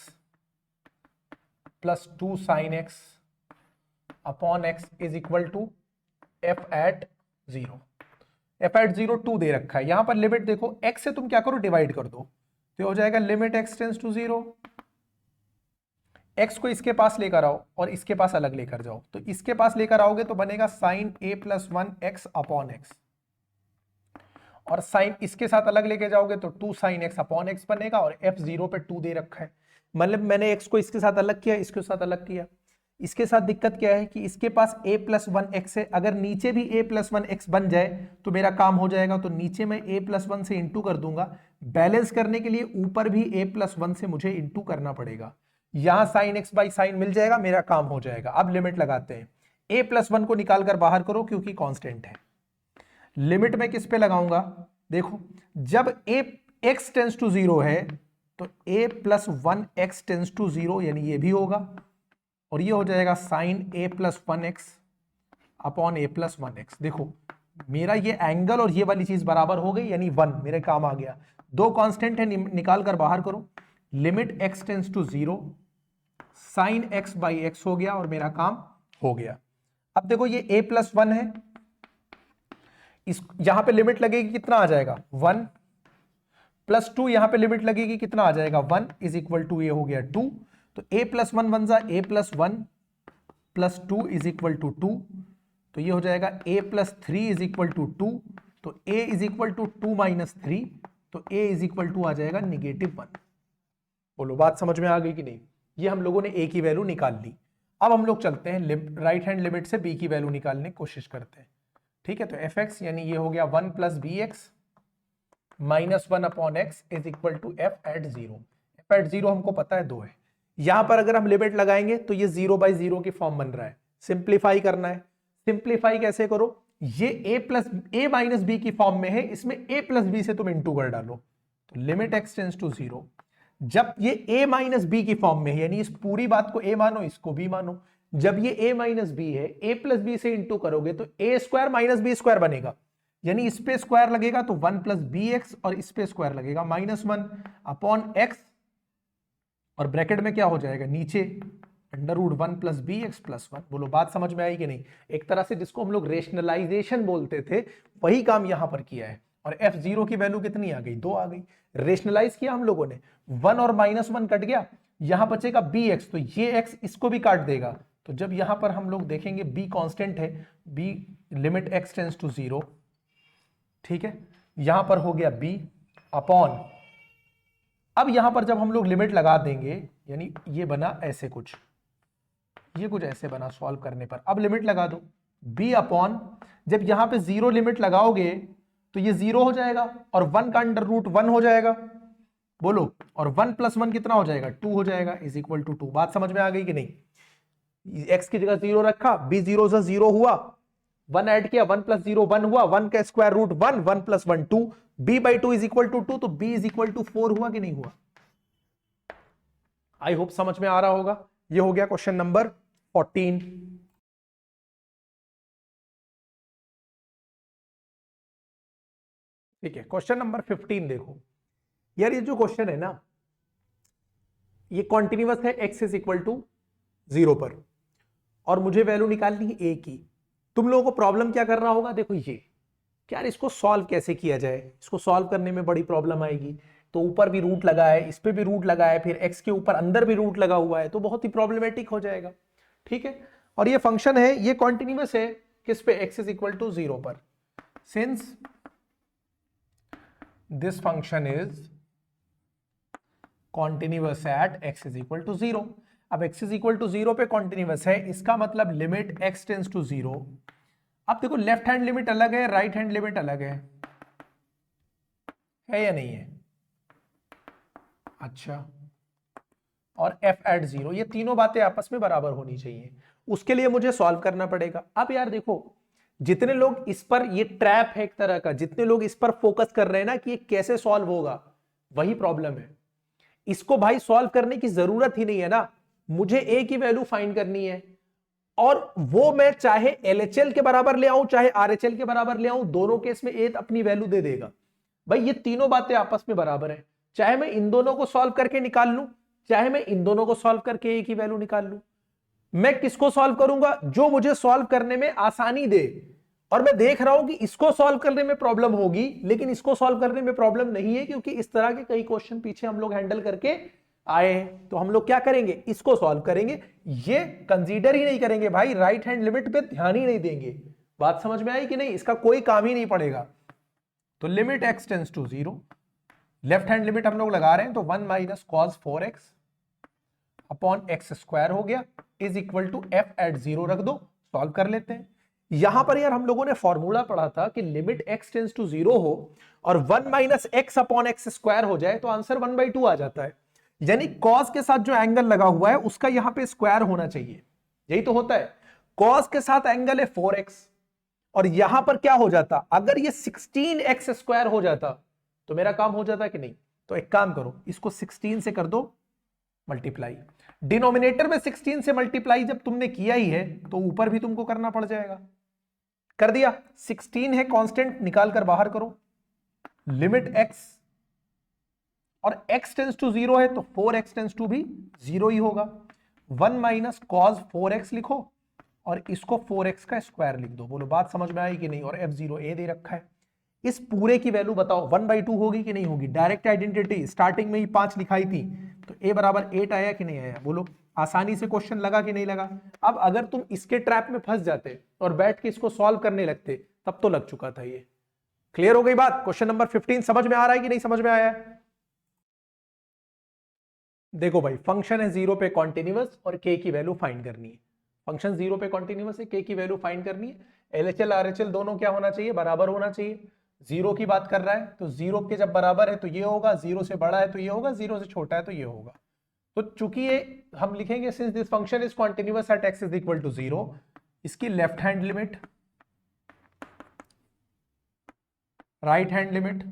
plus 2 sine x upon x is equal to f at 0। f at 0 2 दे रखा है, यहां पर लिमिट देखो x से तुम क्या करो, डिवाइड कर दो, तो हो जाएगा limit x tends to 0। x को इसके पास लेकर आओ और इसके पास अलग लेकर जाओ, तो इसके पास लेकर आओगे तो बनेगा sine a plus 1x upon x, और साइन इसके साथ अलग लेके जाओगे तो 2 साइन x अपॉन x बनेगा, और f 0 पे 2 दे रखा है, मतलब मैंने x को इसके साथ अलग किया, इसके साथ अलग किया। इसके साथ दिक्कत क्या है कि इसके पास a प्लस 1x है, अगर नीचे भी a प्लस 1x बन जाए तो मेरा काम हो जाएगा। तो नीचे मैं a प्लस 1 से इंटू कर दूंगा, बैलेंस करने के लिए ऊपर भी a प्लस 1 से मुझे इंटू करना पड़ेगा। यहां साइन x बाई साइन मिल जाएगा, मेरा काम हो जाएगा। अब लिमिट लगाते हैं, a प्लस 1 को निकाल कर बाहर करो क्योंकि कांस्टेंट है। लिमिट में किस पे लगाऊंगा, देखो जब a x टेंस टू 0 है तो a plus 1x tense to 0, यानी ये भी होगा, और ये हो जाएगा sine a plus 1x upon a plus 1x। देखो मेरा ये एंगल और ये वाली चीज बराबर हो गई, यानी 1 मेरे काम आ गया। दो कांस्टेंट है, निकाल कर बाहर करो, limit x tends to 0 sine x by x हो गया और मेरा काम हो गया। अब देखो ये a प्लस 1 है, इस यहां पे लिमिट लगेगी, कितना आ जाएगा 1, प्लस 2 यहां पे लिमिट लगेगी, कितना आ जाएगा 1 इज इक्वल टू ये हो गया 2, तो a प्लस 1 बन जा a plus 1 plus 2 is equal to 2, तो ये हो जाएगा a plus 3 is equal to 2, तो a is equal to 2 minus 3, तो a इज इक्वल टू आ जाएगा -1। बोलो बात समझ में आ गई कि नहीं? ये हम लोगों ने a की वैल्यू निकाल ली। अब हम लोग चलते हैं राइट हैंड लिमिट से b की वैल्यू निकालने की कोशिश करते हैं। ठीक है, तो fx यानी ये हो गया 1 plus b x minus 1 upon x is equal to f at 0। f at 0 हमको पता है 2 है। यहां पर अगर हम लिमिट लगाएंगे तो ये 0/0 की फॉर्म बन रहा है, सिंप्लीफाई करना है। सिंप्लीफाई कैसे करो, ये a माइनस बी की फॉर्म में है, इसमें a प्लस बी से तुम इंटू कर डालो, तो लिमिट x टेंस टू 0। जब ये a माइनस बी की फॉर्म में है, यानी इस पूरी बात को a मानो, इसको b मानो, जब ये a माइनस बी है, a प्लस बी से इंटू करोगे तो a square minus b square बनेगा, यानी इस पे स्क्वायर लगेगा तो 1 प्लस बी एक्स, और इस पे स्क्वायर लगेगा -1 अपॉन एक्स, और ब्रैकेट में क्या हो जाएगा नीचे √1 प्लस बी एक्स प्लस 1। बोलो बात समझ में आई कि नहीं? एक तरह से जिसको हम लोग रेशनलाइजेशन बोलते थे, वही काम यहां पर किया है। और f0 की वैल्यू कितनी आ गई? 2 आ गई। रेशनलाइज किया हम लोगों ने, 1 और -1 कट गया, यहां बचेगा bx, तो ये x इसको भी काट देगा। तो जब यहां पर हम लोग देखेंगे b कांस्टेंट है, b limit x tends to 0, ठीक है, यहां पर हो गया b अपॉन, अब यहां पर जब हम लोग लिमिट लगा देंगे, यानी ये बना ऐसे कुछ, ये कुछ ऐसे बना सॉल्व करने पर, अब लिमिट लगा दो b अपॉन, जब यहां पे 0 लिमिट लगाओगे तो ये 0 हो जाएगा और 1 का अंडर रूट 1 हो जाएगा। बोलो, और 1 प्लस 1 कितना हो जाएगा? 2 हो जाएगा, इज इक्वल टू 2। बात समझ में आ गई कि नहीं? x की जगह 0 रखा, b 0 से 0 हुआ, 1 ऐड किया, 1 प्लस 0 1 हुआ, 1 का square root 1, 1 plus 1 2, b by 2 is equal to 2, तो b इज इक्वल टू 4 हुआ कि नहीं हुआ? आई होप समझ में आ रहा होगा। ये हो गया क्वेश्चन नंबर 14। ठीक है, क्वेश्चन नंबर 15 देखो यार, ये जो क्वेश्चन है ना, ये कॉन्टिन्यूअस है x इज इक्वल टू 0 पर, और मुझे वैल्यू निकालनी है a की। तुम लोगों को प्रॉब्लम क्या करना होगा, देखो ये यार, इसको सॉल्व कैसे किया जाए, इसको सॉल्व करने में बड़ी प्रॉब्लम आएगी। तो ऊपर भी रूट लगा है, इस पे भी रूट लगा है, फिर x के ऊपर अंदर भी रूट लगा हुआ है, तो बहुत ही प्रॉब्लमेटिक हो जाएगा। ठीक है, और ये फंक्शन है, ये कॉन्टिन्यूअस है किस पे? x इज इक्वल टू 0 पर। Since this function is continuous at x is equal to 0। अब x is equal to 0 पे continuous है, इसका मतलब लिमिट x टेंस टू 0। अब देखो लेफ्ट हैंड लिमिट अलग है, राइट हैंड लिमिट अलग है या नहीं है? अच्छा, और f एट 0, ये तीनों बातें आपस में बराबर होनी चाहिए, उसके लिए मुझे सॉल्व करना पड़ेगा। अब यार देखो, जितने लोग इस पर, ये ट्रैप है एक तरह का, जितने लोग इस पर फोकस कर रहे हैं ना कि ये कैसे सॉल्व होगा, वही प्रॉब्लम है। इसको भाई सॉल्व करने की जरूरत ही नहीं है ना, मुझे a की वैल्यू फाइंड करनी है, और वो मैं चाहे LHL के बराबर ले आऊं चाहे RHL के बराबर ले आऊं, दोनों केस में a अपनी वैल्यू दे देगा। भाई ये तीनों बातें आपस में बराबर है, चाहे मैं इन दोनों को सॉल्व करके निकाल लूं, चाहे मैं इन दोनों को सॉल्व करके a की वैल्यू निकाल लूं। मैं किसको सॉल्व करूंगा? जो मुझे सॉल्व करने में आसानी दे। और मैं देख रहा हूं कि इसको सॉल्व करने में प्रॉब्लम होगी, लेकिन इसको सॉल्व करने में प्रॉब्लम नहीं है, क्योंकि इस तरह के कई क्वेश्चन पीछे हम लोग हैंडल करके आए हैं। तो हम लोग क्या करेंगे? इसको सॉल्व करेंगे, ये कंसीडर ही नहीं करेंगे भाई, राइट हैंड लिमिट पे ध्यान ही नहीं देंगे। बात समझ में आई कि नहीं? इसका कोई काम ही नहीं पड़ेगा। तो limit x tends to 0, left hand limit हम लोग लगा रहे हैं, तो 1 minus cos 4x upon x square हो गया, is equal to f at 0 रख दो, सॉल्व कर लेते हैं। यहां पर यार हम लोगों ने फॉर्मूला पढ़ा था कि लिमिट x टेंस टू 0 हो और 1 minus x upon x square हो जाए तो आंसर 1/2 आ जाता है। यानी कॉस के साथ जो एंगल लगा हुआ है उसका यहां पे स्क्वायर होना चाहिए, यही तो होता है। कॉस के साथ एंगल है 4x, और यहां पर क्या हो जाता? अगर ये 16x स्क्वायर हो जाता तो मेरा काम हो जाता कि नहीं। तो एक काम करो, इसको 16 से कर दो मल्टीप्लाई। डिनोमिनेटर में 16 से मल्टीप्लाई जब तुमने किया ही है तो ऊपर भी तुमको करना पड़ जाएगा। कर दिया। 16 है कांस्टेंट, निकाल कर बाहर करो। लिमिट x, और x टेंस टू 0 है तो 4x टेंस टू भी 0 ही होगा। 1 माइनस कॉस 4x लिखो और इसको 4x का स्क्वायर लिख दो। बोलो बात समझ में आई कि नहीं। और f0a दे रखा है। इस पूरे की वैल्यू बताओ 1/2 होगी कि नहीं होगी। डायरेक्ट आइडेंटिटी, स्टार्टिंग में ही 5 लिखाई थी तो a बराबर 8 आया कि नहीं आया। बोलो आसानी से क्वेश्चन लगा कि नहीं लगा। अब अगर तुम इसके ट्रैप में फंस जाते और बैठ के इसको सॉल्व करने लगते तब तो लग चुका था ये। क्लियर हो गई बात। क्वेश्चन नंबर 15 समझ में आ रहा है कि नहीं समझ में आया है। देखो भाई, फंक्शन है 0 पे कॉन्टिन्यूअस और k की वैल्यू फाइंड करनी है। फंक्शन 0 पे कॉन्टिन्यूअस है, k की वैल्यू फाइंड करनी है। LHL RHL दोनों क्या होना चाहिए, बराबर होना चाहिए। 0 की बात कर रहा है तो 0 के जब बराबर है तो ये होगा, 0 से बड़ा है तो ये होगा, 0 से छोटा है तो ये होगा। तो चूंकि ये हम लिखेंगे since this function is continuous at x is equal to 0, इसकी left hand limit, right hand limit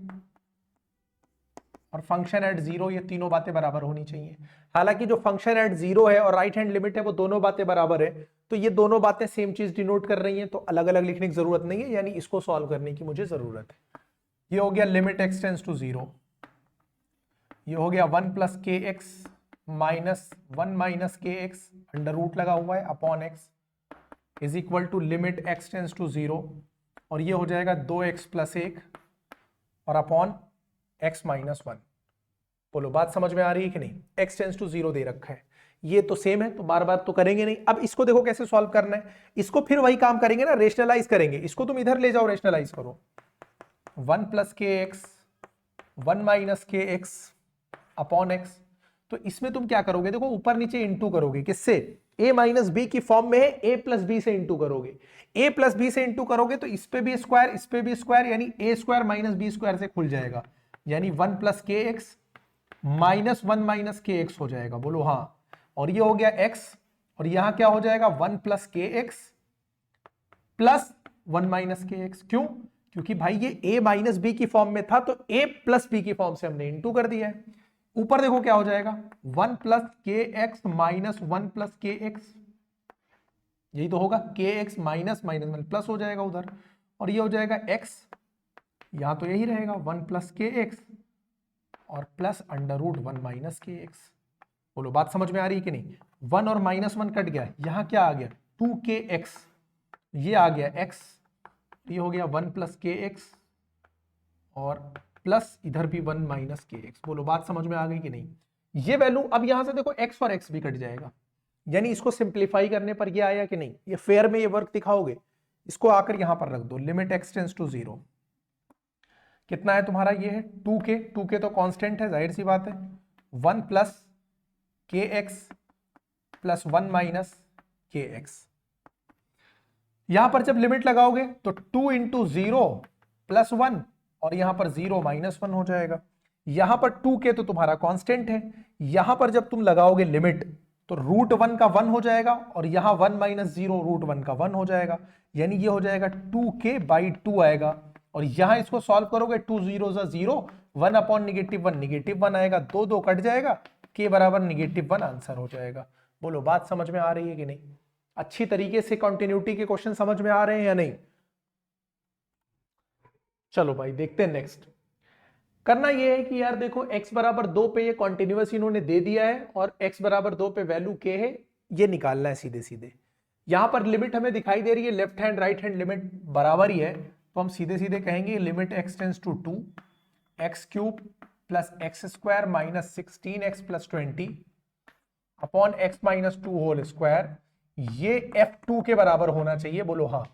और फंक्शन एट 0, ये तीनों बातें बराबर होनी चाहिए। हालांकि जो फंक्शन एट 0 है और राइट हैंड लिमिट है वो दोनों बातें बराबर है, तो ये दोनों बातें सेम चीज डिनोट कर रही हैं, तो अलग अलग लिखने की जरूरत नहीं है, यानी इसको सॉल्व करने की मुझे जरूरत है। ये हो गया लिमिट x टेंस टू 0, ये हो गया 1 plus k x minus 1 minus k x under root लगा हुआ है upon x is equal to limit x tends to 0, और ये हो जाएगा 2x प्लस 1 और अपॉन x माइनस 1। बोलो बात समझ में आ रही है कि नहीं। x टेंस टू 0 दे रखा है, ये तो सेम है तो बार बार तो करेंगे नहीं। अब इसको देखो कैसे सॉल्व करना है। इसको फिर वही काम करेंगे ना, रेशनलाइज करेंगे। इसको तुम इधर ले जाओ, रेशनलाइज करो। 1 plus k x 1 minus k x upon x, तो इसमें तुम क्या करोगे, देखो ऊपर नीचे इंटू करोगे। किससे, a माइनस बी की फॉर्म में है, a प्लस बी से इंटू करोगे। a प्लस बी से इंटू करोगे तो इस पे भी स्क्वायर इस पे भी स्क्वायर, यानी a square minus b square से खुल जाएगा, यानी 1 plus k x minus 1 minus k x हो जाएगा। बोलो हाँ। और ये हो गया x, और यहां क्या हो जाएगा 1 plus k x plus 1 minus k x. क्यों, क्योंकि भाई ये a माइनस बी की फॉर्म में था तो a प्लस बी की फॉर्म से हमने इंटू कर दिया है। ऊपर देखो क्या हो जाएगा 1 plus k x minus 1 plus k x, यही तो होगा। के एक्स माइनस माइनस प्लस हो जाएगा उधर, और ये हो जाएगा x, यहां तो यही रहेगा 1 प्लस के एक्स और plus under root 1 minus k x. बोलो बात समझ में आ रही है कि नहीं। 1 और माइनस 1 कट गया, यहां क्या आ गया 2 के एक्स, ये आ गया x, ये हो गया 1 प्लस के एक्स और प्लस इधर भी 1 माइनस के एक्स। बोलो बात समझ में आ गई कि नहीं। ये वैल्यू अब यहां से देखो x और x भी कट जाएगा, यानी इसको सिंप्लीफाई करने पर ये आया कि नहीं। ये फेयर में ये वर्क दिखाओगे, इसको आकर यहां पर रख दो। लिमिट x टेंस टू 0 कितना है तुम्हारा, ये है 2k तो कांस्टेंट है, जाहिर सी बात है। 1 plus k x plus 1 minus k x. यहां पर जब लिमिट लगाओगे तो 2 इंटू 0 प्लस 1 और यहां पर 0 माइनस 1 हो जाएगा। यहां पर 2k तो तुम्हारा कांस्टेंट है, यहां पर जब तुम लगाओगे लिमिट तो रूट 1 का 1 हो जाएगा और यहां 1 माइनस 0 रूट 1 का 1 हो जाएगा, यानी ये हो जाएगा 2k बाई 2 आएगा। और यहां इसको सॉल्व करोगे 2 0 0 1 अपॉन निगेटिव 1 आएगा, 2 2 कट जाएगा, k बराबर -1 आंसर हो जाएगा। बोलो बात समझ में आ रही है कि नहीं। अच्छी तरीके से कंटिन्यूटी के क्वेश्चन समझ में आ रहे हैं या नहीं। चलो भाई देखते हैं नेक्स्ट। करना यह है कि यार देखो x बराबर 2 पे ये कॉन्टिन्यूअस इन्होंने दे दिया है और x बराबर 2 पे वैल्यू k है, ये निकालना है सीधे सीधे। यहां पर लिमिट हमें दिखाई दे रही है, left hand right hand limit बराबर ही है, तो हम सीधे सीधे कहेंगे limit x tends to 2 x cube plus x square minus 16x plus 20 upon x minus 2 whole square, ये f2 के बराबर होना चाहिए। बोलो हाँ,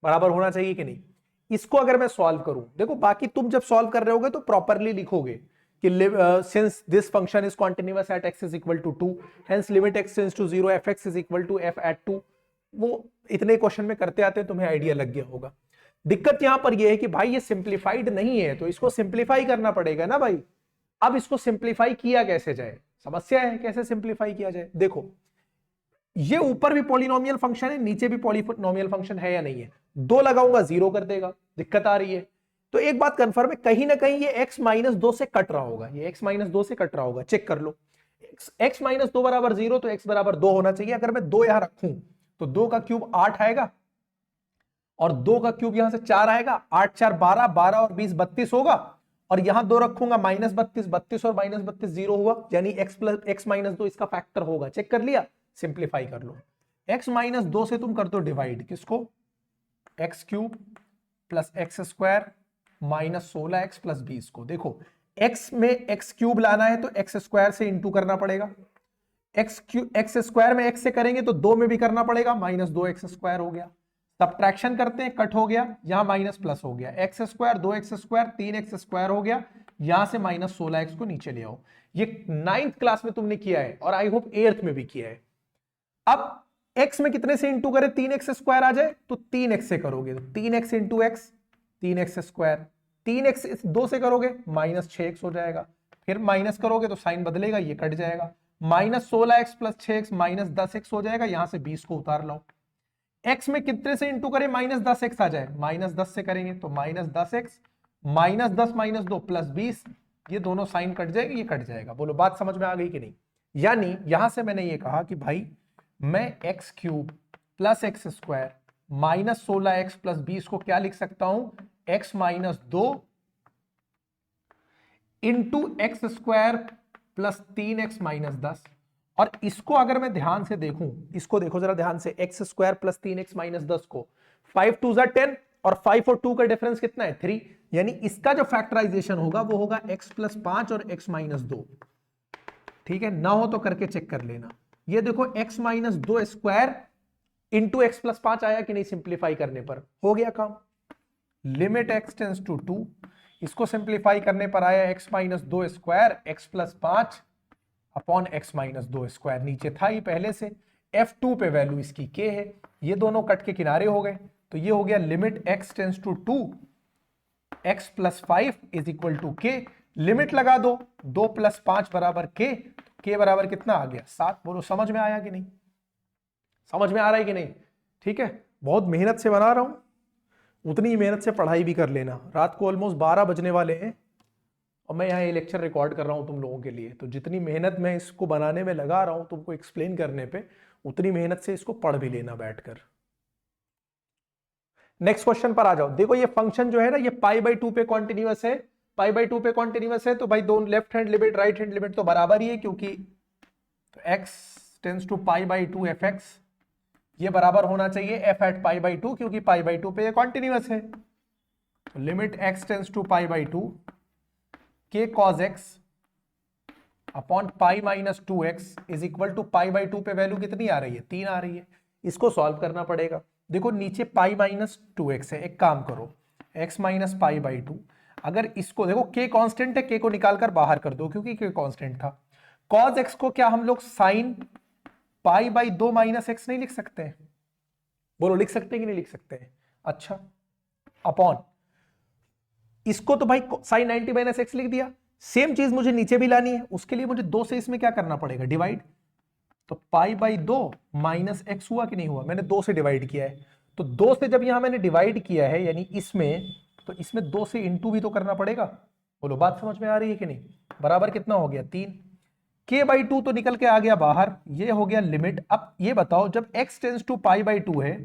बराबर होना चाहिए कि नहीं। इसको अगर मैं सॉल्व करूं, देखो बाकी तुम जब सॉल्व कर रहे होगे तो प्रॉपरली लिखोगे कि since this function is continuous at x is equal to 2 hence limit x tends to 0 fx is equal to f at 2। वो इतने क्वेश्चन में करते आते तुम्हें आइडिया लग गया होगा। दिक्कत यहां पर यह है कि भाई ये सिंप्लीफाइड नहीं है, तो इसको सिंप्लीफाई करना पड़ेगा ना भाई। अब इसको सिंप्लीफाई किया कैसे जाए, समस्या है कैसे सिंप्लीफाई किया जाए। देखो ये ऊपर भी पॉलिनोमियल फंक्शन है, नीचे भी पॉलिनोमियल फंक्शन है या नहीं है। 2 लगाऊंगा 0 कर देगा, दिक्कत आ रही है। तो एक बात कंफर्म है, कहीं ना कहीं ये x माइनस 2 से कट रहा होगा, ये x माइनस 2 से कट रहा होगा, चेक कर लो। x माइनस 2 बराबर 0, तो x बराबर 2 होना चाहिए। अगर मैं 2 यहां रखूं तो 2 का क्यूब 8 आएगा और 2 का क्यूब यहां से 4 आएगा, 8 4 12, 12 और 20 32 होगा। और यहां 2 रखूंगा माइनस 32, 32 और माइनस 32 0 हुआ, यानी x प्लस x माइनस 2 इसका फैक्टर होगा। चेक कर लिया, सिंप्लीफाई कर लो। x माइनस 2 से तुम कर दो डिवाइड, किसको? X cube plus x square minus 16x plus 20 को। देखो x में x क्यूब लाना है तो x स्क्वायर से इंटू करना पड़ेगा, एक्स स्क्वायर में x से करेंगे तो 2 में भी करना पड़ेगा, माइनस 2x स्क्वायर हो गया। सब्ट्रैक्शन करते हैं, कट हो गया, यहां माइनस प्लस हो गया, x square 2x square 3x square हो गया, यहां से माइनस 16x को नीचे ले आओ। ये 9th क्लास में तुमने किया है और आई होप 8th में भी किया है। अब x में कितने से इंटू करें 3x स्क्वायर आ जाए, तो 3x से करोगे तो 3x into x 3x square, 3x 2 से करोगे माइनस 6x हो जाएगा, फिर माइनस करोगे तो साइन बदलेगा, ये कट जाएगा, minus 16x plus 6x minus 10x हो जाएगा, यहां से 20 को उतार लो। x में कितने से इंटू करें माइनस 10x आ जाए, माइनस 10 से करेंगे तो minus 10x minus 10 minus 2 plus 20, ये दोनों साइन कट जाएगी, ये कट जाएगा। बोलो बात समझ में आ गई कि नहीं? यानी यहां से मैंने ये कहा कि भाई मैं x cube plus x square minus 16x plus 20 को क्या लिख सकता हूं, x minus 2 into x square plus 3x minus 10। और इसको अगर मैं ध्यान से देखूं, इसको देखो जरा ध्यान से, x square plus 3x minus 10 को 5 2 10 और 5 और 2 का डिफरेंस कितना है 3, यानी इसका जो फैक्टराइजेशन होगा वो होगा x प्लस 5 और x माइनस 2। ठीक है, ना हो तो करके चेक कर लेना। ये देखो x minus 2 square into x plus 5 आया कि नहीं, सिंप्लीफाई करने पर हो गया काम। लिमिट x टेंस टू 2, इसको सिंप्लीफाई करने पर आया x minus 2 square x plus 5 upon x minus 2 square, नीचे था ही पहले से। f2 पे वैल्यू इसकी k है, ये दोनों कट के किनारे हो गए, तो ये हो गया limit x tends to 2 x plus 5 is equal to k। Limit लगा दो, 2 प्लस 5 बराबर k, k बराबर कितना आ गया 7। बोलो समझ में आया कि नहीं, समझ में आ रहा है कि नहीं? ठीक है, बहुत मेहनत से बना रहा हूं, उतनी ही मेहनत से पढ़ाई भी कर लेना। रात को ऑलमोस्ट 12 बजने वाले हैं और मैं यहाँ ये लेक्चर रिकॉर्ड कर रहा हूँ तुम लोगों के लिए, तो जितनी मेहनत मैं इसको बनाने में लगा रहा हूँ तुमको एक्सप्लेन करने पे, उतनी मेहनत से इसको पढ़ भी लेना बैठकर। नेक्स्ट क्वेश्चन पर आ जाओ। देखो ये फंक्शन जो है ना, ये π/2 पे कॉन्टिन्यूअस है, π/2 पे कॉन्टिन्यूअस है, तो भाई दोनों left hand limit right hand limit तो बराबर ही है, क्योंकि तो x टेंस टू π/2 fx, ये बराबर होना चाहिए f एट π/2, क्योंकि π/2 पे ये कॉन्टिन्यूअस है। तो limit x tends to π/2 k cos x upon pi minus 2x is equal to π/2 पे वैल्यू कितनी आ रही है 3 आ रही है, इसको सॉल्व करना पड़ेगा। देखो नीचे पाई माइनस 2x है, एक काम करो x माइनस π/2, अगर इसको देखो k कांस्टेंट है, k को निकालकर बाहर कर दो क्योंकि k कांस्टेंट था। cos x को क्या हम लोग साइन π/2 माइनस x नहीं लिख सकते हैं? बोलो लिख सकते हैं कि नहीं लिख सकते हैं? अच्छा, अपॉन इसको तो भाई साइन 90 माइनस एक्स लिख दिया। सेम चीज मुझे नीचे भी लानी है, उसके लिए मुझे 2 से इसमें क्या करना पड़ेगा डिवाइड, तो π/2 माइनस एक्स हुआ कि नहीं हुआ, मैंने 2 से डिवाइड किया है, तो 2 से जब यहां मैंने डिवाइड किया है यानी इसमें, तो इसमें 2 से इंटू भी तो करना पड़ेगा। बोलो बात समझ में आ रही है कि नहीं? बराबर कितना हो गया 3, k/2 तो निकल के आ गया बाहर, ये हो गया लिमिट। अब ये बताओ जब x टेंस टू π/2 है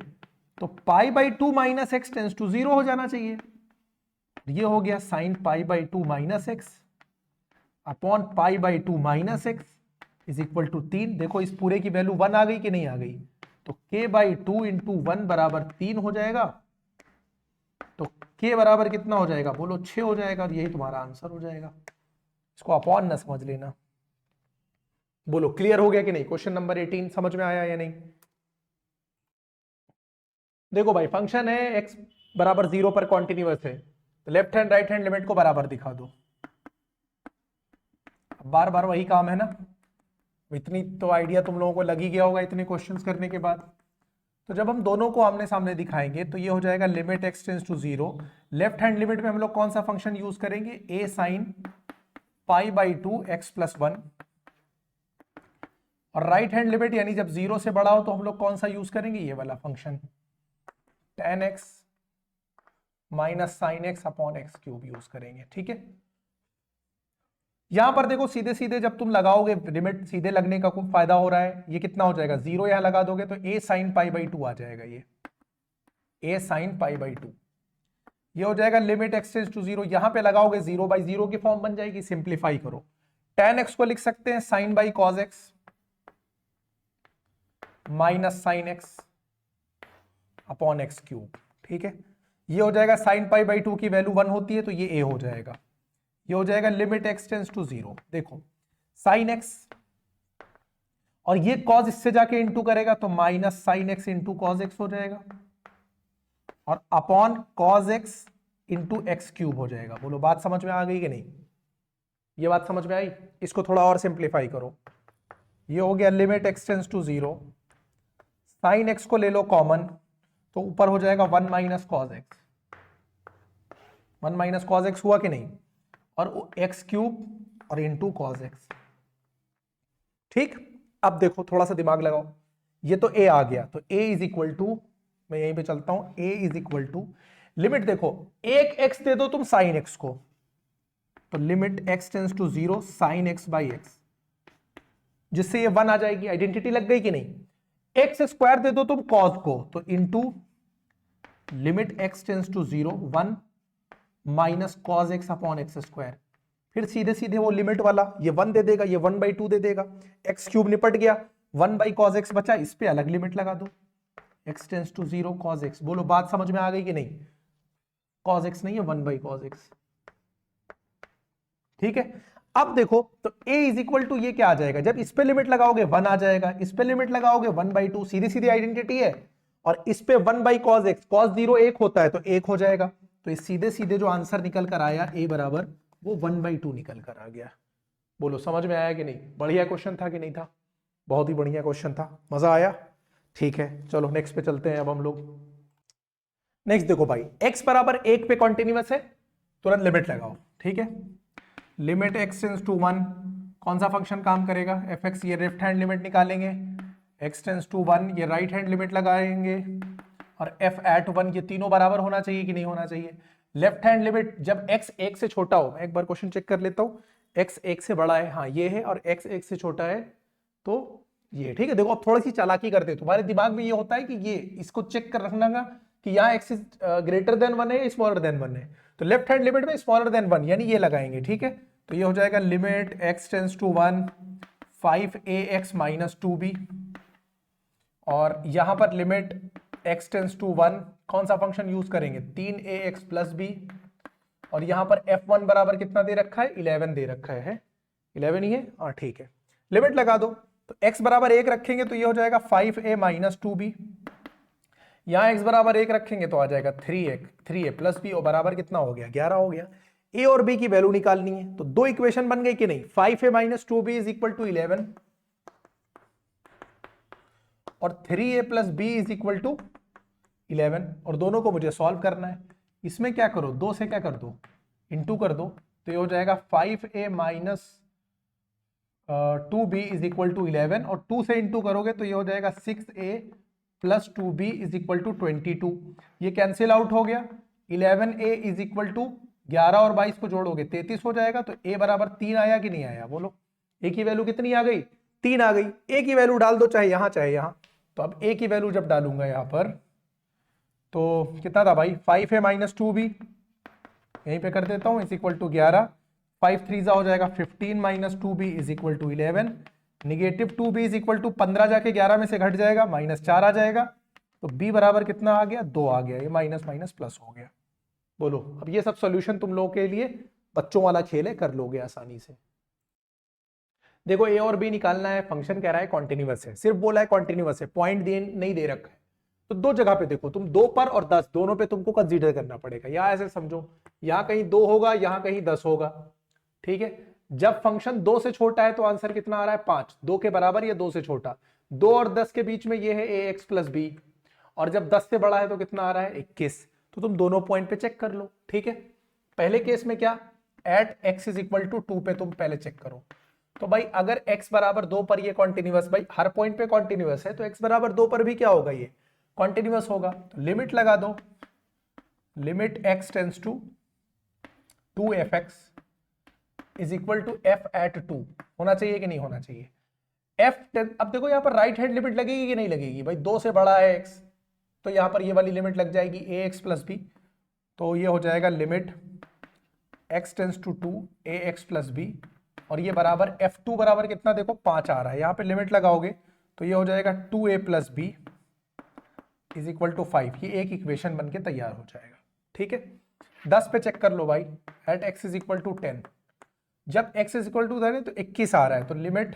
तो π/2 माइनस एक्स टेंस टू 0 हो जाना चाहिए, ये हो गया sine π/2 minus x upon π/2 minus X is equal to 3। देखो इस पूरे की वैल्यू 1 आ गई कि नहीं आ गई, तो k/2 इंटू 1 बराबर 3 हो जाएगा, तो k बराबर कितना हो जाएगा, बोलो 6 हो जाएगा, और यही तुम्हारा आंसर हो जाएगा। इसको अपॉन ना समझ लेना। बोलो क्लियर हो गया कि नहीं? क्वेश्चन नंबर 18 समझ में आया या नहीं? देखो भाई फंक्शन है x बराबर 0 पर कॉन्टिन्यूअस है, तो left hand right hand limit को बराबर दिखा दो। बार बार वही काम है ना, इतनी तो आइडिया तुम लोगों को लग ही गया होगा इतने क्वेश्चंस करने के बाद। तो जब हम दोनों को आमने सामने दिखाएंगे तो ये हो जाएगा limit x tends to 0। Left hand limit में हम लोग कौन सा फंक्शन यूज करेंगे, a साइन π/2 x प्लस 1, और राइट हैंड लिमिट यानी जब 0 से बड़ा हो तो हम लोग कौन सा यूज करेंगे, ये वाला function tan x minus sine x upon x cube use करेंगे, ठीक है। यहां पर देखो सीधे सीधे जब तुम लगाओगे, लिमिट सीधे लगने का कोई फायदा हो रहा है, ये कितना हो जाएगा, 0 यहां लगा दोगे तो a साइन पाई बाई 2 आ जाएगा, ये a साइन पाई बाई 2 ये हो जाएगा। लिमिट एक्सटेंड्स टू 0, यहां पे लगाओगे 0 बाई 0 की फॉर्म बन जाएगी, सिंप्लीफाई करो, tan x को लिख सकते हैं sine by cos x minus sine x upon x cube, ठीक है। ये हो जाएगा साइन पाई बाई 2 की वैल्यू 1 होती है तो ये a हो जाएगा। ये हो जाएगा लिमिट एक्स टेंड्स टू 0, देखो साइन एक्स और ये कॉज इससे जाके इंटू करेगा तो minus sine x into cos x हो जाएगा और upon cos x into x cube हो जाएगा। बोलो बात समझ में आ गई कि नहीं, ये बात समझ में आई। इसको थोड़ा और सिंप्लीफाई करो, ये हो गया limit x tends to 0, sine x को ले लो कॉमन तो ऊपर हो जाएगा 1 minus cos x, 1 minus cos x हुआ कि नहीं, और एक्स क्यूब और इंटू कॉज एक्स, ठीक। अब देखो थोड़ा सा दिमाग लगाओ, ये तो a आ गया तो a इज इक्वल टू, मैं यहीं पे चलता हूं, a is equal to limit, देखो एक x दे दो तुम साइन x को तो limit x tends to 0 sine x by x, जिससे ये 1 आ जाएगी, आइडेंटिटी लग गई कि नहीं। एक्स स्क्वायर दे दो तुम cos को तो into limit x tends to 0 1 minus cos x upon x square, फिर सीधे सीधे वो लिमिट वाला ये 1 दे देगा, ये 1 बाई 2 दे देगा, एक्स क्यूब निपट गया, 1 बाई कॉज एक्स बचा, इस पे अलग लिमिट लगा दो, x tends to 0 cos x. बोलो बात समझ में आ गई कि नहीं, कॉज एक्स नहीं है 1 बाई कॉज एक्स, ठीक है। अब देखो तो a इज इक्वल टू ये क्या आ जाएगा, जब इस पे लिमिट लगाओगे 1 आ जाएगा, इस पे लिमिट लगाओगे 1 बाई 2, सीधी सीधी आइडेंटिटी है, और इस पे 1 बाई कॉज एक्स, कॉस 0 1 होता है तो 1 हो जाएगा, तो इस सीधे सीधे जो आंसर निकल कर आया a बराबर वो 1 बाई 2 निकल कर आ गया। बोलो समझ में आया कि नहीं, बढ़िया क्वेश्चन था कि नहीं था, बहुत ही बढ़िया क्वेश्चन था, मजा आया, ठीक है। चलो नेक्स्ट पे चलते हैं अब हम लोग। नेक्स्ट देखो भाई, x बराबर 1 पे कॉन्टिन्यूअस है, तुरंत लिमिट लगाओ, ठीक है। लिमिट x टेंड्स टू 1, कौन सा फंक्शन काम करेगा, fx, ये लेफ्ट हैंड लिमिट निकालेंगे, x टेंड्स टू 1 ये राइट हैंड लिमिट लगाएंगे, और f एट 1, ये तीनों बराबर होना चाहिए कि नहीं होना चाहिए। लेफ्ट हैंड लिमिट जब x 1 से छोटा हो, मैं एक बार क्वेश्चन चेक कर लेता हूं, x 1 से बड़ा है, हाँ ये है, और x 1 से छोटा है तो ये, ठीक है। देखो अब थोड़ी सी चालाकी करते हैं, तुम्हारे दिमाग में ये होता है कि ये इसको चेक कर रखना कि यहाँ x इज ग्रेटर देन 1 है या स्मॉलर देन 1 है, तो लेफ्ट हैंड लिमिट में स्मॉलर देन 1 यानी ये लगाएंगे, ठीक है। तो ये हो जाएगा limit x tends to 1 5ax minus 2b, और यहां पर लिमिट x टेंड्स टू 1, कौन सा फंक्शन यूज करेंगे, 3ax प्लस b, और यहां पर f1 बराबर कितना दे रखा है, 11 दे रखा है 11 ही है, हाँ ठीक है। लिमिट लगा दो तो x बराबर 1 रखेंगे तो ये हो जाएगा 5a माइनस 2b, यहां x बराबर 1 रखेंगे तो आ जाएगा 3a प्लस b, और बराबर कितना हो गया, 11 हो गया। a और b की वैल्यू निकालनी है तो दो इक्वेशन बन गई कि नहीं, 5a minus 2b is equal to 11 और 3a plus b is equal to 11, और दोनों को मुझे सॉल्व करना है। इसमें क्या करो, 2 से क्या कर दो, इंटू कर दो, तो ये हो जाएगा 5a minus 2b is equal to 11, और 2 से इंटू करोगे तो ये हो जाएगा 6a plus 2b is equal to 22, ये कैंसिल आउट हो गया। 11a इज इक्वल टू 11 और 22 को जोड़ोगे 33 हो जाएगा, तो a बराबर 3 आया कि नहीं आया, बोलो a की वैल्यू कितनी आ गई, 3 आ गई। a की वैल्यू डाल दो चाहे यहां चाहे यहां, तो अब a की वैल्यू जब डालूंगा यहां पर तो कितना था भाई, 5a माइनस 2b, यहीं पे कर देता हूं, इज इक्वल टू 11, 5 3 हो जाएगा 15 minus 2b is equal to 11, negative 2b is equal to 15 जाके 11 में से घट जाएगा, माइनस 4 आ जाएगा, तो b बराबर कितना आ गया, 2 आ गया, ये माइनस माइनस प्लस हो गया। बोलो अब ये सब सॉल्यूशन तुम लोगों के लिए बच्चों वाला खेल है, कर लोगे आसानी से। देखो a और b निकालना है, फंक्शन कह रहा है कॉन्टिन्यूअस है, सिर्फ बोला है कॉन्टिन्यूअस है, पॉइंट नहीं दे रखा है, तो दो जगह पे देखो तुम, 2 पर और 10 दोनों पे तुमको कंसीडर करना पड़ेगा, या ऐसे समझो यहां कहीं 2 होगा, यहां कहीं 10 होगा, ठीक है। जब फंक्शन 2 से छोटा है तो आंसर कितना आ रहा है, 5, 2 के बराबर या 2 से छोटा, 2 और 10 के बीच में ये है ax प्लस b, और जब 10 से बड़ा है तो कितना आ रहा है 21, तो तुम दोनों पॉइंट पे चेक कर लो, ठीक है। पहले केस में क्या, at x is equal to 2 पे तुम पहले चेक करो, तो भाई अगर x बराबर 2 पर ये कॉन्टिन्यूअस, भाई हर पॉइंट पे कॉन्टिन्यूअस है तो x बराबर 2 पर भी क्या होगा, ये कॉन्टिन्यूअस होगा, तो लिमिट लगा दो, limit x tends to 2f(x) is equal to f at 2 होना चाहिए कि नहीं होना चाहिए? अब देखो यहां पर राइट हैंड लिमिट लगेगी कि नहीं लगेगी भाई? 2 से बड़ा है x, तो यहां पर ये वाली लिमिट लग जाएगी ax प्लस b, तो ये हो जाएगा limit x tends to 2 ax plus b, और ये बराबर f2 बराबर कितना देखो 5 आ रहा है, यहां पे लिमिट लगाओगे तो ये हो जाएगा 2a plus b is equal to 5। ये एक इक्वेशन बन के तैयार हो जाएगा। ठीक है, 10 पे चेक कर लो भाई, at x is equal to 10, जब x इज इक्वल टू 10 है तो 21 आ रहा है, तो लिमिट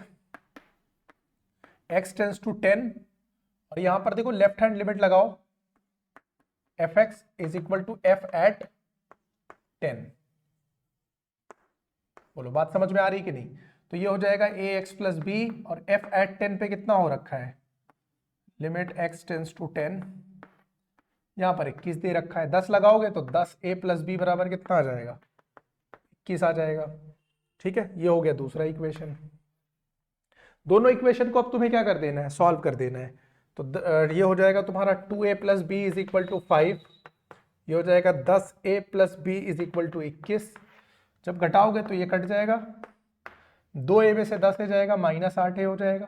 x टेंस टू 10, और यहां पर देखो लेफ्ट हैंड लिमिट लगाओ, fx is equal to f at 10। बोलो बात समझ में आ रही कि नहीं? तो ये हो जाएगा ax प्लस बी, और f एट 10 पे कितना हो रखा है, लिमिट x टेंस टू 10, यहां पर 21 दे रखा है, 10 लगाओगे तो 10a प्लस बी बराबर कितना आ जाएगा, 21 आ जाएगा। ठीक है, ये हो गया दूसरा इक्वेशन। दोनों इक्वेशन को अब तुम्हें क्या कर देना है, सॉल्व कर देना है। तो ये हो जाएगा तुम्हारा 2a plus b is equal to 5, ये हो जाएगा 10a plus b is equal to 21। जब घटाओगे तो ये कट जाएगा, 2a में से 10 ले जाएगा -8a हो जाएगा,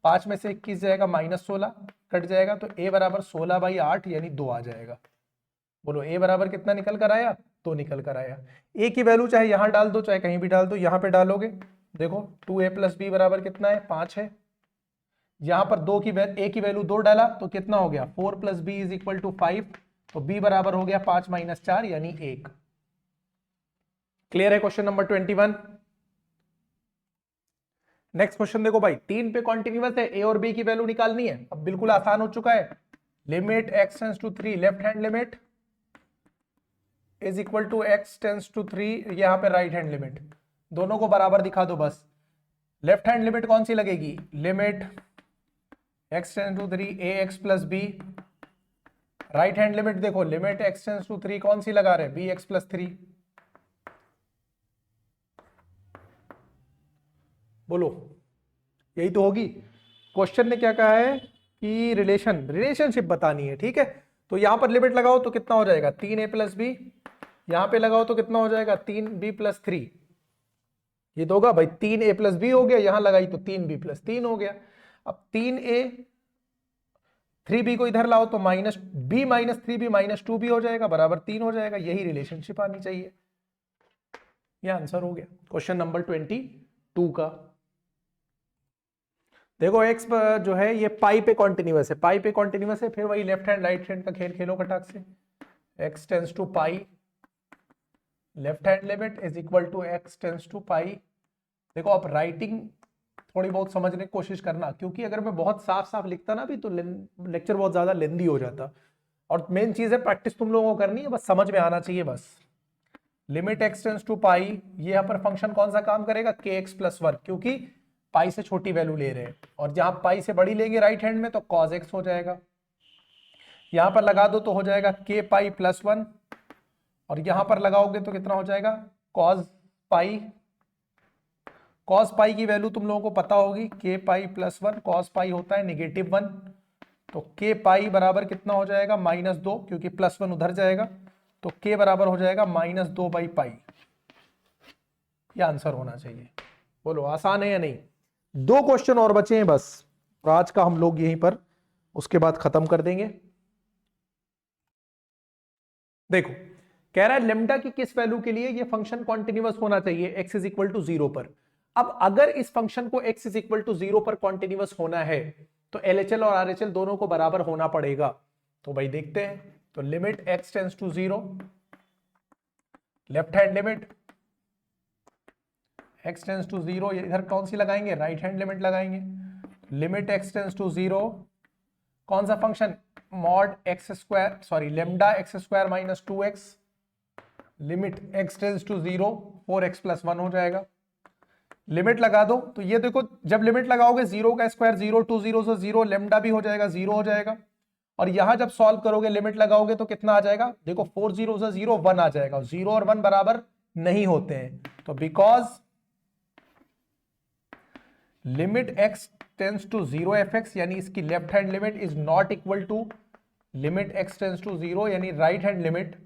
5 में से 21 जाएगा -16 कट जाएगा, तो a बराबर 16/8 यानी 2 आ जाएगा। बोलो a बराबर कितना निकल कर आया, 2 निकल कर आया। a की वैल्यू चाहे यहां डाल दो चाहे कहीं भी डाल दो, यहां पे डालोगे देखो 2a प्लस बी बराबर कितना है, 5 है, यहां पर a की वैल्यू 2 डाला तो कितना हो गया, 4 plus b is equal to 5, तो b बराबर हो गया 5 - 4 यानी 1। क्लियर है क्वेश्चन नंबर 21? नेक्स्ट क्वेश्चन देखो भाई, 3 पे कॉन्टिन्यूअस है, a और b की वैल्यू निकालनी है। अब बिल्कुल आसान हो चुका है, limit x tends to 3 left hand limit is equal to x tends to 3, यहां पे राइट हैंड लिमिट, दोनों को बराबर दिखा दो बस। लेफ्ट हैंड लिमिट कौन सी लगेगी, limit x tends to 3 ax plus b, right hand limit देखो लिमिट x टेंस टू 3 कौन सी लगा रहे हैं, bx प्लस 3। बोलो यही तो होगी। क्वेश्चन ने क्या कहा है कि रिलेशनशिप बतानी है। ठीक है, तो यहां पर लिमिट लगाओ तो कितना हो जाएगा, 3a प्लस बी, यहां पे लगाओ तो कितना हो जाएगा, 3b प्लस 3, ये तो होगा भाई 3a प्लस बी हो गया, यहां लगाई तो 3b प्लस 3 हो गया। अब 3a 3b को इधर लाओ तो -b minus 3b minus 2b हो जाएगा, बराबर 3 हो जाएगा। यही रिलेशनशिप आनी चाहिए। यह आंसर हो गया क्वेश्चन नंबर 22 का। देखो x जो है ये पाई पे कॉन्टिन्यूअस है, पाई पे कॉन्टिन्यूअस है, फिर वही लेफ्ट हैंड राइट हैंड का खेल खेलो कटाक से। x tends to pi, left hand limit is equal to x tends to pi. देखो आप राइटिंग थोड़ी बहुत समझने की कोशिश करना, क्योंकि अगर मैं बहुत साफ साफ लिखता ना भी तो लेक्चर बहुत ज्यादा लेंदी हो जाता। और मेन चीज है प्रैक्टिस तुम लोगों को करनी है, बस समझ में आना चाहिए बस। लिमिट x टेंस टू पाई, ये यहाँ पर फंक्शन कौन सा काम करेगा, kx प्लस 1, क्योंकि पाई से छोटी वैल्यू ले रहे हैं, और जहां पाई से बड़ी लेंगे राइट हैंड में तो cos x हो जाएगा। यहां पर लगा दो तो हो जाएगा k पाई प्लस 1, और यहां पर लगाओगे तो कितना हो जाएगा, cos पाई। cos पाई की वैल्यू तुम लोगों को पता होगी, k पाई प्लस 1, cos पाई होता है -1, तो k पाई बराबर कितना हो जाएगा, -2, क्योंकि प्लस 1 उधर जाएगा, तो k बराबर हो जाएगा -2/पाई। यह आंसर होना चाहिए। बोलो आसान है या नहीं? 2 क्वेश्चन और बचे हैं बस, और आज का हम लोग यहीं पर उसके बाद खत्म कर देंगे। देखो कह रहा है लेमडा की किस वैल्यू के लिए ये फंक्शन कॉन्टिन्यूअस होना चाहिए x इज इक्वल टू 0 पर। अब अगर इस फंक्शन को x इज इक्वल टू 0 पर कॉन्टिन्यूअस होना है तो LHL और RHL दोनों को बराबर होना पड़ेगा। तो भाई देखते हैं, तो limit x tends to 0, left hand limit x tends to 0, इधर कौन सी लगाएंगे, राइट हैंड लिमिट लगाएंगे। लिमिट x टेंस टू 0, कौन सा function, mod x square, sorry lambda x square minus 2x, limit x tends to 0, 4x plus 1 हो जाएगा। Limit लगा दो तो ये देखो, जब लिमिट लगाओगे 0 का स्क्वायर 0, 2 0 से 0, लेमडा भी हो जाएगा 0 हो जाएगा। और यहां जब सॉल्व करोगे लिमिट लगाओगे तो कितना आ जाएगा, देखो 4 0 से 0 1 आ जाएगा, 0 और 1 बराबर नहीं होते हैं, तो because limit x tends to 0 fx, यानी इसकी left hand limit is not equal to limit x tends to 0, यानी राइट हैंड लिमिट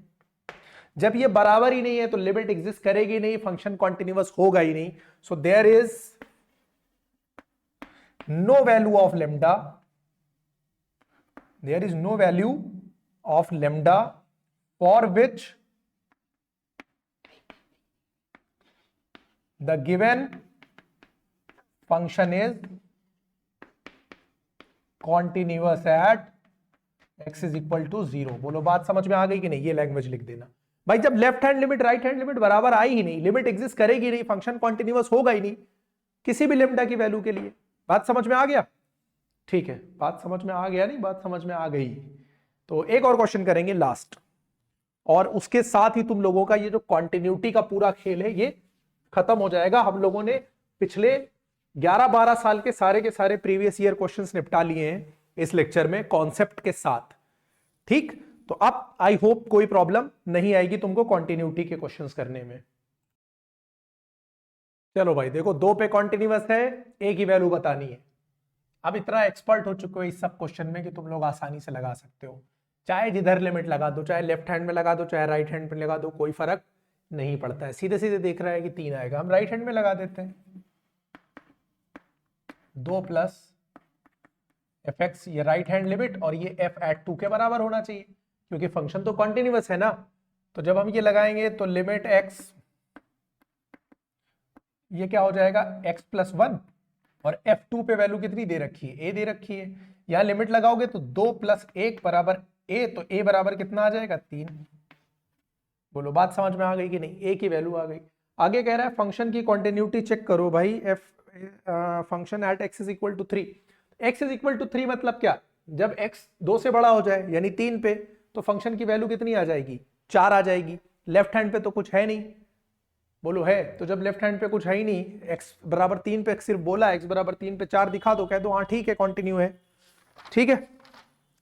जब ये बराबर ही नहीं है तो लिमिट एग्जिस्ट करेगी नहीं, फंक्शन कॉन्टिन्यूअस होगा ही नहीं. So there is no value of lambda, there is no value of lambda for which the given function is continuous at x is equal to 0. बोलो बात समझ में आ गई कि नहीं? ये लैंग्वेज लिख देना भाई. जब left hand limit right hand limit बराबर आई ही नहीं, लिमिट एग्जिस्ट करेगी नहीं, फंक्शन कॉन्टिन्यूअस होगा ही नहीं किसी भी लेमडा की वैल्यू के लिए. बात समझ में आ गया? ठीक है, बात समझ में आ गया नहीं, बात समझ में आ गई. तो एक और क्वेश्चन करेंगे लास्ट, और उसके साथ ही तुम लोगों का ये जो कॉन्टिन्यूटी का पूरा खेल है ये खत्म हो जाएगा. हम लोगों ने पिछले 11-12 साल के सारे प्रीवियस ईयर क्वेश्चंस निपटा लिए हैं इस लेक्चर में कॉन्सेप्ट के साथ. ठीक, तो अब आई होप कोई प्रॉब्लम नहीं आएगी तुमको कॉन्टिन्यूटी के क्वेश्चंस करने में. चलो भाई देखो, 2 पे कॉन्टिन्यूअस है, एक ही वैल्यू बतानी है. अब इतना एक्सपर्ट हो चुके हो इस सब क्वेश्चन में कि तुम लोग आसानी से लगा सकते हो. चाहे जिधर लिमिट लगा दो, चाहे लेफ्ट हैंड में लगा दो, चाहे राइट हैंड में लगा दो, कोई फर्क नहीं पड़ता है. सीधे सीधे देख रहा है कि 3 आएगा, हम राइट हैंड में लगा देते हैं. 2 प्लस एफ एक्स, ये राइट हैंड लिमिट, और ये एफ एट 2 के बराबर होना चाहिए क्योंकि फंक्शन तो कॉन्टिन्यूअस है ना. तो जब हम ये लगाएंगे तो लिमिट एक्स, ये क्या हो जाएगा x प्लस 1, और f2 पे वैल्यू कितनी दे रखी है? a दे रखी है. यहां लिमिट लगाओगे तो 2 प्लस 1 बराबर a, तो a बराबर कितना आ जाएगा? 3. बोलो बात समझ में आ गई कि नहीं? a की वैल्यू आ गई. आगे कह रहा है फंक्शन की कॉन्टिन्यूटी चेक करो भाई. Function at x is equal to 3. x is equal to 3 मतलब क्या? जब x 2 से बड़ा हो जाए यानी 3 पे, तो फंक्शन की वैल्यू कितनी आ जाएगी? 4 आ जाएगी. लेफ्ट हैंड पे तो कुछ है नहीं. बोलो है? तो जब लेफ्ट हैंड पे कुछ है ही नहीं, x बराबर 3 पे सिर्फ बोला, x बराबर 3 पे 4 दिखा दो, कह दो हाँ ठीक है कॉन्टिन्यू है. ठीक है,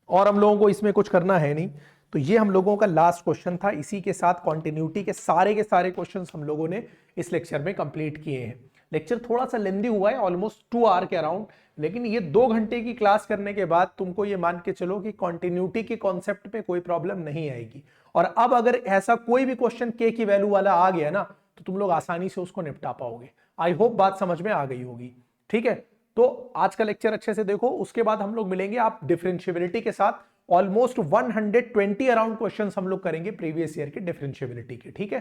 और हम लोगों को इसमें कुछ करना है नहीं. तो ये हम लोगों का लास्ट क्वेश्चन था. इसी के साथ कॉन्टिन्यूटी के सारे क्वेश्चंस हम लोगों ने इस लेक्चर में कंप्लीट किए हैं. लेक्चर थोड़ा सा लेंदी हुआ है, ऑलमोस्ट 2 आवर के अराउंड, लेकिन ये 2 घंटे की क्लास करने के बाद तुमको ये मान के चलो कि कॉन्टिन्यूटी के कॉन्सेप्ट पे कोई प्रॉब्लम नहीं आएगी. और अब अगर ऐसा कोई भी क्वेश्चन के की वैल्यू वाला आ गया ना, तो तुम लोग आसानी से उसको निपटा पाओगे. आई होप बात समझ में आ गई होगी. ठीक है, तो आज का लेक्चर अच्छे से देखो, उसके बाद हम लोग मिलेंगे आप डिफरेंशिएबिलिटी के साथ. ऑलमोस्ट 120 अराउंड क्वेश्चंस हम लोग करेंगे प्रीवियस ईयर के डिफरेंशिएबिलिटी के. ठीक है,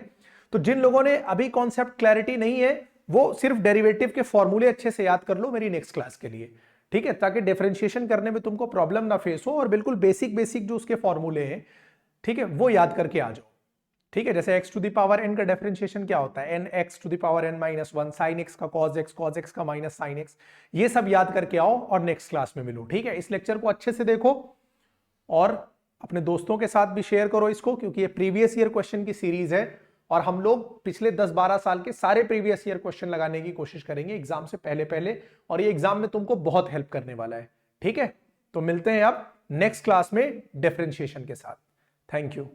तो जिन लोगों ने अभी कॉन्सेप्ट क्लैरिटी नहीं है वो सिर्फ डेरिवेटिव के फॉर्मूले अच्छे से याद कर लो मेरी नेक्स्ट क्लास के लिए. ठीक है, ताकि डिफरेंशिएशन करने में तुमको प्रॉब्लम ना फेस हो, और बिल्कुल बेसिक जो उसके फॉर्मूले हैं, ठीक है, वो याद करके आ जाओ. ठीक है, जैसे x to the power n का डिफरेंशिएशन क्या होता है? n x to the power n minus 1, sine x का cos x का माइनस साइन x, ये सब याद करके आओ और नेक्स्ट क्लास में मिलो. ठीक है, इस लेक्चर को अच्छे से देखो और अपने दोस्तों के साथ भी शेयर करो इसको, क्योंकि ये प्रीवियस ईयर क्वेश्चन की सीरीज है और हम लोग पिछले 10-12 साल के सारे प्रीवियस ईयर क्वेश्चन लगाने की कोशिश करेंगे एग्जाम से पहले, और ये एग्जाम में तुमको बहुत हेल्प करने वाला है. ठीक है, तो मिलते हैं अब नेक्स्ट क्लास में डिफरेंशिएशन के साथ. Thank you.